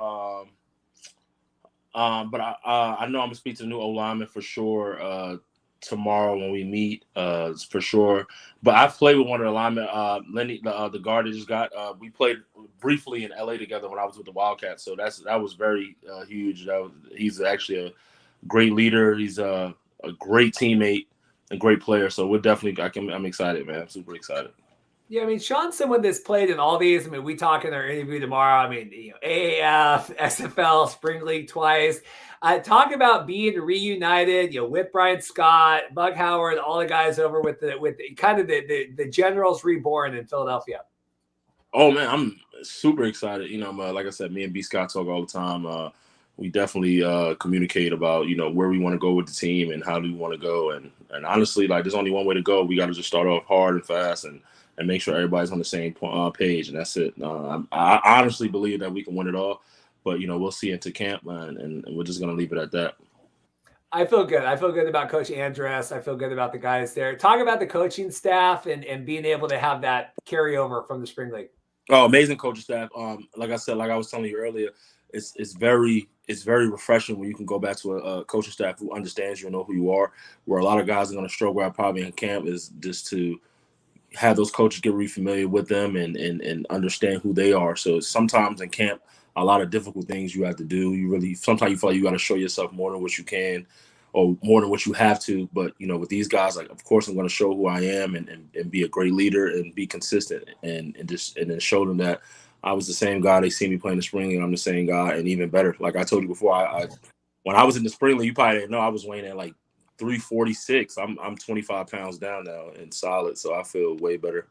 But I know I'm gonna speak to the new O-lineman for sure. Tomorrow when we meet, for sure. But I've played with one of the linemen, Lenny, the guard that just got. We played briefly in LA together when I was with the Wildcats, so that was very huge. He's actually a great leader. He's a great teammate, a great player. So we're definitely. I'm excited, man. I'm super excited. Yeah, I mean, Sean's someone that's played in all these. I mean, we talk in our interview tomorrow. I mean, you know, AAF, SFL, Spring League twice. Talk about being reunited, you know, with Brian Scott, Bug Howard, all the guys over with the Generals reborn in Philadelphia. Oh man, I'm super excited. You know, like I said, me and B Scott talk all the time. We definitely communicate about, you know, where we want to go with the team and how do we want to go. And honestly, like, there's only one way to go. We got to just start off hard and fast and make sure everybody's on the same page, and that's it. I honestly believe that we can win it all. But, you know, we'll see into camp, man, and we're just going to leave it at that. I feel good. I feel good about Coach Andrus. I feel good about the guys there. Talk about the coaching staff and being able to have that carryover from the spring league. Oh, amazing coaching staff. Like I said, like I was telling you earlier, it's very refreshing when you can go back to a coaching staff who understands you and know who you are. Where a lot of guys are going to struggle at probably in camp is just to have those coaches get really familiar with them and understand who they are. So sometimes in camp, a lot of difficult things you have to do. Sometimes you feel like you got to show yourself more than what you can or more than what you have to. But, with these guys, like, of course, I'm going to show who I am and be a great leader and be consistent and then show them that I was the same guy they see me playing the spring and I'm the same guy and even better. Like I told you before, when I was in the spring league, you probably didn't know I was weighing at like 346. I'm 25 pounds down now and solid, so I feel way better.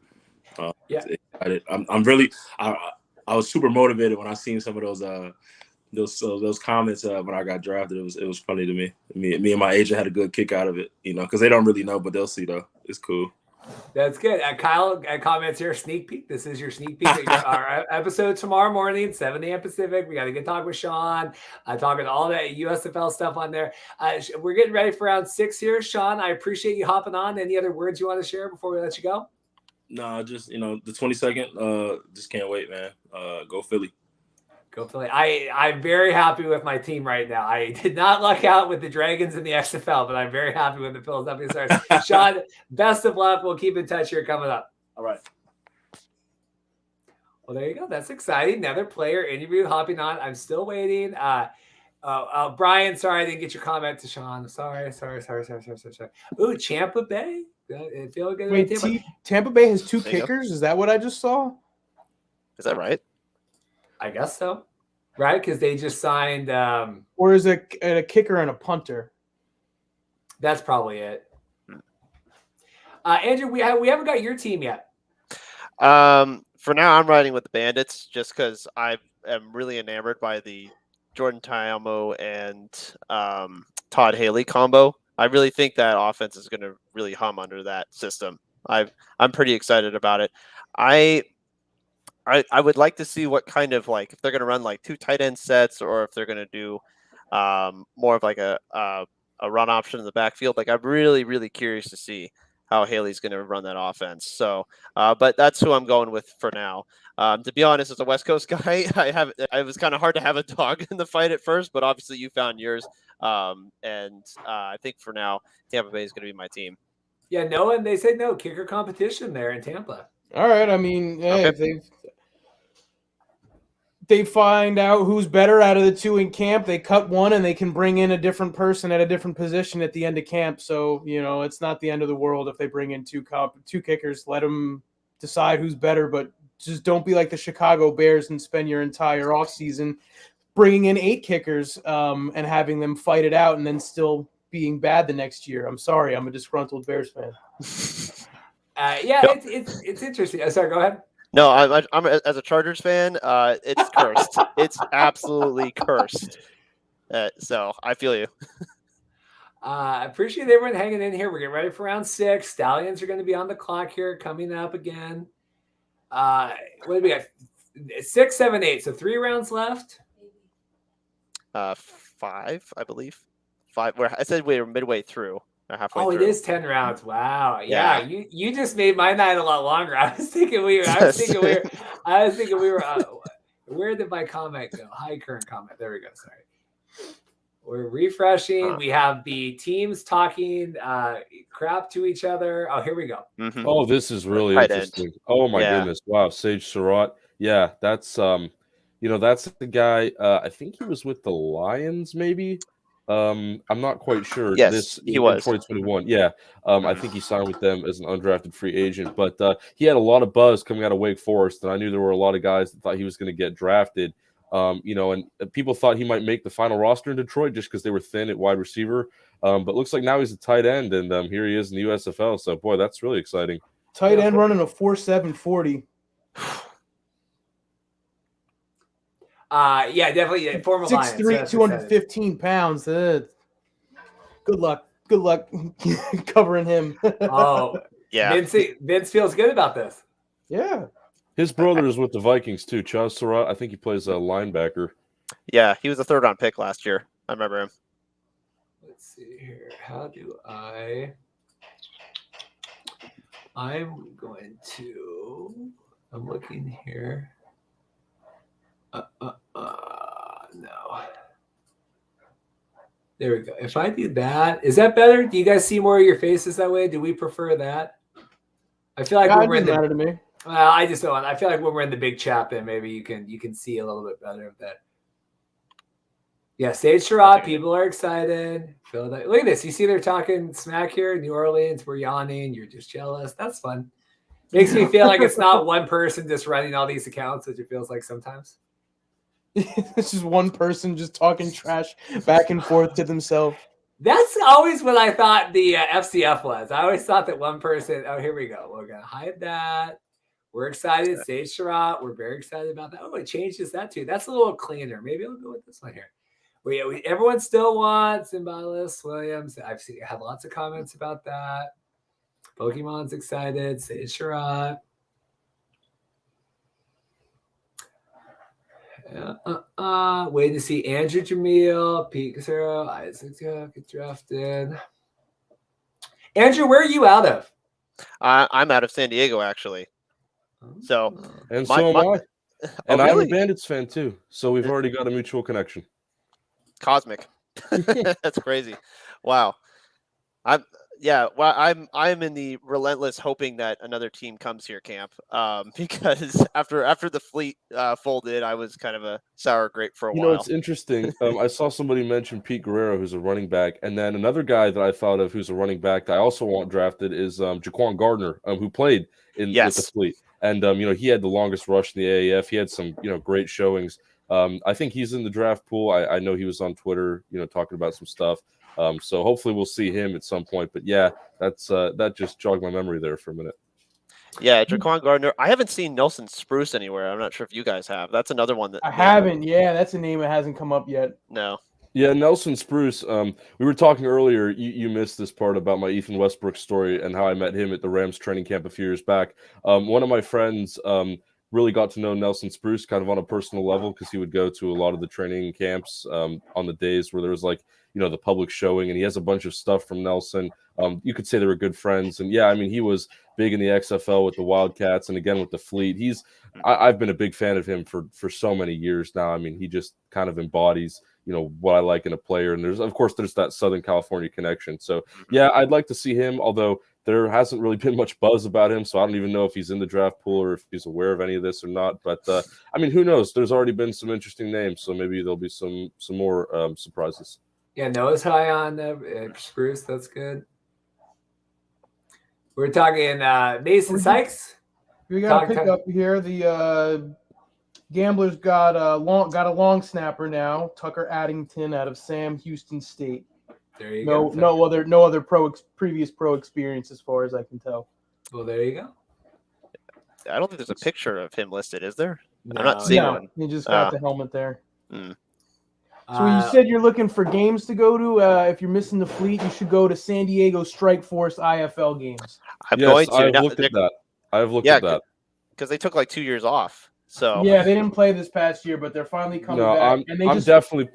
I'm really I was super motivated when I seen some of those comments when I got drafted. It was funny to me. Me and my agent had a good kick out of it, because they don't really know, but they'll see though. It's cool. That's good. Kyle comments here, sneak peek. This is your sneak peek at our episode tomorrow morning, 7 a.m. Pacific. We got a good talk with Sean, talking all that USFL stuff on there. We're getting ready for round 6 here. Sean, I appreciate you hopping on. Any other words you want to share before we let you go? No, just, the 22nd, just can't wait, man. Go Philly. Go Philly. I'm very happy with my team right now. I did not luck out with the Dragons in the XFL, but I'm very happy with the Philadelphia Stars. Sean, best of luck. We'll keep in touch here coming up. All right. Well, there you go. That's exciting. Another player interview hopping on. I'm still waiting. Brian, sorry I didn't get your comment to Sean. Sorry. Ooh, Tampa Bay. It feels good. Wait, Tampa Bay has 2 kickers? Is that what I just saw? Is that right? I guess so. Right? Because they just signed. Or is it a kicker and a punter? That's probably it. Andrew, we haven't got your team yet. For now, I'm riding with the Bandits just because I am really enamored by the Jordan Ta'amu and Todd Haley combo. I really think that offense is going to really hum under that system. I'm pretty excited about it. I would like to see what kind of, like, if they're going to run like 2 tight end sets or if they're going to do more of like a run option in the backfield. Like, I'm really, really curious to see how Haley's going to run that offense. So, but that's who I'm going with for now. To be honest, as a West Coast guy, it was kind of hard to have a dog in the fight at first, but obviously you found yours. I think for now, Tampa Bay is going to be my team. Yeah, and they said no kicker competition there in Tampa. All right. I mean, if they find out who's better out of the 2 in camp, they cut one and they can bring in a different person at a different position at the end of camp. So, it's not the end of the world if they bring in 2 kickers. Let them decide who's better, but just don't be like the Chicago Bears and spend your entire offseason bringing in 8 kickers and having them fight it out and then still being bad the next year. I'm sorry. I'm a disgruntled Bears fan. It's interesting. Sorry, go ahead. No, I'm as a Chargers fan, it's cursed. It's absolutely cursed. So I feel you. I appreciate everyone hanging in here. We're getting ready for round 6. Stallions are going to be on the clock here, coming up again. What do we got? 6, 7, 8. So 3 rounds left. 5, I believe. 5. I said we were midway through. Halfway through. It is 10 rounds. Wow. Yeah. You just made my night a lot longer. I was thinking we were. Where did my comment go? Hi, current comment. There we go. Sorry. We're refreshing. We have the teams talking crap to each other. Oh, here we go. Mm-hmm. Oh, this is really interesting. Oh my goodness. Wow. Sage Surratt. Yeah, that's that's the guy. I think he was with the Lions, maybe. I'm not quite sure. Yes, he was 2021. Yeah, I think he signed with them as an undrafted free agent. But he had a lot of buzz coming out of Wake Forest, and I knew there were a lot of guys that thought he was going to get drafted. And people thought he might make the final roster in Detroit just because they were thin at wide receiver. But looks like now he's a tight end, and here he is in the USFL. So boy, that's really exciting. Tight end running a 4.7 40. Definitely. Former 6'3", 215 pounds. Good luck covering him. Oh, yeah. Vince feels good about this. Yeah. His brother is with the Vikings too. Chaz Surratt. I think he plays a linebacker. Yeah, he was a 3rd-round pick last year. I remember him. let's see here. How do I'm looking here. No. There we go. If I do that, is that better? Do you guys see more of your faces that way? Do we prefer that? I feel like when we're in the matter to me. Well, I just don't. I feel like when we're in the big chat, then maybe you can see a little bit better of that. Yeah, Sage Sherrod, people are excited. Look at this. You see they're talking smack here in New Orleans. We're yawning. You're just jealous. That's fun. Makes me feel like it's not one person just running all these accounts, which it feels like sometimes. It's just one person just talking trash back and forth to themselves. That's always what I thought the FCF was. I always thought that one person, oh, here we go. We're going to hide that. We're excited. Sage Sherrod. We're very excited about that. Oh, it changes that too. That's a little cleaner. Maybe I'll go with this one here. Everyone still wants Zimbalist Williams. I have lots of comments about that. Pokemon's excited. Sage Sherrod. Waiting to see Andrew Jamil, Pete Casero, Isaac get drafted. Andrew, where are you out of? I'm out of San Diego, actually. So, and so am I. And really? I'm a Bandits fan too. So we've already got a mutual connection. Cosmic. That's crazy. Wow. I'm in the relentless hoping that another team comes here camp. Because after the fleet folded, I was kind of a sour grape for a while. You know, it's interesting. I saw somebody mention Pete Guerrero, who's a running back, and then another guy that I thought of who's a running back that I also want drafted is Jaquan Gardner, with the fleet. And he had the longest rush in the AAF. He had some great showings. I think he's in the draft pool. I know he was on Twitter, talking about some stuff. So hopefully we'll see him at some point. But yeah, that just jogged my memory there for a minute. Yeah, Jaquan Gardner. I haven't seen Nelson Spruce anywhere. I'm not sure if you guys have. That's another one that I haven't. Yeah, that's a name that hasn't come up yet. No. Yeah, Nelson Spruce. We were talking earlier. You missed this part about my Ethan Westbrook story and how I met him at the Rams training camp a few years back. One of my friends really got to know Nelson Spruce kind of on a personal level because he would go to a lot of the training camps on the days where there was the public showing, and he has a bunch of stuff from Nelson. You could say they were good friends. And yeah, I mean, he was big in the XFL with the Wildcats and again with the fleet. I've been a big fan of him for so many years now. I mean, he just kind of embodies, what I like in a player. And there's that Southern California connection. So yeah, I'd like to see him, although there hasn't really been much buzz about him. So I don't even know if he's in the draft pool or if he's aware of any of this or not. But I mean, who knows? There's already been some interesting names. So maybe there'll be some more surprises. Yeah, Noah's high on Spruce. That's good. We're talking Mason Sykes. We got a pickup here. The Gamblers got a long snapper now. Tucker Addington out of Sam Houston State. There you go. No other previous pro experience as far as I can tell. Well, there you go. I don't think there's a picture of him listed, is there? No, I'm not seeing one. He just got the helmet there. Hmm. So you said you're looking for games to go to. If you're missing the fleet, you should go to San Diego Strike Force IFL games. I'm going to. I've looked at that. I've looked at that. Because they took 2 years off. So yeah, they didn't play this past year, but they're finally coming back. I'm definitely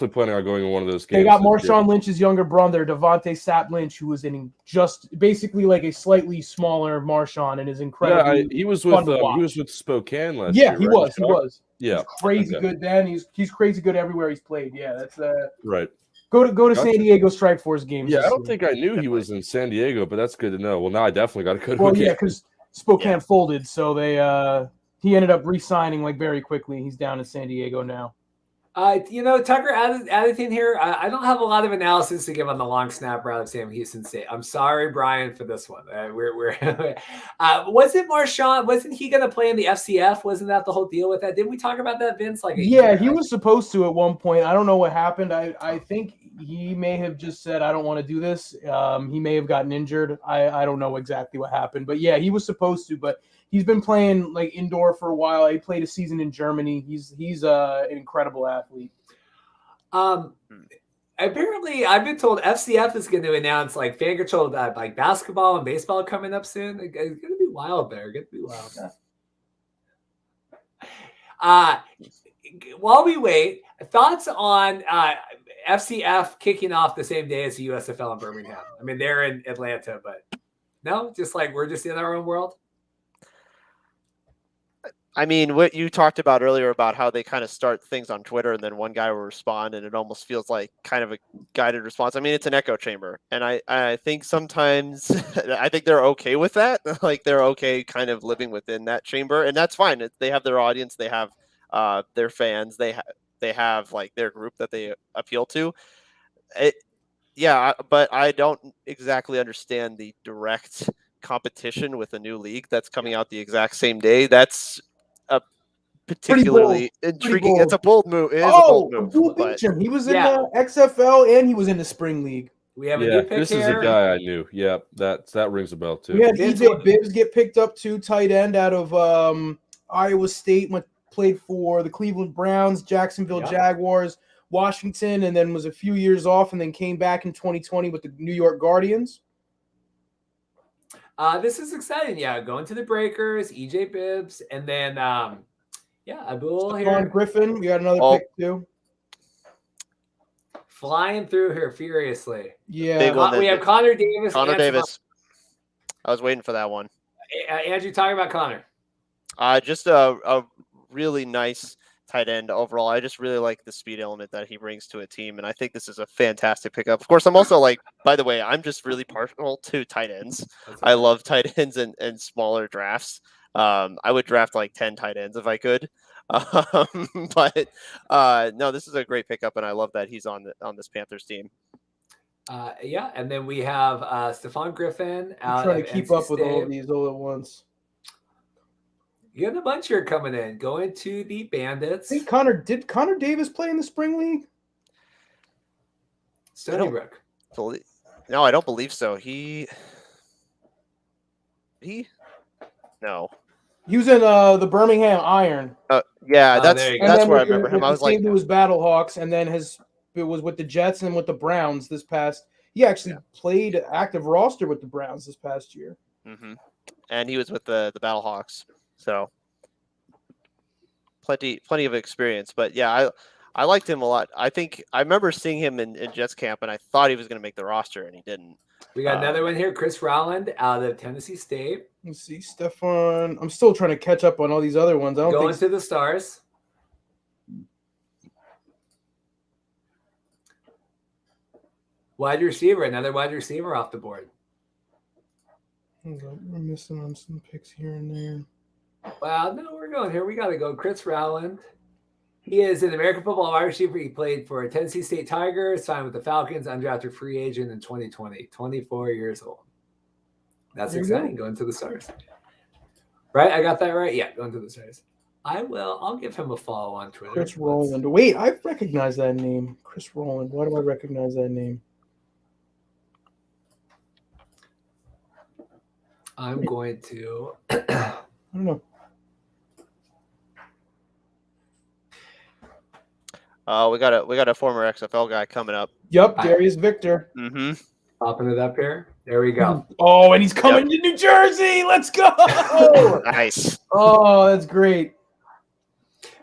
planning on going to one of those games. They got Marshawn Lynch's younger brother, Devontae Sapp Lynch, who was in just basically like a slightly smaller Marshawn and is incredible. Yeah, he was with Spokane last year. He was. Yeah, he's crazy good then. He's crazy good everywhere he's played. Yeah, that's right. Go to San Diego Strike Force games. Yeah, I don't think I knew he was in San Diego, but that's good to know. Well, now I definitely got to go to. Well, yeah, because Spokane folded, so they he ended up re-signing very quickly. He's down in San Diego now. Tucker Addington here. I don't have a lot of analysis to give on the long snapper out of Sam Houston State. I'm sorry, Brian, for this one. Was it Marshawn? Wasn't he going to play in the FCF? Wasn't that the whole deal with that? Didn't we talk about that, Vince? He was supposed to at one point. I don't know what happened. I think he may have just said, I don't want to do this. He may have gotten injured. I don't know exactly what happened. But yeah, he was supposed to. But he's been playing indoor for a while. He played a season in Germany. He's an incredible athlete. Apparently, I've been told FCF is going to announce fan control that basketball and baseball coming up soon. It's going to be wild there. It's going to be wild. While we wait, thoughts on FCF kicking off the same day as the USFL in Birmingham. I mean, they're in Atlanta, but no, just like we're just in our own world. I mean, what you talked about earlier about how they kind of start things on Twitter and then one guy will respond and it almost feels like kind of a guided response. I mean, it's an echo chamber. And I think sometimes I think they're okay with that. Like they're okay kind of living within that chamber, and that's fine. They have their audience, they have their fans, they have like their group that they appeal to. But I don't exactly understand the direct competition with a new league that's coming out the exact same day. That's a particularly intriguing. It's a bold move. It is a bold move. Abdul Beecham. He was in the XFL and he was in the spring league. We have a new pick this here. is a guy I knew. Yeah, that rings a bell too. We had EJ Bibbs get picked up too, tight end out of Iowa State, played for the Cleveland Browns, Jacksonville Jaguars, Washington, and then was a few years off and then came back in 2020 with the New York Guardians. This is exciting. Yeah, going to the Breakers, EJ Bibbs, and then Abdul here. Griffin, we got another pick too. Flying through here furiously. Yeah, we have Connor Davis. I was waiting for that one. Andrew, talk about Connor. Just a really nice tight end overall. I just really like the speed element that he brings to a team, and I think this is a fantastic pickup. Of course, I'm also by the way, I'm just really partial to tight ends. I love tight ends and smaller drafts. I would draft like 10 tight ends if I could. But no, this is a great pickup, and I love that he's on this Panthers team. And then we have Stephon Griffin. I'm trying to keep up with all of these all at once. You got a bunch here coming in. Going to the Bandits. I think Connor Davis play in the spring league? Stony Brook. No, I don't believe so. No. He was in the Birmingham Iron. That's where I remember him. I was like, he was Battlehawks, and then it was with the Jets and with the Browns this past. He actually played active roster with the Browns this past year. Mm-hmm. And he was with the Battlehawks, so plenty of experience. But yeah, I liked him a lot. I think I remember seeing him in Jets camp, and I thought he was going to make the roster, and he didn't. We got another one here, Chris Rowland out of Tennessee State. Let's see, Stephon. I'm still trying to catch up on all these other ones. Going to the Stars. Another wide receiver off the board. We're missing on some picks here and there. Well, no, we're going here. We got to go. Chris Rowland. He is an American football wide receiver. He played for Tennessee State Tigers, signed with the Falcons, undrafted free agent in 2020. 24 years old. That's exciting. Going to the Stars. Right? I got that right? Yeah, going to the Stars. I'll give him a follow on Twitter. Chris Rowland. Wait, I recognize that name. Chris Rowland. Why do I recognize that name? I'm going to. I don't know. We got a former XFL guy coming up. Yep, Darius Victor. Mm-hmm. Popping it up here. There we go. Oh, and he's coming to New Jersey. Let's go. Nice. Oh, that's great.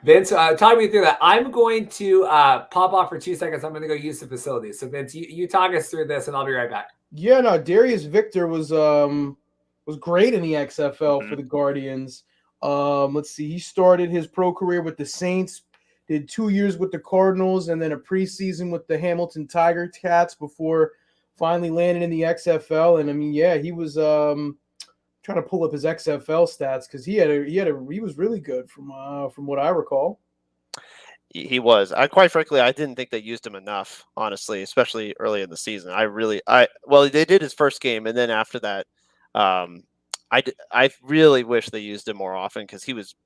Vince, talk me through that. I'm going to pop off for 2 seconds. I'm going to go use the facility. So, Vince, you talk us through this, and I'll be right back. Yeah, no, Darius Victor was great in the XFL for the Guardians. Let's see. He started his pro career with the Saints, did 2 years with the Cardinals, and then a preseason with the Hamilton Tiger Cats before finally landed in the XFL. And I mean, yeah, he was trying to pull up his XFL stats because he was really good from what I recall. He was. Quite frankly, I didn't think they used him enough, honestly, especially early in the season. They did his first game, and then after that, I really wish they used him more often because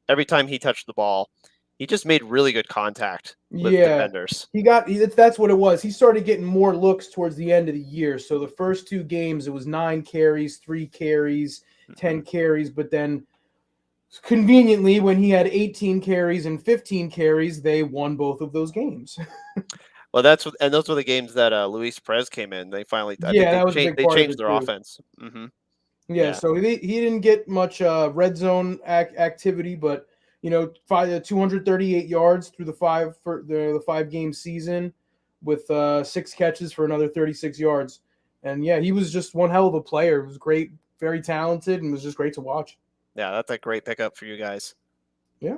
every time he touched the ball, he just made really good contact with defenders. That's what it was. He started getting more looks towards the end of the year. So the first 2 games, it was 9 carries, 3 carries, 10 carries. But then conveniently, when he had 18 carries and 15 carries, they won both of those games. Well, those were the games that Luis Perez came in. They finally, they changed their offense. Mm-hmm. Yeah, so he didn't get much red zone activity, but 238 yards through the 5 game season with 6 catches for another 36 yards. And yeah, he was just one hell of a player. It was great, very talented, and it was just great to watch. Yeah, that's a great pickup for you guys. Yeah.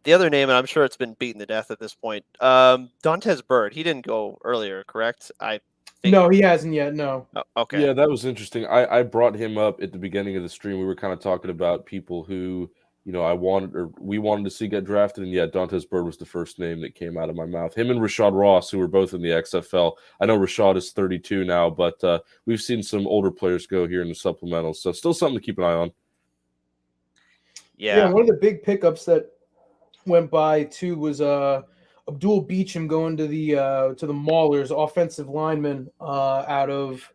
The other name, and I'm sure it's been beaten to death at this point, Dontez Bird. He didn't go earlier, correct? I think. No, he hasn't yet. No. Oh, okay. Yeah, that was interesting. I brought him up at the beginning of the stream. We were kind of talking about people who, we wanted to see get drafted, and yeah, Dontez Bird was the first name that came out of my mouth. Him and Rashad Ross, who were both in the XFL. I know Rashad is 32 now, but we've seen some older players go here in the supplemental, so still something to keep an eye on. Yeah. One of the big pickups that went by too was Abdul Beecham going to the Maulers, offensive lineman out of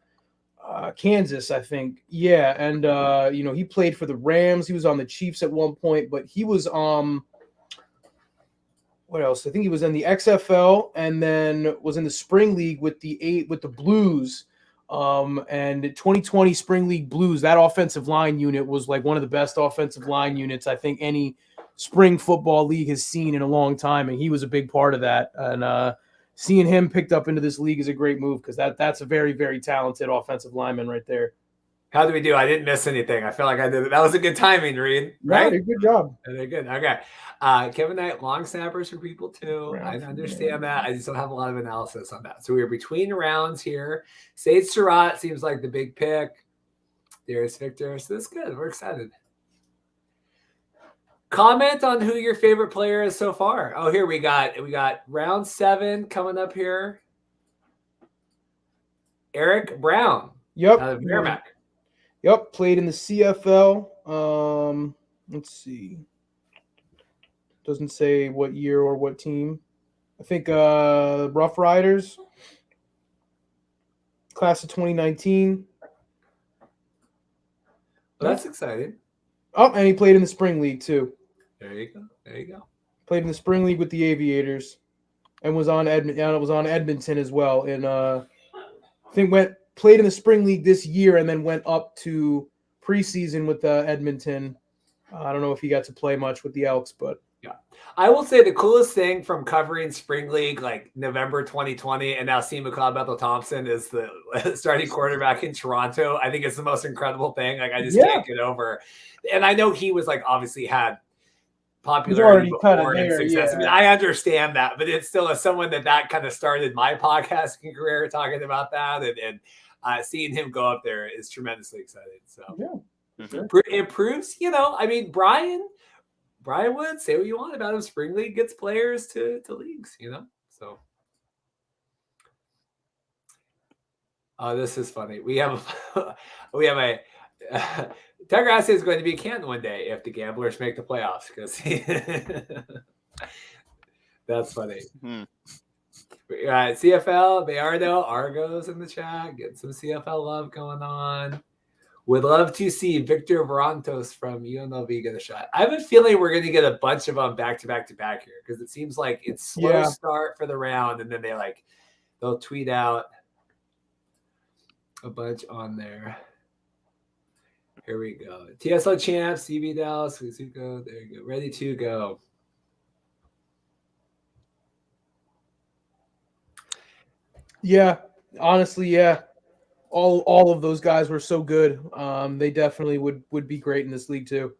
Kansas, I think. Yeah, and he played for the Rams. He was on the Chiefs at one point, but he was what else? I think he was in the XFL and then was in the Spring League with the Blues. And 2020 Spring League Blues, that offensive line unit was like one of the best offensive line units I think any spring football league has seen in a long time, and he was a big part of that. And seeing him picked up into this league is a great move because that's a very, very talented offensive lineman right there. How do we do? I didn't miss anything. I feel like I did. That was a good timing, Reed. Right? Yeah, good job. Very good. Okay. Kevin Knight, long snappers for people too. I understand that. I just don't have a lot of analysis on that. So we are between rounds here. Sage Surratt seems like the big pick. There's Victor. So that's good. We're excited. Comment on who your favorite player is so far. Oh, here we got round 7 coming up here. Eric Brown. Yep. Out of Merrimack. Yep. Played in the CFL. Let's see. Doesn't say what year or what team. I think Rough Riders. Class of 2019. Well, that's exciting. Oh, and he played in the Spring League too. There you go. Played in the Spring League with the Aviators, and was on Edmonton as well. And I think played in the Spring League this year, and then went up to preseason with Edmonton. I don't know if he got to play much with the Elks, but yeah, I will say the coolest thing from covering Spring League like November 2020, and now seeing McLeod Bethel-Thompson is the starting quarterback in Toronto. I think it's the most incredible thing. Like I just can't get over. And I know he was like obviously had popularity before and success. Yeah. I mean, I understand that, but it's still as someone that kind of started my podcasting career talking about that, and seeing him go up there is tremendously exciting. So it proves, I mean, Brian Wood, say what you want about him. Spring League gets players to leagues, So, this is funny. We have a Tucker Assi is going to be in Canton one day if the Gamblers make the playoffs because that's funny. CFL, Bayardo, Argos in the chat. Get some CFL love going on. Would love to see Victor Varantos from UNLV get a shot. I have a feeling we're going to get a bunch of them back to back here because it seems like it's slow start for the round, and then they'll tweet out a bunch on there. Here we go. TSL champs, CB Dallas, Suzuko. There you go. Ready to go. Yeah, honestly, yeah. All of those guys were so good. They definitely would be great in this league too.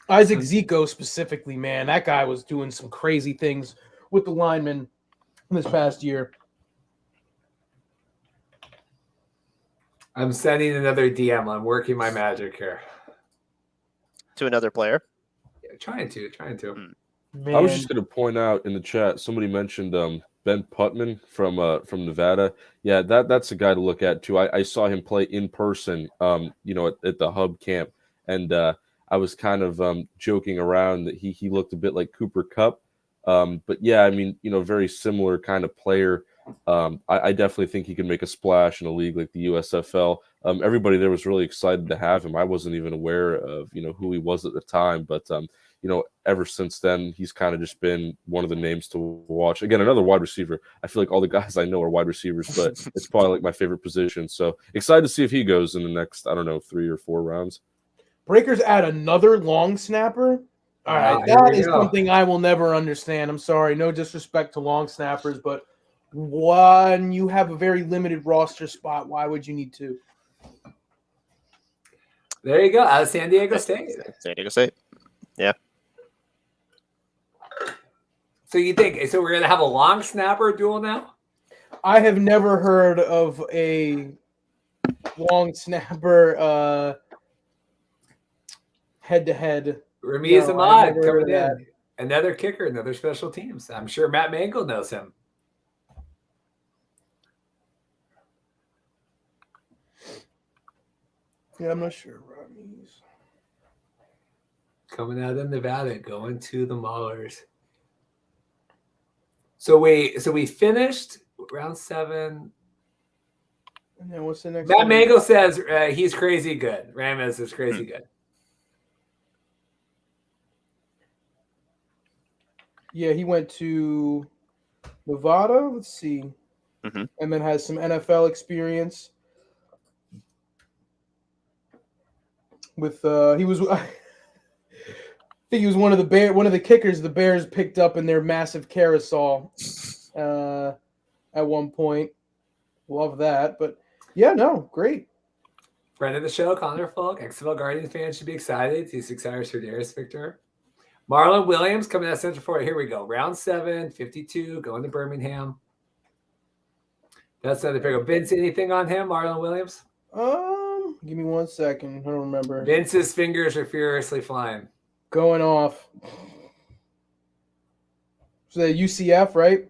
Isaac Zico specifically, man, that guy was doing some crazy things with the linemen this past year. I'm sending another DM. I'm working my magic here. To another player? Yeah, trying to. Man. I was just going to point out in the chat, somebody mentioned Ben Putman from Nevada. Yeah, that's a guy to look at too. I saw him play in person, at the Hub camp, and I was kind of joking around that he looked a bit like Cooper Kupp. But yeah, I mean, very similar kind of player. I definitely think he can make a splash in a league like the USFL. Everybody there was really excited to have him. I wasn't even aware of who he was at the time, but ever since then he's kind of just been one of the names to watch. Again, another wide receiver. I feel like all the guys I know are wide receivers, but it's probably like my favorite position. So excited to see if he goes in the next 3 or 4 rounds. Breakers add another long snapper. All right, here that we is go. something I will never understand. I'm sorry, no disrespect to long snappers, but when you have a very limited roster spot, why would you need two? There you go. Out of San Diego State. San Diego State. Yeah. So you think so? We're gonna have a long snapper duel now. I have never heard of a long snapper head-to-head. Ramiz No, I've Ahmad never heard coming of in. Another kicker, another special teams. I'm sure Matt Mengel knows him. Yeah, I'm not sure. Ramiz. Coming out of Nevada, going to the Maulers. So we finished round 7. And then what's the next Matt one? Mengel says he's crazy good. Ramos is crazy good. Yeah, he went to Nevada. Let's see. Mhm. And then has some NFL experience. With he was I think he was one of the kickers the Bears picked up in their massive carousel at one point. Love that. But yeah, no, great. Friend of the show, Connor Falk, XFL Guardians fans should be excited. He's excited for Darius Victor. Marlon Williams coming out of Central Florida. Here we go. Round 7, 52, going to Birmingham. That's another pick. Vince, anything on him, Marlon Williams? Give me 1 second. I don't remember. Vince's fingers are furiously flying. Going off. So the UCF, right?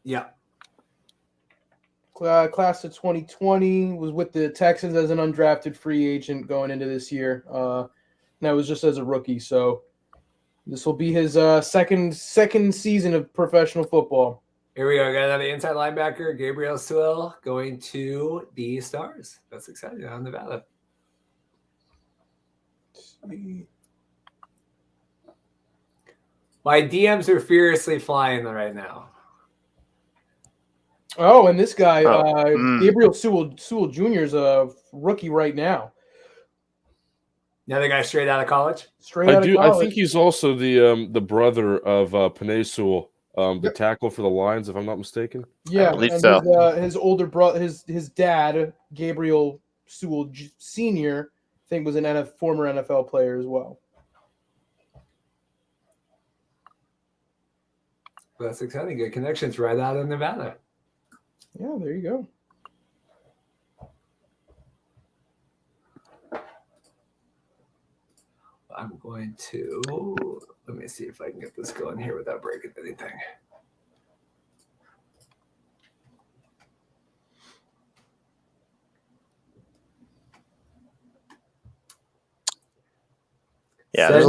Yeah. Class of 2020, was with the Texans as an undrafted free agent going into this year. That was just as a rookie. So this will be his second season of professional football. Here we go. Got another inside linebacker, Gabriel Sewell, going to the Stars. That's exciting out of Nevada. My DMs are furiously flying right now. Oh, and this guy, Oh. Gabriel Sewell Jr. is a rookie right now. Another guy straight out of college. Straight out of college. I think he's also the brother of Panay Sewell, the tackle for the Lions, if I'm not mistaken. Yeah, I believe and so. his older brother, his dad, Gabriel Sewell Sr., I think was a former NFL player as well. That's exciting. Good connections right out of Nevada. Yeah, there you go. I'm going to, let me see if I can get this going here without breaking anything. Yeah. There's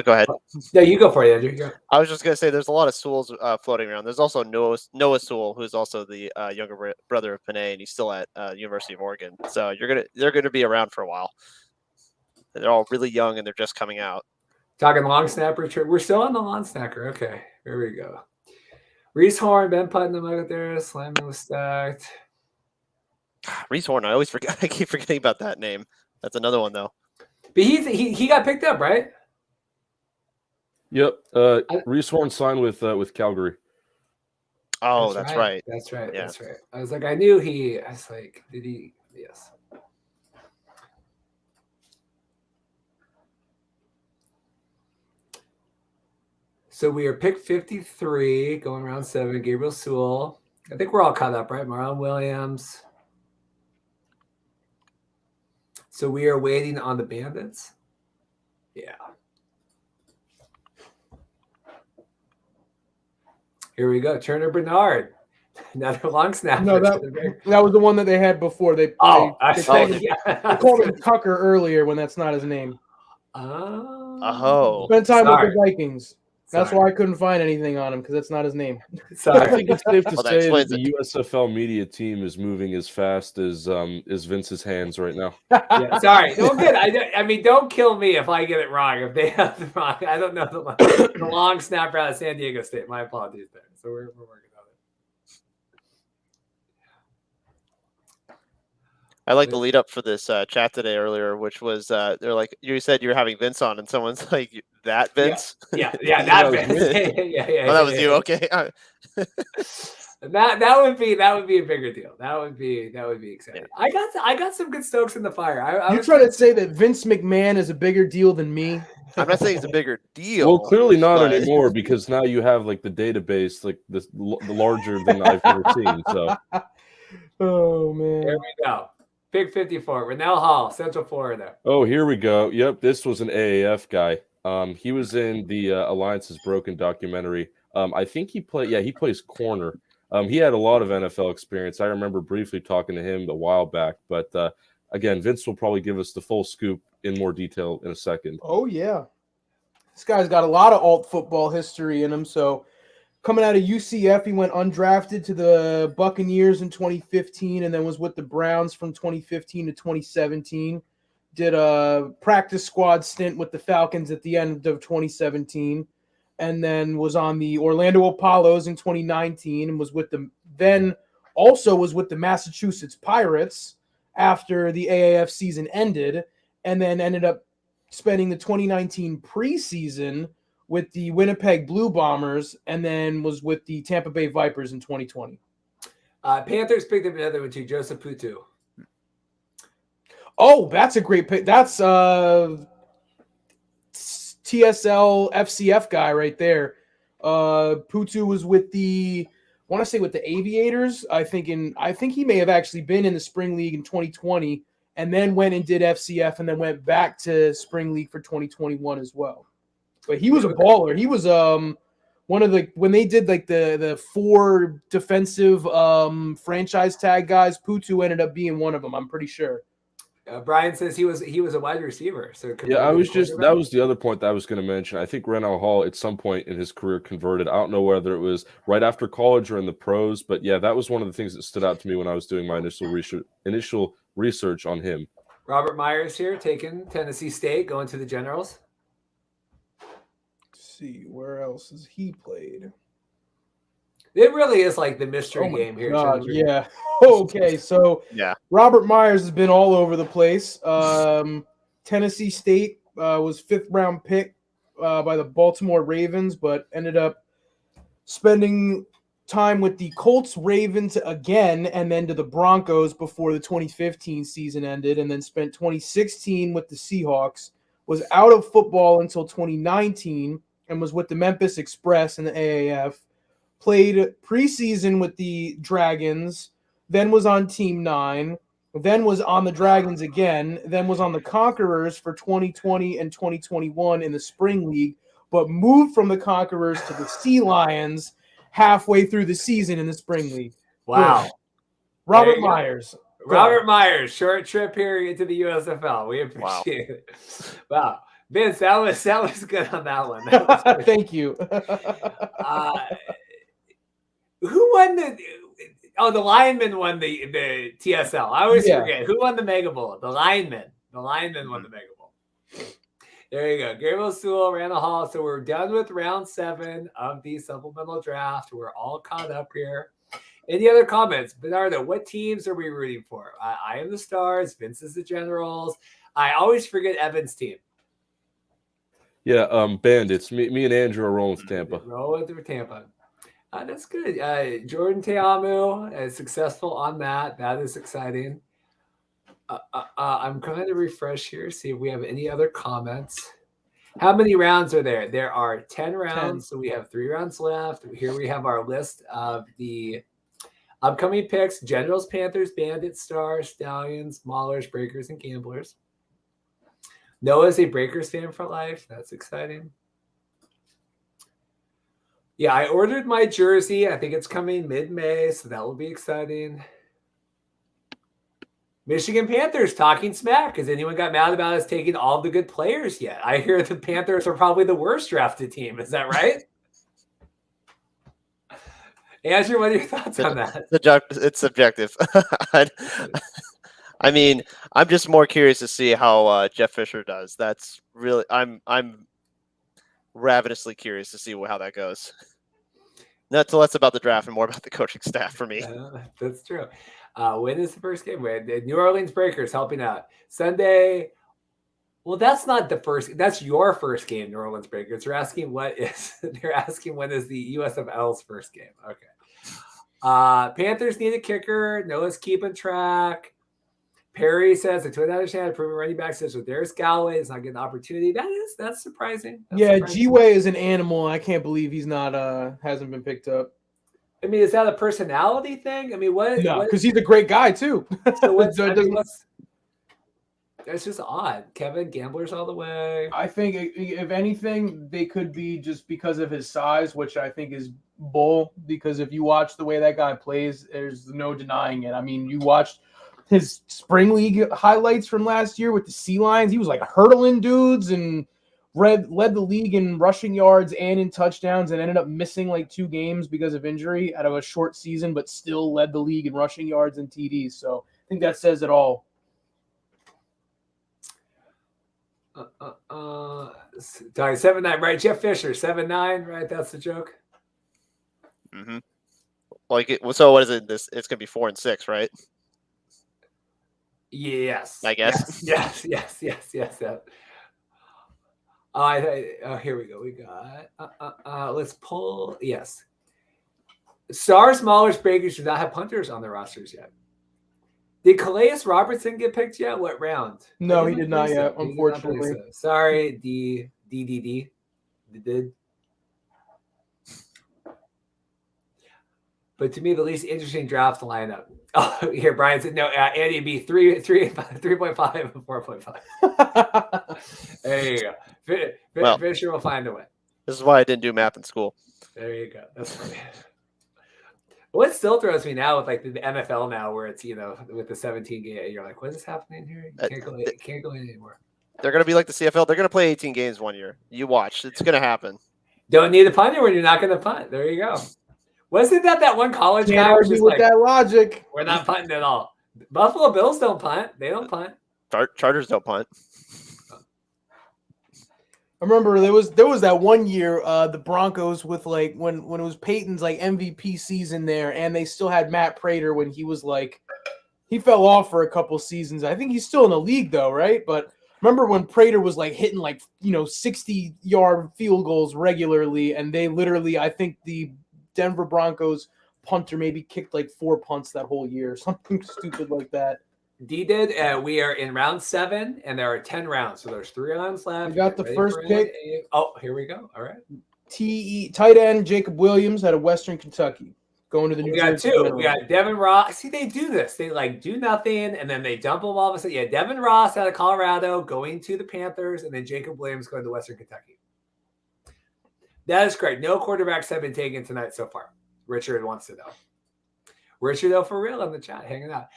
go ahead. No, you go for it, Andrew. Go. I was just gonna say there's a lot of Sewells floating around. There's also Noah Sewell, who's also the younger brother of Panay, and he's still at University of Oregon. So they're gonna be around for a while. They're all really young and they're just coming out. Talking long snapper. We're still on the long snapper. Okay, here we go. Reese Horn, Ben Putnam out there. Slamming was stacked. Reese Horn, I always forget. I keep forgetting about that name. That's another one though. But he got picked up, right? Yep. Reese Horn signed with Calgary. Oh, that's right. That's right. Yeah. That's right. I was like, I knew I was like, did he? Yes. So we are pick 53, going round 7. Gabriel Sewell. I think we're all caught up, right? Marlon Williams. So we are waiting on the Bandits. Yeah. Here we go. Turner Bernard. Another long snapper. No, that was the one that they had before. They called him Tucker earlier when that's not his name. Oh. Spent time Sorry. with the Vikings. That's Sorry. why I couldn't find anything on him because that's not his name. I Sorry. think it's safe to Well, that say that explains the USFL media team is moving as fast as Vince's hands right now. Yeah, sorry. Well, good. I mean, don't kill me if I get it wrong. If they have the wrong, I don't know the long snapper out of San Diego State. My apologies there. So we're working on it. I like the lead up for this chat today earlier, which was they're like, you said you were having Vince on, and someone's like, that Vince? Yeah, that Vince. Yeah. Oh, that was you. Okay. That would be a bigger deal. That would be exciting. Yeah. I got some good stokes in the fire. You're trying to say that Vince McMahon is a bigger deal than me? I'm not saying it's a bigger deal. Well, clearly not anymore, because now you have like the database, like the larger than I've ever seen. So, oh man, there we go. Big 54, Rennell Hall, Central Florida. oh, here we go. Yep, this was an AAF guy. He was in the Alliance is Broken documentary. I think he plays corner. He had a lot of NFL experience. I remember briefly talking to him a while back, but again, Vince will probably give us the full scoop in more detail in a second. Oh yeah, this guy's got a lot of alt football history in him. So, coming out of UCF, he went undrafted to the Buccaneers in 2015, and then was with the Browns from 2015 to 2017. Did a practice squad stint with the Falcons at the end of 2017, and then was on the Orlando Apollos in 2019, and was with the Massachusetts Pirates after the AAF season ended, and then ended up spending the 2019 preseason with the Winnipeg Blue Bombers, and then was with the Tampa Bay Vipers in 2020. Panthers picked up another one too, Joseph Putu. Oh, that's a great pick. That's TSL FCF guy right there. Putu was with the Aviators. I think he may have actually been in the Spring League in 2020, and then went and did FCF, and then went back to Spring League for 2021 as well. But he was a baller. He was one of the, when they did like the 4 defensive franchise tag guys, Putu ended up being one of them, I'm pretty sure. Brian says he was a wide receiver. So that was the other point that I was going to mention. I think Rennell Hall at some point in his career converted. I don't know whether it was right after college or in the pros, but yeah, that was one of the things that stood out to me when I was doing my initial research on him. Robert Myers here, taking Tennessee State, going to the Generals. Let's see, where else has he played? It really is like the mystery game here. God, yeah. Okay, so yeah, Robert Myers has been all over the place. Tennessee State was 5th round pick by the Baltimore Ravens, but ended up spending time with the Colts, Ravens again, and then to the Broncos before the 2015 season ended, and then spent 2016 with the Seahawks. Was out of football until 2019 and was with the Memphis Express in the AAF. Played preseason with the Dragons, then was on Team 9, then was on the Dragons again, then was on the Conquerors for 2020 and 2021 in the Spring League, but moved from the Conquerors to the Sea Lions halfway through the season in the Spring League. Wow. Robert Myers. Robert Myers, short trip here into the USFL. We appreciate it. Wow. Vince, that was good on that one. Thank you. Who won the lineman won the TSL. I always forget. Who won the Mega Bowl? The lineman. The lineman won the Mega Bowl. There you go. Gabriel Sewell, Rennell Hall. So we're done with round 7 of the supplemental draft. We're all caught up here. Any other comments? Bernardo, what teams are we rooting for? I am the Stars. Vince is the Generals. I always forget Evan's team. Yeah, Bandits. Me and Andrew are rolling with Tampa. Rolling through Tampa. That's good. Jordan Teamu is successful on that. That is exciting. I'm trying to refresh here, see if we have any other comments. How many rounds are there? There are 10 rounds, so we have 3 rounds left. Here we have our list of the upcoming picks: Generals, Panthers, Bandits, Stars, Stallions, Maulers, Breakers, and Gamblers. Noah's a Breakers fan for life. That's exciting. Yeah, I ordered my jersey. I think it's coming mid-May, so that will be exciting. Michigan Panthers talking smack. Has anyone got mad about us taking all the good players yet? I hear the Panthers are probably the worst drafted team. Is that right? Andrew, what are your thoughts on that? It's subjective. I mean, I'm just more curious to see how Jeff Fisher does. That's really, I'm ravenously curious to see how that goes. not so less about the draft and more about the coaching staff for me. That's true. When is the first game? The New Orleans Breakers helping out Sunday. Well, that's not the first. That's your first game, New Orleans Breakers. They're asking they're asking when is the USFL's first game. Okay. Panthers need a kicker. Noah's keeping track. Perry says the 29ers had proven running back says with their Galloway is not getting an opportunity. That's surprising. G-Way is an animal. I can't believe he's not hasn't been picked up. I mean, is that a personality thing? I mean, what? No, because he's a great guy too. So it's just odd. Kevin, gamblers all the way. I think if anything, they could be just because of his size, which I think is bull. Because if you watch the way that guy plays, there's no denying it. I mean, you watched his spring league highlights from last year with the Sea Lions. He was like hurdling dudes and led the league in rushing yards and in touchdowns, and ended up missing like 2 games because of injury out of a short season, but still led the league in rushing yards and TDs. So I think that says it all. Sorry, 7-9, right? Jeff Fisher, 7-9, right? That's the joke. Mm-hmm. So what is it? It's gonna be 4 and 6, right? Yes. I guess. Yes. Here we go. We got. Let's pull. Yes. Stars, Maulers, Breakers do not have punters on their rosters yet. Did Calais Robertson get picked yet? What round? No, he did not yet, unfortunately. Sorry, DDD. Did. But to me, the least interesting draft lineup. Oh, here, Brian said, no, Andy B, 3.5 and 4.5. There you go. Fisher will find a way. This is why I didn't do math in school. There you go. That's funny. What still throws me now with like the NFL now, where it's with the 17 game, you're like, what is happening here? You can't go in anymore. They're gonna be like the CFL. They're gonna play 18 games one year. You watch. It's gonna happen. Don't need a punter when you're not gonna punt. There you go. Wasn't that one college Can't guy was argue just with like, that logic? We're not punting at all. Buffalo Bills don't punt. They don't punt. Chargers don't punt. I remember there was that one year the Broncos with like when it was Peyton's like MVP season there, and they still had Matt Prater when he was like he fell off for a couple seasons. I think he's still in the league though, right? But remember when Prater was like hitting like 60-yard field goals regularly, and they literally, I think the Denver Broncos punter maybe kicked like 4 punts that whole year, something stupid like that. D did. We are in round 7, and there are 10 rounds, so there's 3 rounds left. We got the first pick. Oh, here we go. All right. Tight end Jacob Williams out of Western Kentucky going to the New Jersey. We got 2. We got Devin Ross. See, they do this. They like do nothing, and then they dump them all of a sudden. Yeah, Devin Ross out of Colorado going to the Panthers, and then Jacob Williams going to Western Kentucky. That is correct. No quarterbacks have been taken tonight so far. Richard wants to know. Richard, though, for real on the chat, hanging out.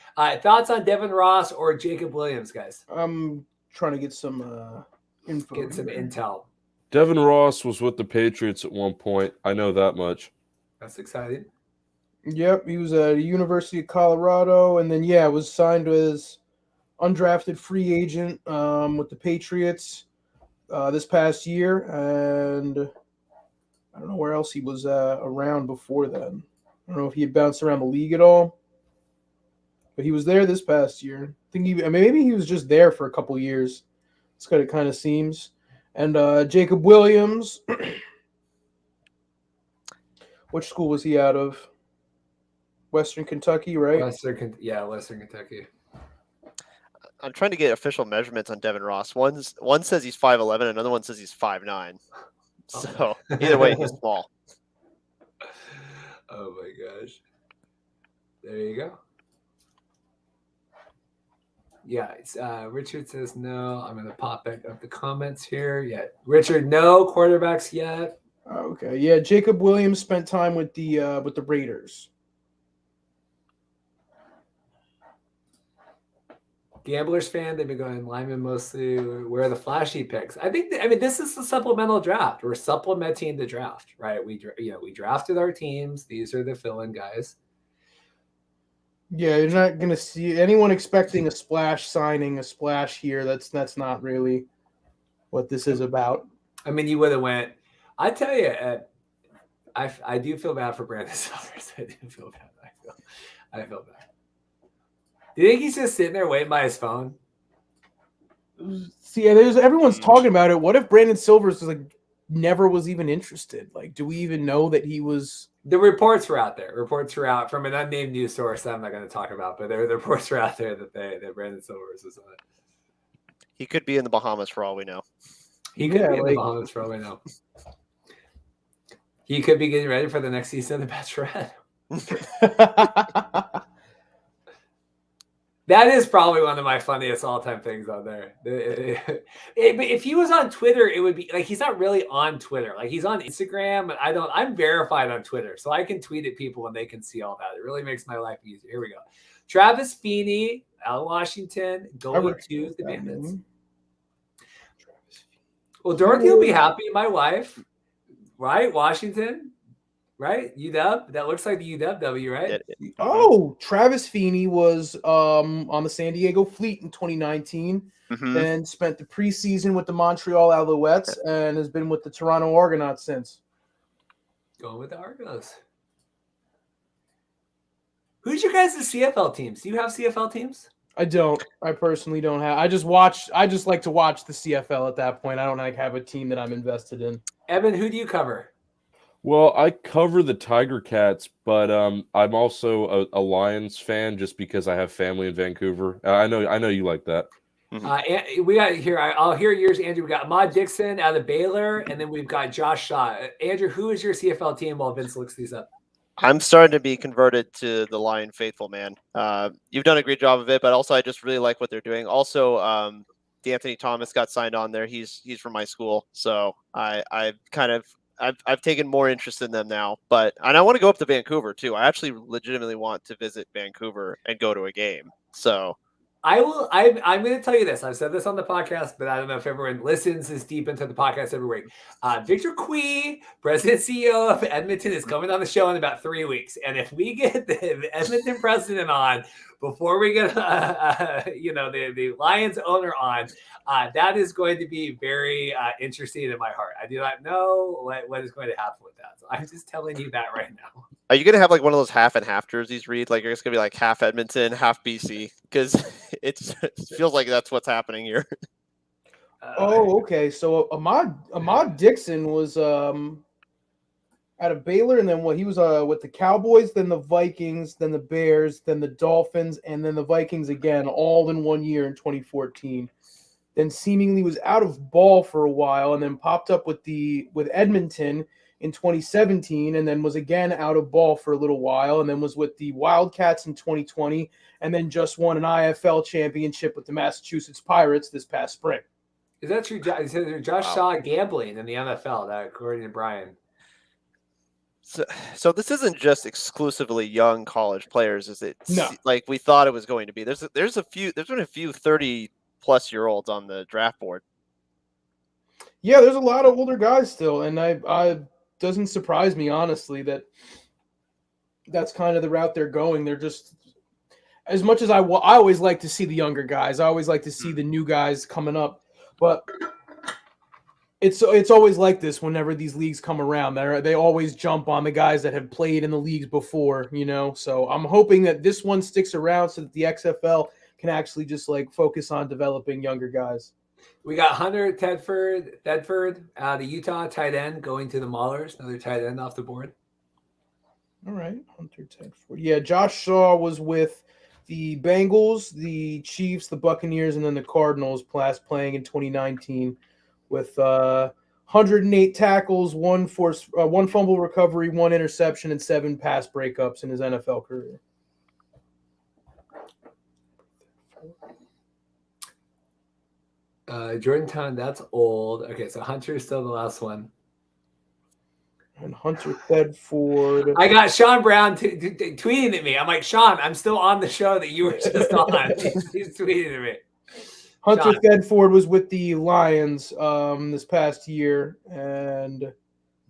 Thoughts on Devin Ross or Jacob Williams, guys? I'm trying to get some info. Get some intel. Devin Ross was with the Patriots at one point. I know that much. That's exciting. Yep, he was at the University of Colorado, and then was signed as undrafted free agent with the Patriots this past year, and I don't know where else he was around before then. I don't know if he had bounced around the league at all, but he was there this past year. I think maybe he was just there for a couple years. That's what it kind of seems. And Jacob Williams, which school was he out of? Western Kentucky, right? Western Kentucky. I'm trying to get official measurements on Devin Ross. One says he's 5'11", another one says he's 5'9". So either way, he's small. Oh my gosh. There you go. Yeah, it's Richard says no. I'm gonna pop back up the comments here. Yeah, Richard, no quarterbacks yet. Okay. Yeah, Jacob Williams spent time with the Raiders. Gamblers fan, they've been going linemen mostly. Where are the flashy picks? I mean, this is the supplemental draft. We're supplementing the draft, right? We drafted our teams. These are the fill-in guys. Yeah, you're not going to see anyone expecting a splash signing, a splash here. That's not really what this is about. I mean, you would have went. I tell you, I do feel bad for Brandon Silvers. I do feel bad. I feel bad. Do you think he's just sitting there waiting by his phone? See, everyone's talking about it. What if Brandon Silvers never was even interested? Like, do we even know that he was? The reports were out there. Reports were out from an unnamed news source that I'm not going to talk about, but the reports were out there that Brandon Silvers was on it. He could be in the Bahamas for all we know. He could be in the Bahamas for all we know. He could be getting ready for the next season of The Bachelorette. That is probably one of my funniest all-time things on there. If he was on Twitter, it would be like he's not really on Twitter. Like he's on Instagram, and I'm verified on Twitter, so I can tweet at people and they can see all that. It really makes my life easier. Here we go. Travis Feeney, out of Washington, going to the Bandits. Well, Dorothy will be happy. My wife, right? Washington. Right? UW? That looks like the UW, right? Oh, Travis Feeney was on the San Diego Fleet in 2019, then spent the preseason with the Montreal Alouettes and has been with the Toronto Argonauts since. Going with the Argos. Who's your guys' CFL teams? Do you have CFL teams? I don't. I personally don't have. I just like to watch the CFL at that point. I don't have a team that I'm invested in. Evan, who do you cover? Well, I cover the Tiger Cats, but I'm also a Lions fan just because I have family in Vancouver. I know you like that. We got here. I'll hear yours, Andrew. We got Ahmad Dixon out of Baylor, and then we've got Josh Shaw. Andrew, who is your CFL team while Vince looks these up? I'm starting to be converted to the Lion faithful, man. You've done a great job of it, but also I just really like what they're doing. Also, D'Anthony Thomas got signed on there. He's from my school, so I've taken more interest in them now, and I want to go up to Vancouver too. I actually legitimately want to visit Vancouver and go to a game. So I will. I'm going to tell you this. I've said this on the podcast, but I don't know if everyone listens as deep into the podcast every week. Victor Quee, President CEO of Edmonton, is coming on the show in about 3 weeks, and if we get the Edmonton president on before we get the Lions owner on, that is going to be very interesting in my heart. I do not know what is going to happen with that. So I'm just telling you that right now. Are you going to have like one of those half and half jerseys, Reed? Like it's going to be like half Edmonton, half BC? Because it feels like that's what's happening here. Okay. So Ahmad Dixon was out of Baylor, and then he was with the Cowboys, then the Vikings, then the Bears, then the Dolphins, and then the Vikings again, all in 1 year in 2014. Then seemingly was out of ball for a while, and then popped up with Edmonton in 2017, and then was again out of ball for a little while, and then was with the Wildcats in 2020, and then just won an IFL championship with the Massachusetts Pirates this past spring. Is that true? Josh Shaw gambling in the NFL, that according to Brian. So this isn't just exclusively young college players, is it? No. Like we thought it was going to be. There's been a few 30-plus-year-olds on the draft board. Yeah, there's a lot of older guys still, and I doesn't surprise me, honestly, that's kind of the route they're going. They're just, as much as I always like to see the younger guys, I always like to see the new guys coming up, but it's always like this whenever these leagues come around. They always jump on the guys that have played in the leagues before, so I'm hoping that this one sticks around so that the XFL can actually just focus on developing younger guys. We got Hunter Tedford out of Utah, tight end, going to the Maulers, another tight end off the board. All right, Hunter Tedford. Yeah, Josh Shaw was with the Bengals, the Chiefs, the Buccaneers, and then the Cardinals playing in 2019 with 108 tackles, one fumble recovery, 1 interception, and 7 pass breakups in his NFL career. Jordantown, that's old. Okay, so Hunter is still the last one. And Hunter Tedford. I got Sean Brown tweeting at me. I'm like, Sean, I'm still on the show that you were just on. He's tweeting at me. Hunter Tedford was with the Lions this past year, and I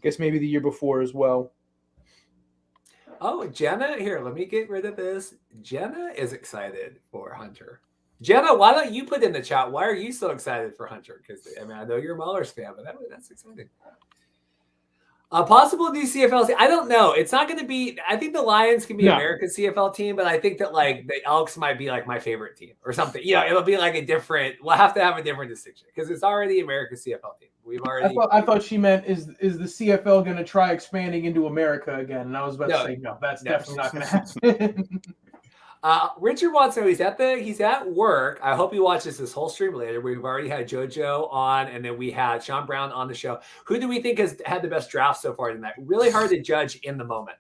guess maybe the year before as well. Oh, Jenna, here, let me get rid of this. Jenna is excited for Hunter. Jenna, why don't you put in the chat? Why are you so excited for Hunter? Because I know you're a Maulers fan, but that's exciting. A possible new CFL team. I don't know. It's not going to be. I think the Lions can be No. America's CFL team, but I think that like the Elks might be like my favorite team or something. It'll be like a different. We'll have to have a different distinction because it's already America's CFL team. We've already. I thought she meant is the CFL going to try expanding into America again? And I was about to say no. That's definitely not going to happen. Richard wants to know he's at work. I hope he watches this whole stream later. We've already had JoJo on, and then we had Sean Brown on the show. Who do we think has had the best draft so far tonight? Really hard to judge in the moment.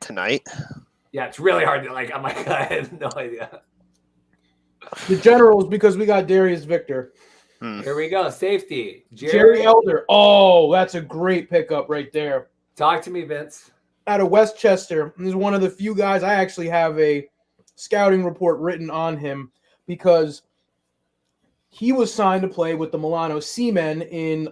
Tonight? Yeah, it's really hard to like. Oh my god, I have no idea. The Generals, because we got Darius Victor. Here we go. Safety. Jerry Elder. Oh, that's a great pickup right there. Talk to me, Vince. Out of Westchester. He's one of the few guys I actually have a scouting report written on him because he was signed to play with the Milano Seamen in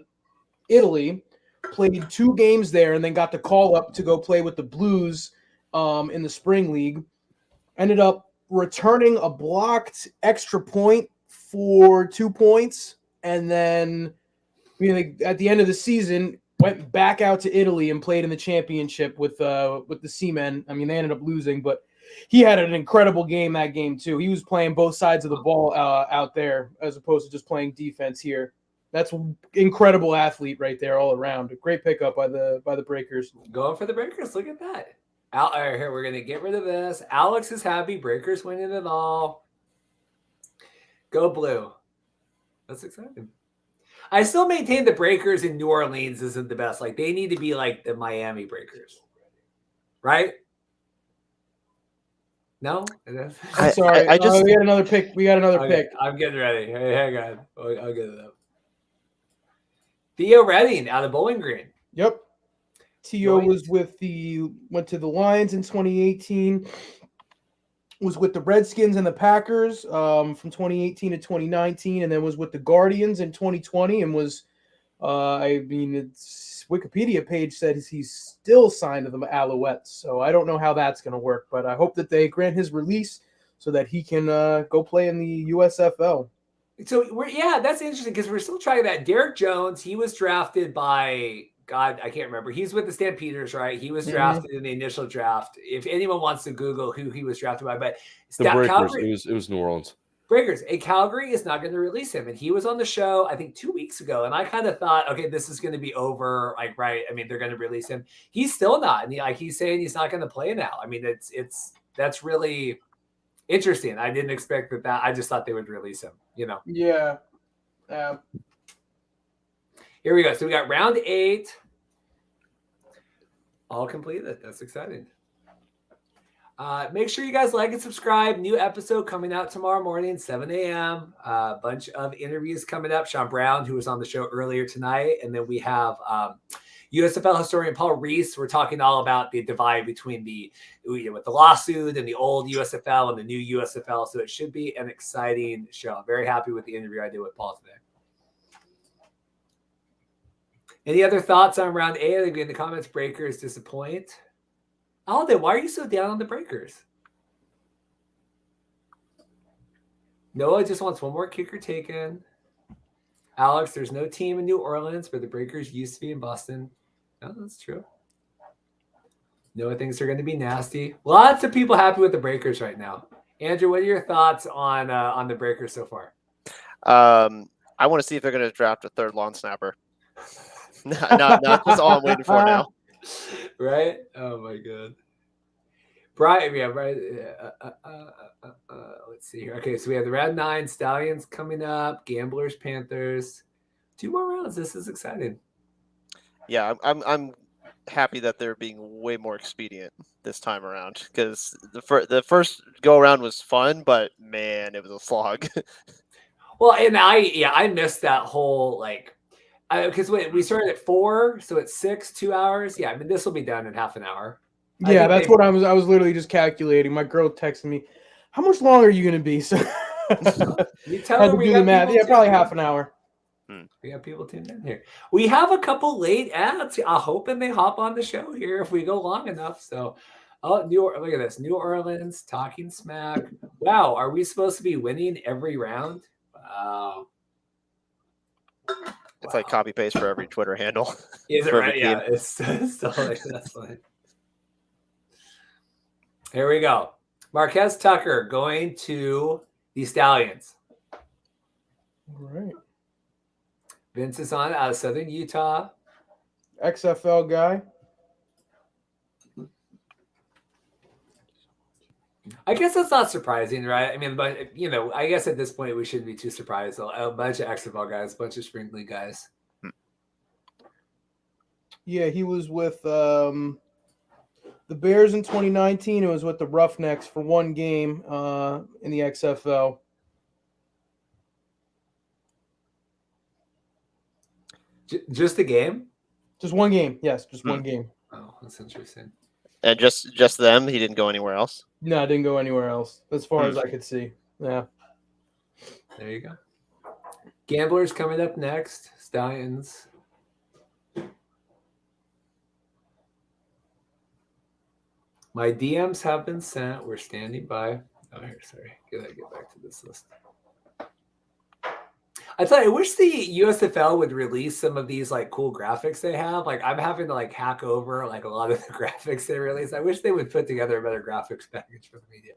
Italy, played 2 games there, and then got the call up to go play with the Blues in the spring league. Ended up returning a blocked extra point for 2 points, and then at the end of the season went back out to Italy and played in the championship with the Seamen. I mean, they ended up losing, but he had an incredible game that game too. He was playing both sides of the ball out there as opposed to just playing defense here. That's an incredible athlete right there all around. A great pickup by the Breakers. Going for the Breakers. Look at that. All right, here we're gonna get rid of this. Alex is happy. Breakers winning it all. Go Blue. That's exciting. I still maintain the Breakers in New Orleans isn't the best. Like they need to be like the Miami Breakers, right? No, I'm sorry. I just we got another pick. Pick. I'm getting ready. Hey, hang on. I'll get it up. Theo Redding out of Bowling Green. Yep. Theo went to the Lions in 2018. Was with the Redskins and the Packers from 2018 to 2019, and then was with the Guardians in 2020, and was its Wikipedia page says he's still signed to the Alouettes. So I don't know how that's going to work, but I hope that they grant his release so that he can go play in the USFL. So that's interesting because we're still trying that. Derek Jones, he was drafted by God, I can't remember. He's with the Stampeders, right? He was drafted in the initial draft. If anyone wants to Google who he was drafted by, but the Breakers, Calgary, it was New Orleans. Breakers, Calgary is not going to release him. And he was on the show, I think 2 weeks ago. And I kind of thought, okay, this is going to be over. Like, right. I mean, they're going to release him. He's still not. And he's saying he's not going to play now. I mean, that's really interesting. I didn't expect that. I just thought they would release him, Yeah. Here we go. So we got round 8. All completed. That's exciting. Make sure you guys like and subscribe. New episode coming out tomorrow morning, 7 a.m. A bunch of interviews coming up. Sean Brown, who was on the show earlier tonight. And then we have USFL historian Paul Reese. We're talking all about the divide between with the lawsuit and the old USFL and the new USFL. So it should be an exciting show. I'm very happy with the interview I did with Paul today. Any other thoughts on round 8? I think in the comments, Breakers disappoint. Alden, why are you so down on the Breakers? Noah just wants one more kicker taken. Alex, there's no team in New Orleans where the Breakers used to be in Boston. No, that's true. Noah thinks they're going to be nasty. Lots of people happy with the Breakers right now. Andrew, what are your thoughts on the Breakers so far? I want to see if they're going to draft a third long snapper. not just all I'm waiting for now. Right? Oh my god. Brian, yeah, right. Let's see here. Okay, so we have the Red 9 Stallions coming up, Gamblers, Panthers. 2 more rounds. This is exciting. Yeah, I'm happy that they're being way more expedient this time around because the first go around was fun, but man, it was a slog. Well, and I missed that whole because we started at 4, so it's 6, 2 hours. Yeah, I mean this will be done in half an hour. Yeah, that's what I was literally just calculating. My girl texted me, "How much longer are you going to be?" So you tell her we do got the math. Yeah, probably half an hour. We got people tuned in here. We have a couple late ads. I'm hoping they hop on the show here if we go long enough. So, look at this. New Orleans talking smack. Wow, are we supposed to be winning every round? Wow. It's like copy paste for every Twitter handle. Is it for right? every Yeah, team. it's totally, that's funny. Here we go. Marquez Tucker going to the Stallions. All right. Vince is on out of Southern Utah. XFL guy. I guess that's not surprising, right? I mean, but I guess at this point we shouldn't be too surprised. A bunch of XFL guys, a bunch of spring league guys. Yeah, he was with the Bears in 2019. It was with the Roughnecks for one game in the XFL. Just a game? Just one game. Yes, just one game. Oh, that's interesting. And just them? He didn't go anywhere else? No, I didn't go anywhere else as far as I could see. Yeah. There you go. Gamblers coming up next. Stallions. My DMs have been sent. We're standing by. Oh, here, sorry. Gotta get back to this list. I tell you, I wish the USFL would release some of these like cool graphics they have. Like I'm having to like hack over like a lot of the graphics they release. I wish they would put together a better graphics package for the media.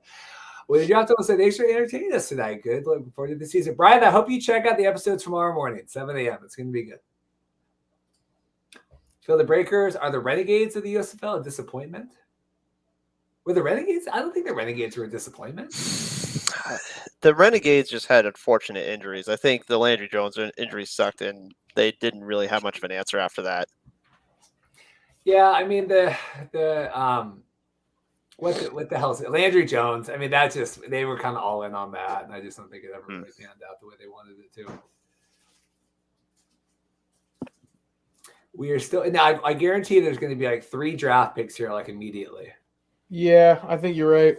Well, you have to say thanks for entertaining us tonight. Good. Looking forward to the season. Brian, I hope you check out the episodes tomorrow morning, 7 a.m. It's going to be good. So the Breakers are the Renegades of the USFL a disappointment? Were the Renegades? I don't think the Renegades were a disappointment. The Renegades just had unfortunate injuries. I think the Landry Jones injury sucked, and they didn't really have much of an answer after that. Yeah, I mean what the hell is it? Landry Jones. I mean, that's just they were kind of all in on that, and I just don't think it ever really panned out the way they wanted it to. We are still now. I guarantee there's going to be like 3 draft picks here, like immediately. Yeah, I think you're right.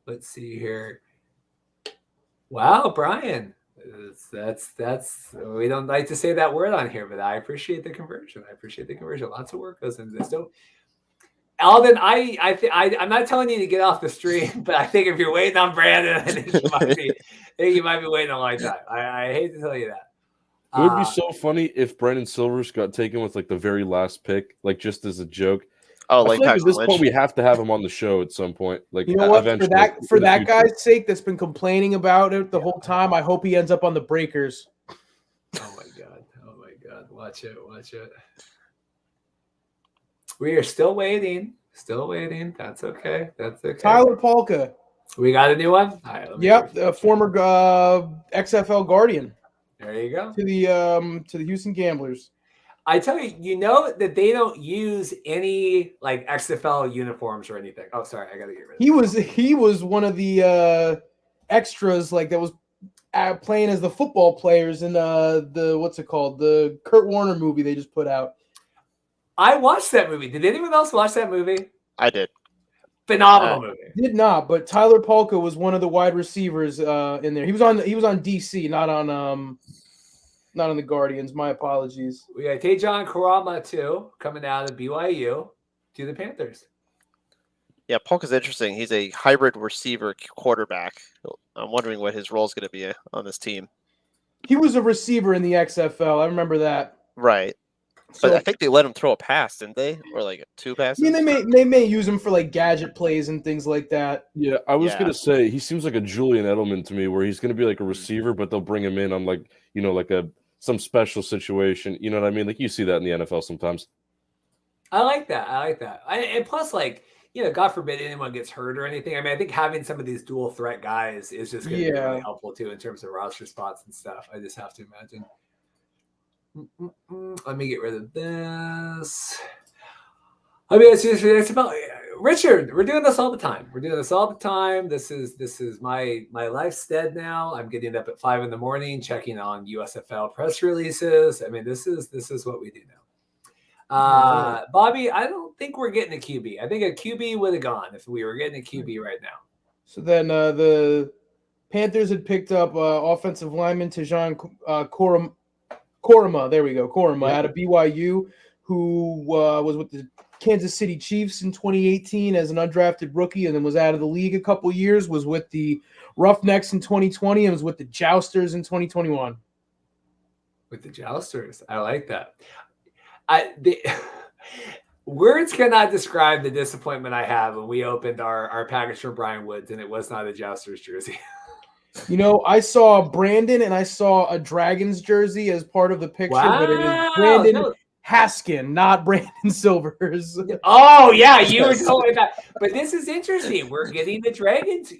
Let's see here. Wow, Brian. That's we don't like to say that word on here, but I appreciate the conversion. Lots of work goes into this. So, Alden, I'm not telling you to get off the stream, but I think if you're waiting on Brandon, I think you might be waiting a long time. I hate to tell you that. It would be so funny if Brandon Silvers got taken with like the very last pick, like just as a joke. Oh, I like feel like at this point we have to have him on the show at some point. Like, you know what? eventually, For that guy's sake that's been complaining about it the whole time, I hope he ends up on the Breakers. Oh my god! Watch it! We are still waiting. That's okay. Tyler Polka. We got a new one. All right, Yep, the former XFL Guardian. There you go. To the Houston Gamblers. I tell you, you know that they don't use any like XFL uniforms or anything. Oh, sorry, I gotta get rid of it. He was one of the extras, like that was playing as the football players in the what's it called? The Kurt Warner movie they just put out. I watched that movie. Did anyone else watch that movie? I did. Phenomenal movie. Did not, but Tyler Polka was one of the wide receivers in there. He was on DC, not on the Guardians. My apologies. We got Tejan Karama too, coming out of BYU to the Panthers. Yeah, Polka's interesting. He's a hybrid receiver quarterback. I'm wondering what his role is going to be on this team. He was a receiver in the XFL. I remember that. Right. So, but I think they let him throw a pass, didn't they? Or like 2 passes? I mean, they may use him for like gadget plays and things like that. Yeah, I was gonna say he seems like a Julian Edelman to me, where he's gonna be like a receiver, but they'll bring him in on like some special situation. You know what I mean? Like you see that in the NFL sometimes. I like that. And plus, like, God forbid anyone gets hurt or anything. I mean, I think having some of these dual threat guys is just going to be really helpful too in terms of roster spots and stuff. I just have to imagine. Let me get rid of this. I mean, it's about Richard. We're doing this all the time. This is my life stead now. I'm getting up at 5 a.m, checking on USFL press releases. I mean, this is what we do now. Bobby, I don't think we're getting a QB. I think a QB would have gone if we were getting a QB right now. So then the Panthers had picked up offensive lineman Tejan Koroma. There we go. Koroma out of BYU, who was with the Kansas City Chiefs in 2018 as an undrafted rookie, and then was out of the league a couple years, was with the Roughnecks in 2020, and was with the Jousters in 2021. With the Jousters. I like that. Words cannot describe the disappointment I have when we opened our package from Brian Woods and it was not a Jousters jersey. I saw Brandon and I saw a Dragons jersey as part of the picture, but it is Wow. Brandon Haskin, not Brandon Silvers. Oh, yeah, you were totally that. But this is interesting. We're getting the Dragons.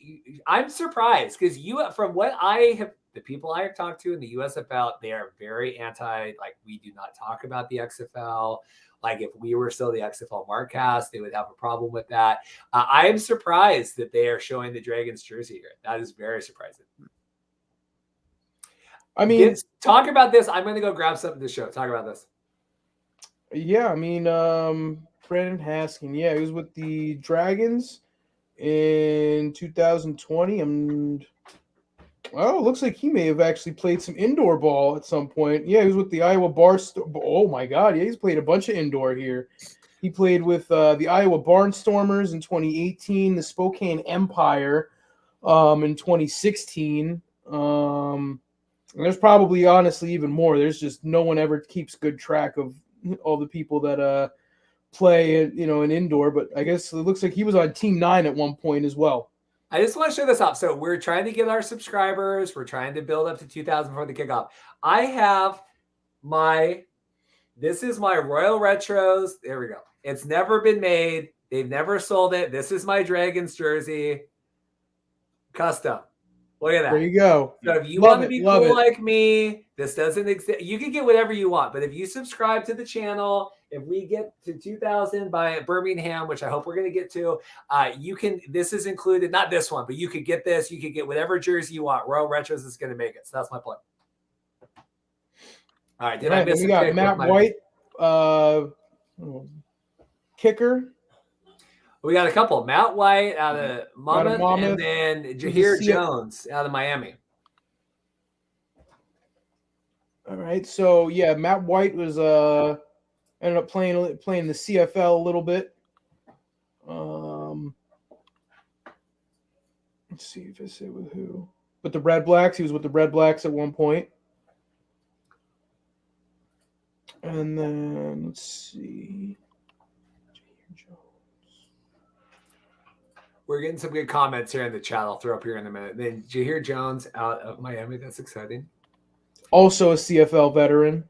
I'm surprised because from what the people I have talked to in the USFL, they are very anti, we do not talk about the XFL. Like if we were still the XFL Markcast, they would have a problem with that. I am surprised that they are showing the Dragons jersey here. That is very surprising. I mean, talk about this. I'm going to go grab something to show. Talk about this. Yeah, I mean, Brandon Haskin. Yeah, he was with the Dragons in 2020. It looks like he may have actually played some indoor ball at some point. Yeah, he was with the Iowa Oh my God, yeah, he's played a bunch of indoor here. He played with the Iowa Barnstormers in 2018, the Spokane Empire in 2016. And there's probably honestly even more. There's just no one ever keeps good track of all the people that play, in indoor. But I guess it looks like he was on Team 9 at one point as well. I just want to show this off. So we're trying to get our subscribers. We're trying to build up to 2,000 before the kickoff. I have this is my Royal Retros. There we go. It's never been made. They've never sold it. This is my Dragons jersey. Custom. Look at that. There you go. So if you want to be cool like me, this doesn't exist. You can get whatever you want. But if you subscribe to the channel, if we get to 2,000 by Birmingham, which I hope we're going to get to, this is included, not this one, but you could get this. You could get whatever jersey you want. Royal Retros is going to make it. So that's my plan. All right. I miss we got Matt White, kicker. We got a couple. Matt White out of Monmouth, and then Jahir Jones out of Miami. All right. So, yeah, Matt White was ended up playing the CFL a little bit. Let's see if I say with who. With the Red Blacks. He was with the Red Blacks at one point. And then, let's see. We're getting some good comments here in the chat. I'll throw up here in a minute. Then Jahir Jones out of Miami. That's exciting. Also a CFL veteran.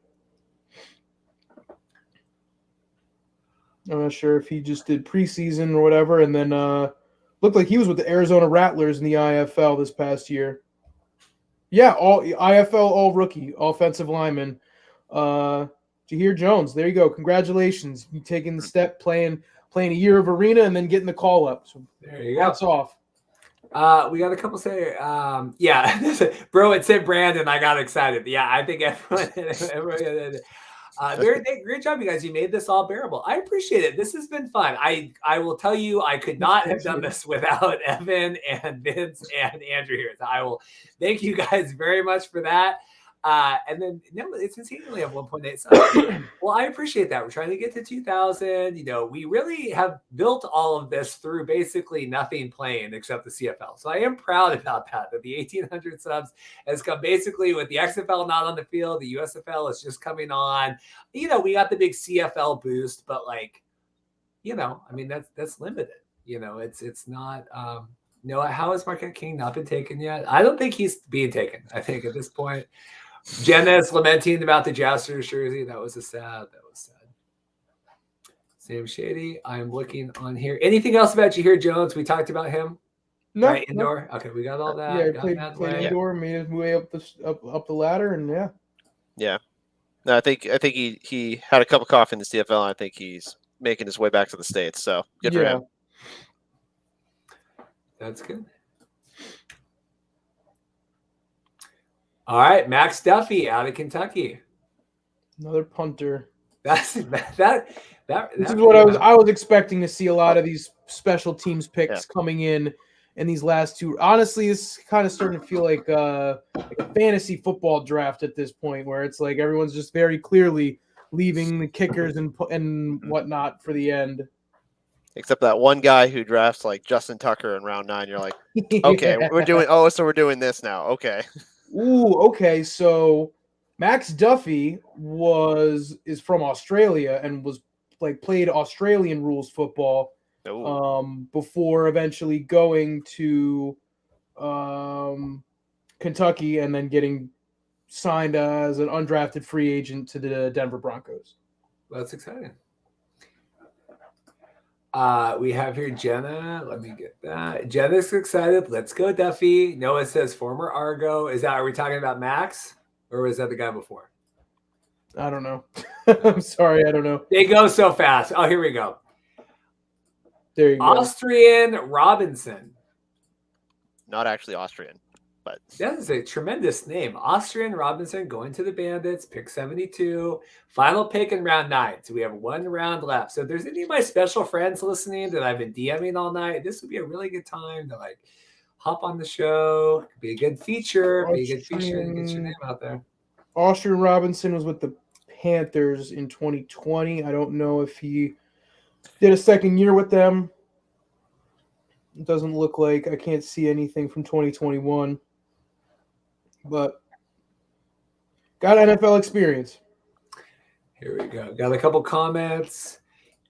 I'm not sure if he just did preseason or whatever. And then looked like he was with the Arizona Rattlers in the IFL this past year. Yeah, all IFL, all rookie, offensive lineman. Jahir Jones, there you go. Congratulations. You taking the step, playing a year of arena and then getting the call up. So there you go. Hats off. We got a couple say, yeah, bro, it said Brandon. I got excited. Yeah, I think everyone great job, you guys. You made this all bearable. I appreciate it. This has been fun. I will tell you, I could not have done this without Evan and Vince and Andrew here. So I will thank you guys very much for that. And then it's insanely at 1.8. So, well, I appreciate that. We're trying to get to 2,000. We really have built all of this through basically nothing playing except the CFL. So I am proud about that the 1,800 subs has come basically with the XFL not on the field. The USFL is just coming on. We got the big CFL boost, but that's limited. It's not. How has Marquette King not been taken yet? I don't think he's being taken. I think at this point. Jenna is lamenting about the Jousters jersey. That was sad. Sam Shady. I'm looking on here. Anything else about Jahir Jones? We talked about him. No, right, indoor. No. Okay, we got all that. Yeah, played indoor, made his way up the ladder, and yeah. Yeah. No, I think he had a cup of coffee in the CFL. And I think he's making his way back to the States. So good for him. That's good. All right, Max Duffy out of Kentucky. Another punter. This is what I was expecting to see a lot of these special teams picks coming in these last two. Honestly, it's kind of starting to feel like a fantasy football draft at this point, where it's like everyone's just very clearly leaving the kickers and whatnot for the end. Except that one guy who drafts like Justin Tucker in round 9. You're like, okay, we're doing this now. Okay. Ooh, okay. So Max Duffy is from Australia and was played Australian rules football before eventually going to Kentucky and then getting signed as an undrafted free agent to the Denver Broncos. That's exciting. We have here Jenna. Let me get that. Jenna's excited. Let's go, Duffy. Noah says former Argo. Are we talking about Max? Or was that the guy before? I don't know. I'm sorry, I don't know. They go so fast. Oh, here we go. There you go. Austrian Robinson. Not actually Austrian, but that is a tremendous name. Austrian Robinson going to the Bandits, pick 72. Final pick in round 9. So we have 1 round left. So if there's any of my special friends listening that I've been DMing all night, this would be a really good time to hop on the show. Could be a good feature. And get your name out there. Austrian Robinson was with the Panthers in 2020. I don't know if he did a second year with them. It doesn't look like. I can't see anything from 2021. But got NFL experience. Here we go. Got a couple comments.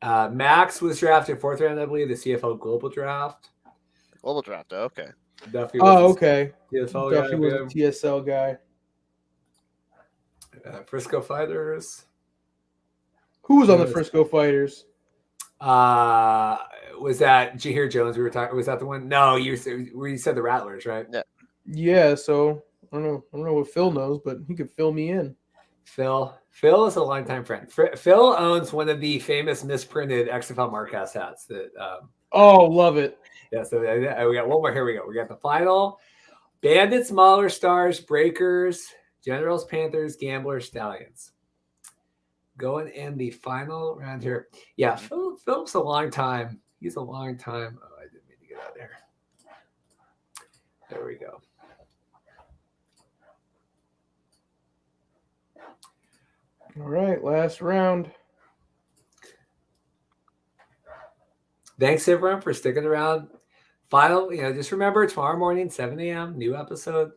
Max was drafted 4th round, I believe, the CFL Global Draft. Global Draft, okay. Duffy okay. TSL Duffy guy, was a TSL guy. Frisco Fighters. Who was on the Frisco Fighters? Was that Jahir Jones we were talking? Was that the one? No, you said the Rattlers, right? Yeah. Yeah. So I don't know what Phil knows, but he could fill me in. Phil is a longtime friend. Phil owns one of the famous misprinted XFL Markcast hats. Love it. Yeah. So we got one more. Here we go. We got the final: Bandits, Mauler, Stars, Breakers, Generals, Panthers, Gamblers, Stallions. Going in the final round here. Yeah, Phil's a long time. He's a long time. Oh, I didn't mean to get out of there. There we go. All right, last round. Thanks, everyone, for sticking around. Final, just remember, tomorrow morning, 7 a.m., new episode.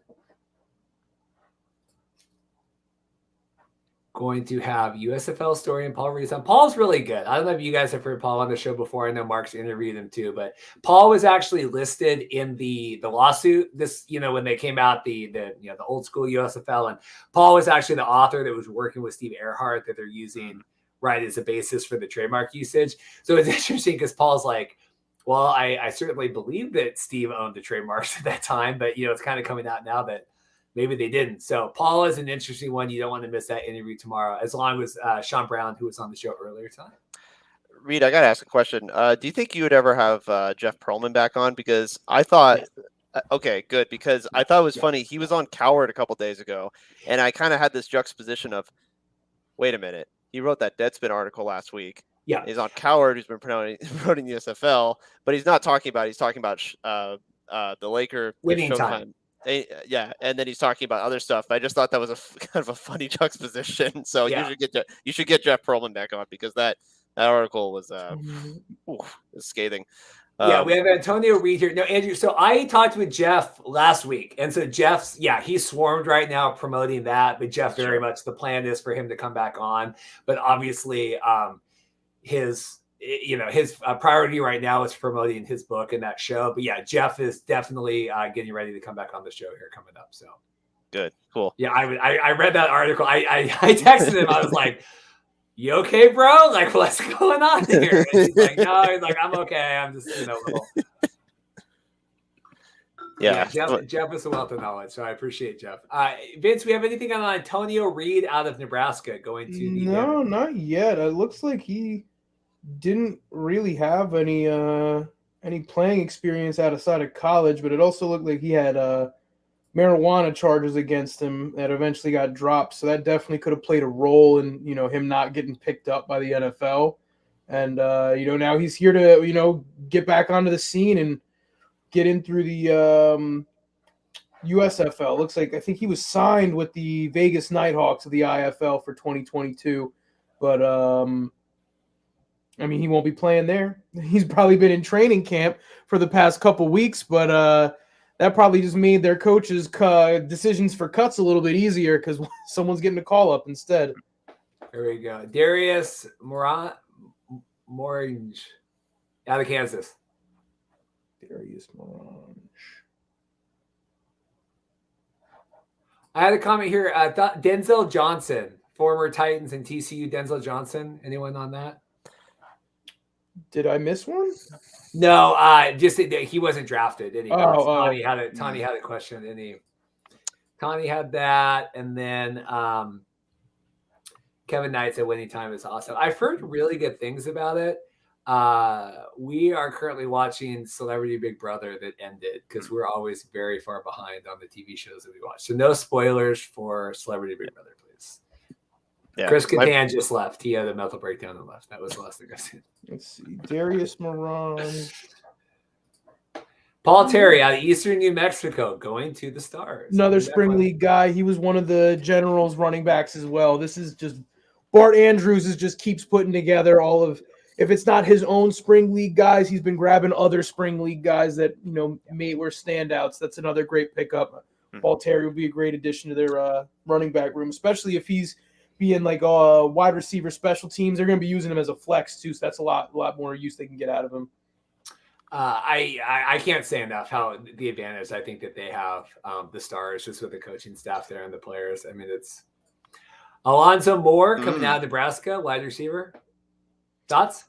Going to have USFL story and Paul Reese on. Paul's really good. I don't know if you guys have heard Paul on the show before. I know Mark's interviewed him too, but Paul was actually listed in the lawsuit. This, when they came out the old school USFL, and Paul was actually the author that was working with Steve Earhart that they're using right as a basis for the trademark usage. So it's interesting because Paul's like, well, I certainly believe that Steve owned the trademarks at that time, but it's kind of coming out now that maybe they didn't. So Paul is an interesting one. You don't want to miss that interview tomorrow, as long as Sean Brown, who was on the show earlier tonight. Reed, I got to ask a question. Do you think you would ever have Jeff Perlman back on? Because I thought, okay, good. Because I thought it was funny. He was on Coward a couple days ago, and I kind of had this juxtaposition of, wait a minute. He wrote that Deadspin article last week. Yeah. He's on Coward, who's been promoting the USFL, but he's talking about the Laker winning time. Yeah, and then he's talking about other stuff. I just thought that was kind of a funny juxtaposition. So you should get Jeff Perlman back on, because that article was scathing. We have Antonio Reed here. No, Andrew. So I talked with Jeff last week, and so Jeff's he's swarmed right now promoting that. But Jeff, very much the plan is for him to come back on. But obviously, his priority right now is promoting his book and that show. But yeah, Jeff is definitely getting ready to come back on the show here coming up. So good, cool. Yeah, I read that article. I texted him. I was like, "You okay, bro? Like, what's going on here?" And he's like, "No." He's like, "I'm okay. I'm just little." Yeah, Jeff is a wealth of knowledge, so I appreciate Jeff. Vince, we have anything on Antonio Reed out of Nebraska going to the? No, not yet. It looks like he didn't really have any playing experience outside of college, but it also looked like he had marijuana charges against him that eventually got dropped. So that definitely could have played a role in him not getting picked up by the NFL. And now he's here to get back onto the scene and get in through the USFL. Looks like I think he was signed with the Vegas Nighthawks of the IFL for 2022, but he won't be playing there. He's probably been in training camp for the past couple weeks, but that probably just made their coaches' decisions for cuts a little bit easier because someone's getting a call up instead. There we go. Darius Morange out of Kansas. Darius Morange. I had a comment here. Denzel Johnson, former Titans and TCU. Denzel Johnson. Anyone on that? Did I miss one? No, just he wasn't drafted. Tony had a question. Tony had that, and then Kevin Knight said winning time is awesome. I've heard really good things about it. We are currently watching Celebrity Big Brother that ended because we're always very far behind on the TV shows that we watch. So no spoilers for Celebrity Big Brother, please. Yeah, Chris Kattan just left. He had a mental breakdown and left. That was the last thing I seen. Let's see. Darius Morange. Paul Terry out of Eastern New Mexico going to the Stars. Another spring league guy. He was one of the Generals running backs as well. This is just Bart Andrews just keeps putting together all of, if it's not his own spring league guys, he's been grabbing other spring league guys that, were standouts. That's another great pickup. Paul Terry will be a great addition to their running back room, especially if he's being like a wide receiver special teams. They're going to be using him as a flex too, so that's a lot more use they can get out of him. I can't say enough how the advantage I think that they have, the Stars, just with the coaching staff there and the players. I mean, it's Alonzo Moore coming out of Nebraska, wide receiver. Thoughts?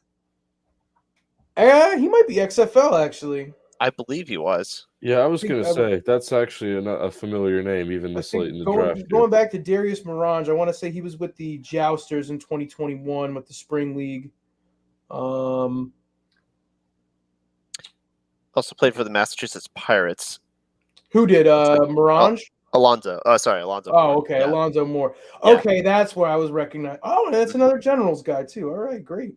He might be XFL, actually. I believe he was. Yeah, I was going to say, that's actually a familiar name, even this late in the draft. Going back to Darius Morange, I want to say he was with the Jousters in 2021 with the Spring League. Also played for the Massachusetts Pirates. Who did? Morange? Alonzo. Alonzo. Oh, okay. Yeah. Alonzo Moore. Okay, that's where I was recognized. Oh, that's another Generals guy, too. All right, great.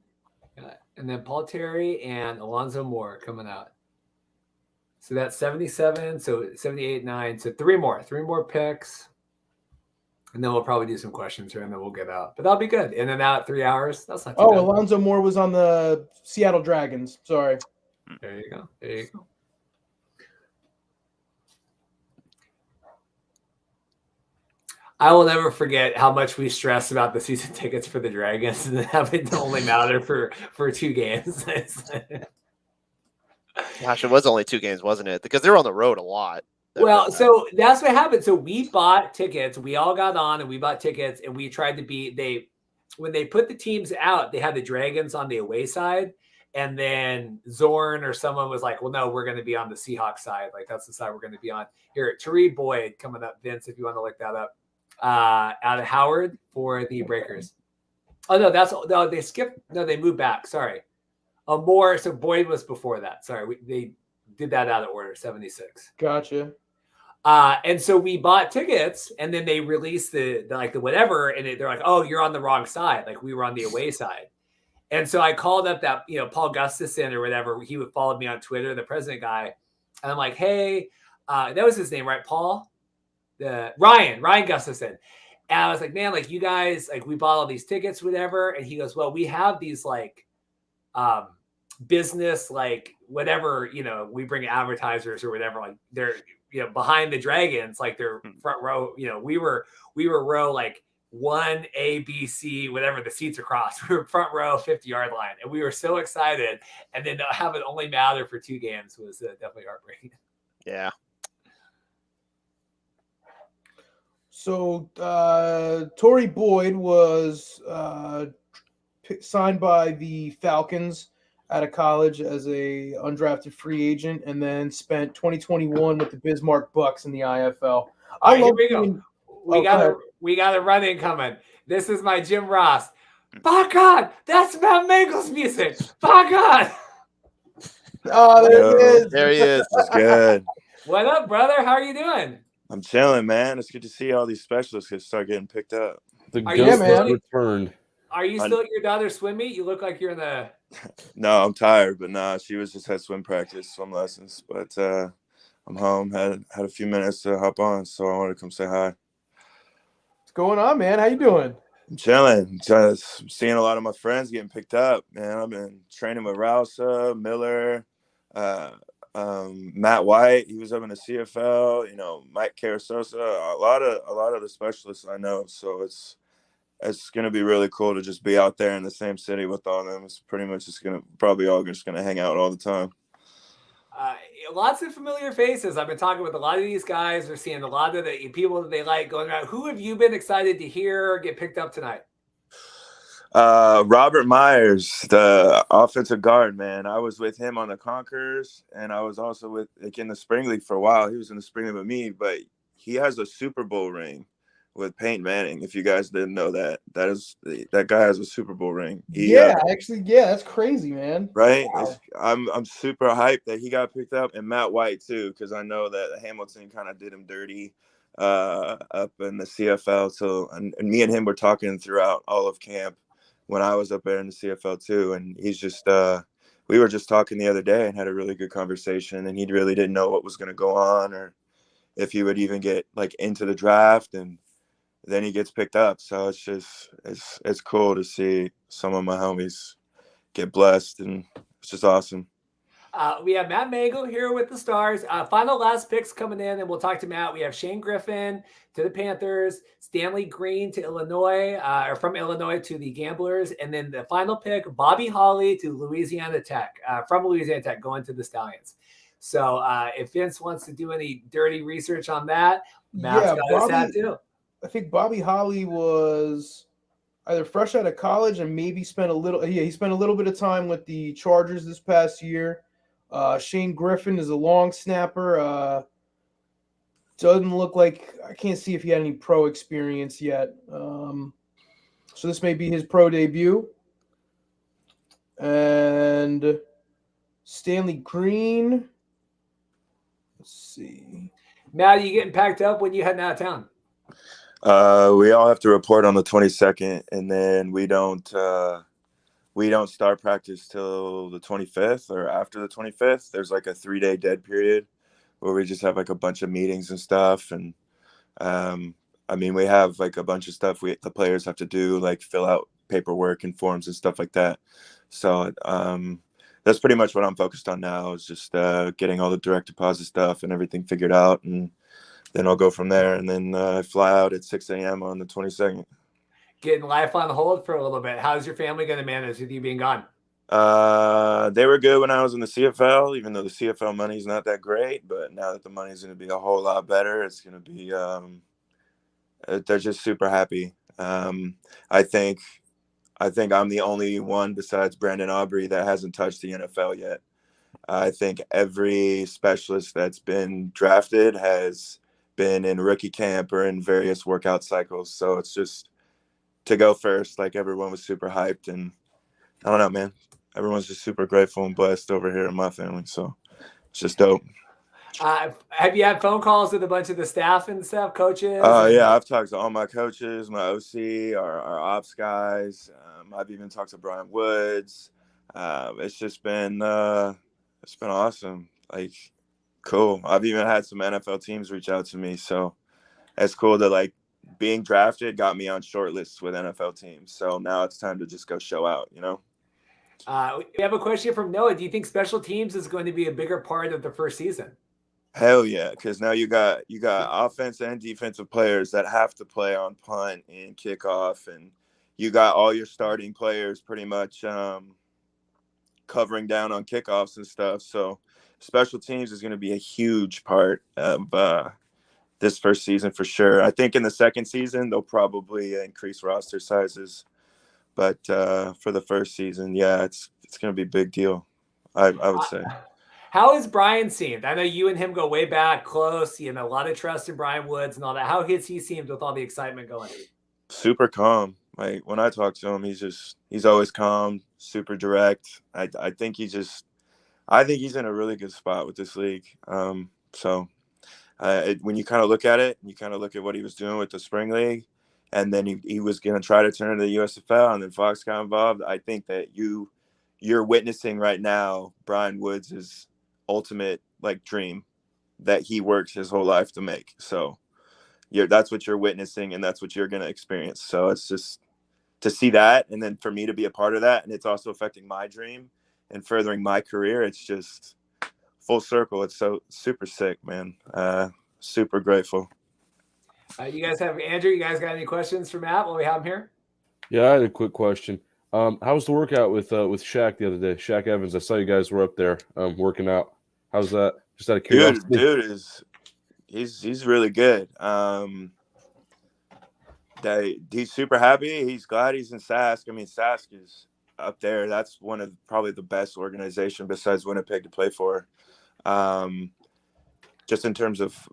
And then Paul Terry and Alonzo Moore coming out. So that's 77, so 78, 9. So three more picks. And then we'll probably do some questions here, and then we'll get out. But that'll be good. In and out 3 hours. That's not too bad. Alonzo Moore was on the Seattle Dragons. Sorry. There you go. I will never forget how much we stressed about the season tickets for the Dragons and having to only matter for 2 games. Gosh, it was only 2 games, wasn't it? Because they were on the road a lot. Well, so that's what happened. So we bought tickets. We all got on and we bought tickets, and we tried to be when they put the teams out, they had the Dragons on the away side. And then Zorn or someone was like, well, no, we're going to be on the Seahawks side. Like, that's the side we're going to be on. Here, Tariq Boyd coming up, Vince, if you want to look that up. Out of Howard for the Breakers. Oh, no, they skipped. No, they moved back. Sorry. Moore. So Boyd was before that. Sorry. They did that out of order, 76. Gotcha. And so we bought tickets, and then they released the whatever, and they're like, oh, you're on the wrong side. Like, we were on the away side. And so I called up that, Paul Gustafson or whatever. He would follow me on Twitter, the president guy. And I'm like, hey, that was his name, right? Paul? Ryan Gustafson. And I was like, man, like, you guys, like, we bought all these tickets, whatever. And he goes, well, we have these like business, like whatever, we bring advertisers or whatever, like they're, behind the Dragons, like they're front row, we were row like 1 A, B, C, whatever the seats across. We were front row, 50-yard line. And we were so excited. And then to have it only matter for 2 games was definitely heartbreaking. Yeah. So Torrey Boyd was signed by the Falcons out of college as a undrafted free agent, and then spent 2021 with the Bismarck Bucks in the IFL. Here we go. We got a run-in coming. This is my Jim Ross. By God, that's Matt Mengel's music. By God. Oh, there he is. There he is. That's good. What up, brother? How are you doing? I'm chilling, man. It's good to see all these specialists start getting picked up. The ghost has returned. Are you still at your daughter's swim meet? You look like you're in the... No, I'm tired, but nah, she was just had swim lessons. But I'm home, had a few minutes to hop on, so I wanted to come say hi. What's going on, man? How you doing? I'm chilling. Just seeing a lot of my friends getting picked up, man. I've been training with Rousa, Miller, Matt White, he was up in the CFL. You know, Mike Carasosa, a lot of the specialists I know. So it's gonna be really cool to just be out there in the same city with all of them. It's pretty much just probably all just gonna hang out all the time. Lots of familiar faces. I've been talking with a lot of these guys. We're seeing a lot of the people that they like going around. Who have you been excited to hear get picked up tonight? Robert Myers, the offensive guard, man. I was with him on the Conquerors, and I was also in the Spring League for a while. He was in the Spring League with me, but he has a Super Bowl ring with Peyton Manning. If you guys didn't know that guy has a Super Bowl ring. That's crazy, man. Right? Wow. I'm super hyped that he got picked up, and Matt White too, because I know that Hamilton kind of did him dirty up in the CFL. So and me and him were talking throughout all of camp when I was up there in the CFL too, and he's just we were just talking the other day and had a really good conversation, and he really didn't know what was going to go on or if he would even get like into the draft, and then he gets picked up. So it's just it's cool to see some of my homies get blessed, and it's just awesome. We have Matt Mengel here with the Stars. Final last picks coming in, and we'll talk to Matt. We have Shane Griffin to the Panthers, Stanley Green to Illinois, or from Illinois to the Gamblers, and then the final pick, Bobby Hawley to Louisiana Tech, from Louisiana Tech, going to the Stallions. So if Vince wants to do any dirty research on that, Matt's got his hat too. I think Bobby Hawley was either fresh out of college and maybe spent a little bit of time with the Chargers this past year. Shane Griffin is a long snapper. Doesn't look like, I can't see if he had any pro experience yet. So this may be his pro debut. And Stanley Green. Let's see. Matt, are you getting packed up when you heading out of town? We all have to report on the 22nd, and then we don't start practice till the 25th or after the 25th. There's like a 3-day dead period where we just have like a bunch of meetings and stuff. And we have like a bunch of stuff the players have to do, like fill out paperwork and forms and stuff like that. So that's pretty much what I'm focused on now, is just getting all the direct deposit stuff and everything figured out. And then I'll go from there. And then I fly out at 6 a.m. on the 22nd. Getting life on hold for a little bit. How's your family going to manage with you being gone? They were good when I was in the CFL, even though the CFL money's not that great. But now that the money's going to be a whole lot better, it's going to be they're just super happy. I think I'm the only one besides Brandon Aubrey that hasn't touched the NFL yet. I think every specialist that's been drafted has been in rookie camp or in various workout cycles. So it's just to go first, like everyone was super hyped, and I don't know, man. Everyone's just super grateful and blessed over here in my family. So it's just dope. Have you had phone calls with a bunch of the staff and stuff, coaches? Yeah, I've talked to all my coaches, my OC, our ops guys. I've even talked to Brian Woods. It's just been awesome. Like, cool. I've even had some NFL teams reach out to me. So it's cool that, like, being drafted got me on short lists with NFL teams. So now it's time to just go show out, you know? We have a question from Noah. Do you think special teams is going to be a bigger part of the first season? Hell yeah, because now you got offense and defensive players that have to play on punt and kickoff, and you got all your starting players pretty much covering down on kickoffs and stuff. So special teams is going to be a huge part of this first season for sure. I think in the second season they'll probably increase roster sizes, but for the first season, yeah, it's going to be a big deal. I would say. How has Brian seemed? I know you and him go way back close, a lot of trust in Brian Woods and all that. How has he seemed with all the excitement going? Super calm. Like when I talk to him, he's always calm, super direct. I think he's in a really good spot with this league. So when you kind of look at it, you kind of look at what he was doing with the spring league, and then he was going to try to turn to the USFL, and then Fox got involved. I think that you're witnessing right now Brian Woods' ultimate like dream that he works his whole life to make. So that's what you're witnessing, and that's what you're going to experience. So it's just to see that, and then for me to be a part of that, and it's also affecting my dream and furthering my career. It's just full circle. It's so super sick, man. Super grateful. You guys have Andrew. You guys got any questions for Matt while we have him here? Yeah, I had a quick question. How was the workout with Shaq the other day? Shaq Evans. I saw you guys were up there working out. How's that? Just out of curiosity. Dude he's really good. He's super happy. He's glad he's in Sask. I mean, Sask is up there. That's one of probably the best organization besides Winnipeg to play for. Just in terms of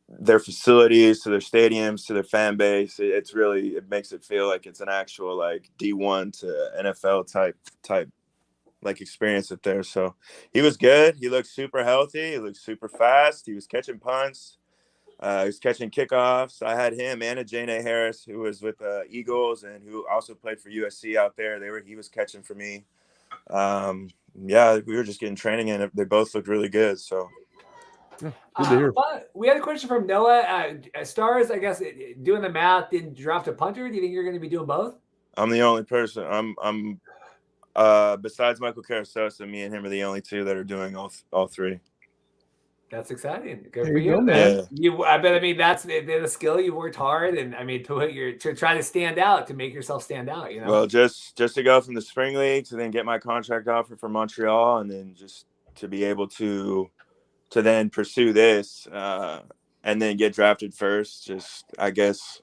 their facilities, to their stadiums, to their fan base, it makes it feel like it's an actual like D1 to NFL type like experience up there. So he was good. He looked super healthy. He looked super fast. He was catching punts. He was catching kickoffs. I had him and Ajane Harris, who was with Eagles and who also played for USC out there. He was catching for me. Yeah, we were just getting training in. They both looked really good. So. Yeah, good to hear. We had a question from Noah. Stars, I guess, doing the math, didn't draft a punter. Do you think you're going to be doing both? I'm the only person. I'm besides Michael Carasosa, me and him are the only two that are doing all three. That's exciting. Good There for you you, go, man. man. I mean, that's the skill. You worked hard, and I mean, to try to stand out, to make yourself stand out. You know. Well, just to go from the spring league to then get my contract offer from Montreal, and then just to be able to then pursue this and then get drafted first, I guess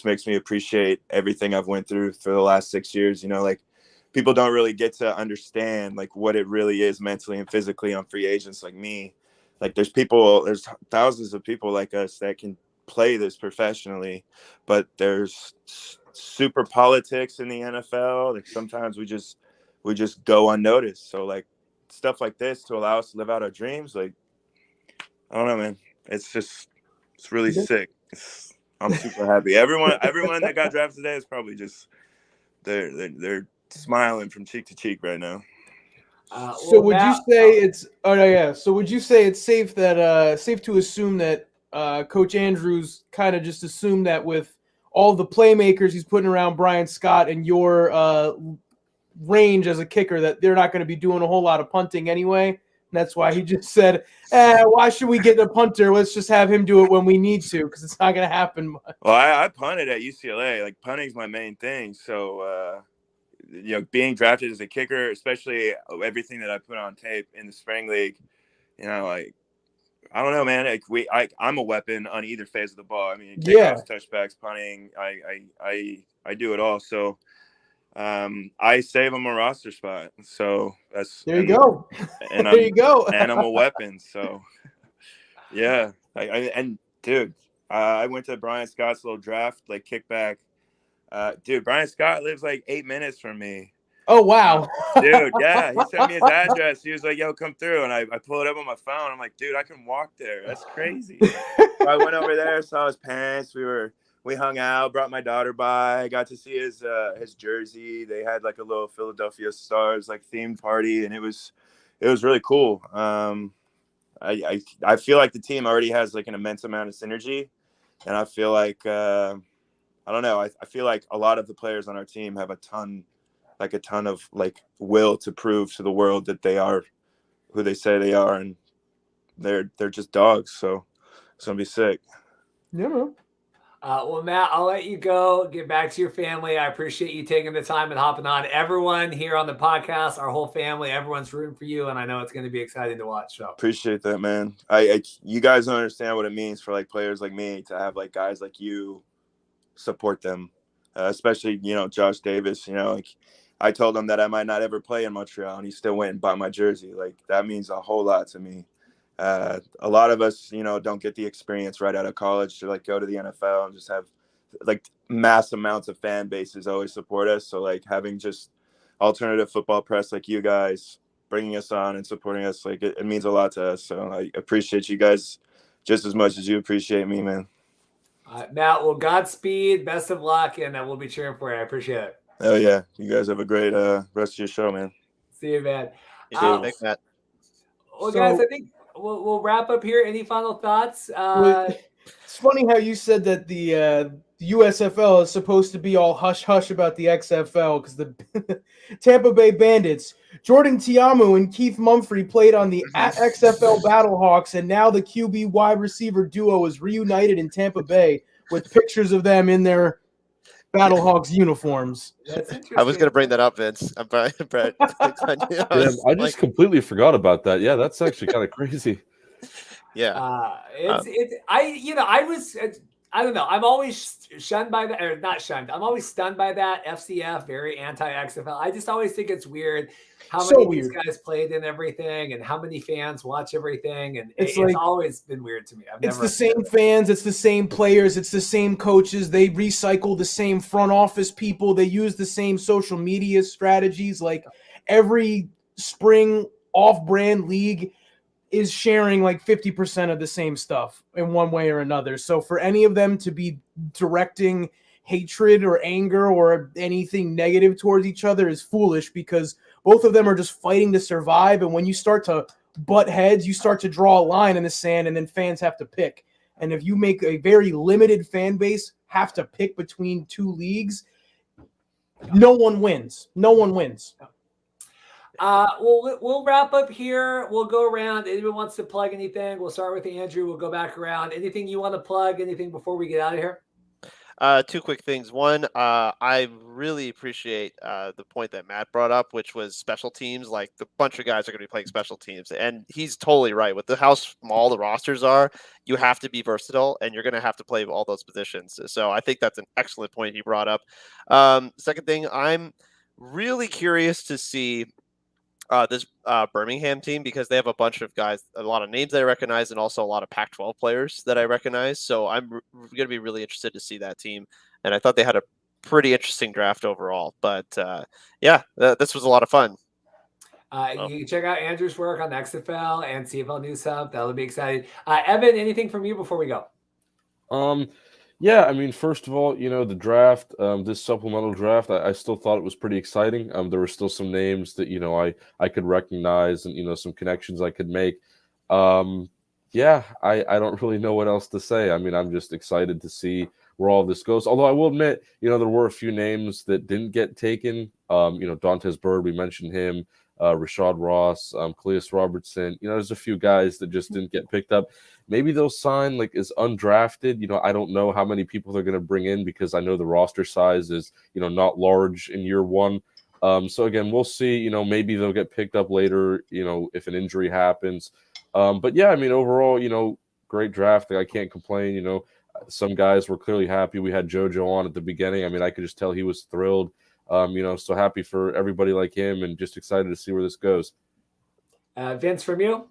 makes me appreciate everything I've went through for the last 6 years. You know, like people don't really get to understand like what it really is mentally and physically on free agents like me. Like there's thousands of people like us that can play this professionally, but there's super politics in the NFL. Like sometimes we just go unnoticed. So like stuff like this to allow us to live out our dreams, like, I don't know, man. It's really sick. I'm super happy. Everyone that got drafted today is probably just they're smiling from cheek to cheek right now. So would you say it's? Oh no, yeah. So would you say it's safe to assume that Coach Andrews kind of just assumed that with all the playmakers he's putting around Brian Scott and your range as a kicker that they're not going to be doing a whole lot of punting anyway? And that's why he just said, why should we get a punter? Let's just have him do it when we need to, because it's not going to happen much. Well, I punted at UCLA. Like, punting's my main thing. So, being drafted as a kicker, especially everything that I put on tape in the spring league, like, I don't know, man. Like I'm a weapon on either phase of the ball. I mean, kickoffs, touchbacks, punting. I do it all. So, I save him a roster spot. So there you go. And there you go. And I'm a weapon. So yeah. Dude, I went to Brian Scott's little draft, like kickback. Dude, Brian Scott lives like 8 minutes from me. Oh wow. Dude, yeah. He sent me his address. He was like, yo, come through. And I pulled it up on my phone. I'm like, dude, I can walk there. That's crazy. So I went over there, saw his parents. We hung out, brought my daughter by. I got to see his jersey. They had like a little Philadelphia Stars like themed party, and it was really cool. I feel like the team already has like an immense amount of synergy, and I feel like I don't know. I feel like a lot of the players on our team have a ton of like will to prove to the world that they are who they say they are, and they're just dogs. So it's gonna be sick. Yeah, man. Well, Matt, I'll let you go. Get back to your family. I appreciate you taking the time and hopping on. Everyone here on the podcast, our whole family, everyone's rooting for you, and I know it's going to be exciting to watch. So appreciate that, man. You guys don't understand what it means for like players like me to have like guys like you support them, especially Josh Davis. Like I told him that I might not ever play in Montreal, and he still went and bought my jersey. Like that means a whole lot to me. A lot of us, don't get the experience right out of college to like go to the NFL and just have like mass amounts of fan bases always support us. So like having just alternative football press like you guys bringing us on and supporting us, like it means a lot to us. So I appreciate you guys just as much as you appreciate me, man. Matt, well, Godspeed, best of luck, and we'll be cheering for you. I appreciate it. Oh yeah, you guys have a great rest of your show, man. See you, man. Thanks, Matt. Well, guys, I think we'll wrap up here. Any final thoughts? It's funny how you said that the USFL is supposed to be all hush-hush about the XFL because the Tampa Bay Bandits, Jordan Tiamu and Keith Mumphrey played on the XFL Battlehawks, and now the QB wide receiver duo is reunited in Tampa Bay with pictures of them in their Battlehawks uniforms. That's interesting. I was going to bring that up, Vince. Brett. I just completely forgot about that. Yeah, that's actually kind of crazy. Yeah. I don't know. I'm always shunned by that, or not shunned. I'm always stunned by that. FCF, very anti-XFL. I just always think it's weird how many of these guys played in everything and how many fans watch everything. And it's always been weird to me. It's the same fans. It's the same players. It's the same coaches. They recycle the same front office people. They use the same social media strategies. Like every spring off-brand league is sharing like 50% of the same stuff in one way or another. So for any of them to be directing hatred or anger or anything negative towards each other is foolish, because both of them are just fighting to survive. And when you start to butt heads, you start to draw a line in the sand, and then fans have to pick. And if you make a very limited fan base have to pick between two leagues, no one wins. No one wins. We'll wrap up here. We'll go around. Anyone wants to plug anything? We'll start with Andrew. We'll go back around. Anything you want to plug? Anything before we get out of here? Two quick things. One, I really appreciate the point that Matt brought up, which was special teams. Like the bunch of guys are going to be playing special teams, and he's totally right. With how small the rosters are, you have to be versatile, and you're going to have to play all those positions. So I think that's an excellent point he brought up. Second thing, I'm really curious to see this Birmingham team, because they have a bunch of guys, a lot of names that I recognize, and also a lot of Pac-12 players that I recognize. So I'm going to be really interested to see that team. And I thought they had a pretty interesting draft overall. But this was a lot of fun. You can check out Andrew's work on XFL and CFL News Hub. That'll be exciting. Evan, anything from you before we go? Yeah, I mean, first of all, the draft, this supplemental draft, I still thought it was pretty exciting. There were still some names that, I could recognize and, some connections I could make. I don't really know what else to say. I mean, I'm just excited to see where all this goes. Although I will admit, there were a few names that didn't get taken. Dantes Bird, we mentioned him, Rashad Ross, Calais Robertson. There's a few guys that just didn't get picked up. Maybe they'll sign as undrafted. I don't know how many people they're going to bring in, because I know the roster size is, not large in year one. So again, we'll see. Maybe they'll get picked up later, if an injury happens. But yeah, I mean, overall, great draft. I can't complain. Some guys were clearly happy. We had JoJo on at the beginning. I mean, I could just tell he was thrilled. So happy for everybody like him, and just excited to see where this goes. Vince, from you?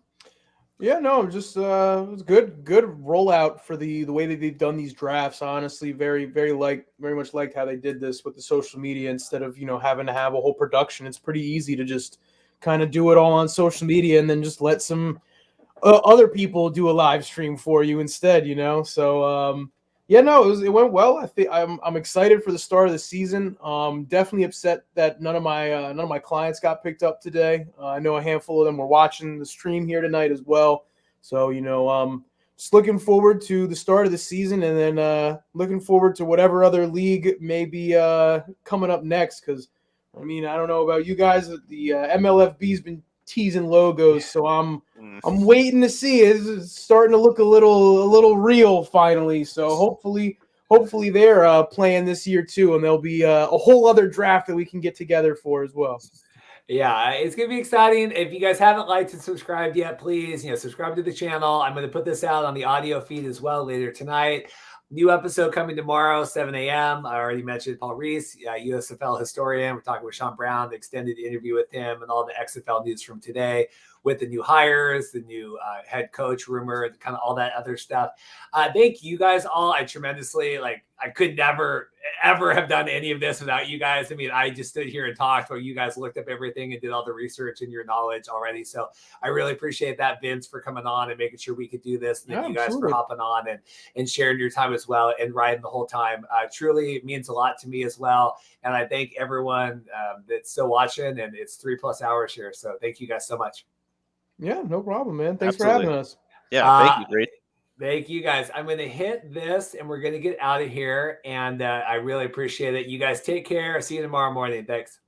Yeah, no, just it was good rollout for the way that they've done these drafts. Honestly, very much liked how they did this with the social media instead of having to have a whole production. It's pretty easy to just kind of do it all on social media and then just let some other people do a live stream for you instead. So it went well. I think I'm excited for the start of the season. Definitely upset that none of my clients got picked up today. I know a handful of them were watching the stream here tonight as well. So just looking forward to the start of the season, and then looking forward to whatever other league may be coming up next. Because I mean, I don't know about you guys, the MLFB's been teasing logos, so I'm waiting to see it. It's starting to look a little real finally. So hopefully they're playing this year too, and there'll be a whole other draft that we can get together for as well. Yeah, it's gonna be exciting. If you guys haven't liked and subscribed yet, please subscribe to the channel. I'm going to put this out on the audio feed as well later tonight. New episode coming tomorrow, 7 a.m. I already mentioned Paul Reese, USFL historian. We're talking with Sean Brown, the extended interview with him, and all the XFL news from today with the new hires, the new head coach rumor, kind of all that other stuff. Thank you guys all. I tremendously, I could never, ever have done any of this without you guys. I mean, I just stood here and talked while you guys looked up everything and did all the research and your knowledge already. So I really appreciate that, Vince, for coming on and making sure we could do this. And you guys for hopping on and sharing your time as well and riding the whole time. Truly means a lot to me as well. And I thank everyone that's still watching, and it's 3+ hours here. So thank you guys so much. Yeah, no problem, man. Thanks for having us. Yeah, thank you, great. Thank you guys. I'm going to hit this and we're going to get out of here. And I really appreciate it. You guys take care. See you tomorrow morning. Thanks.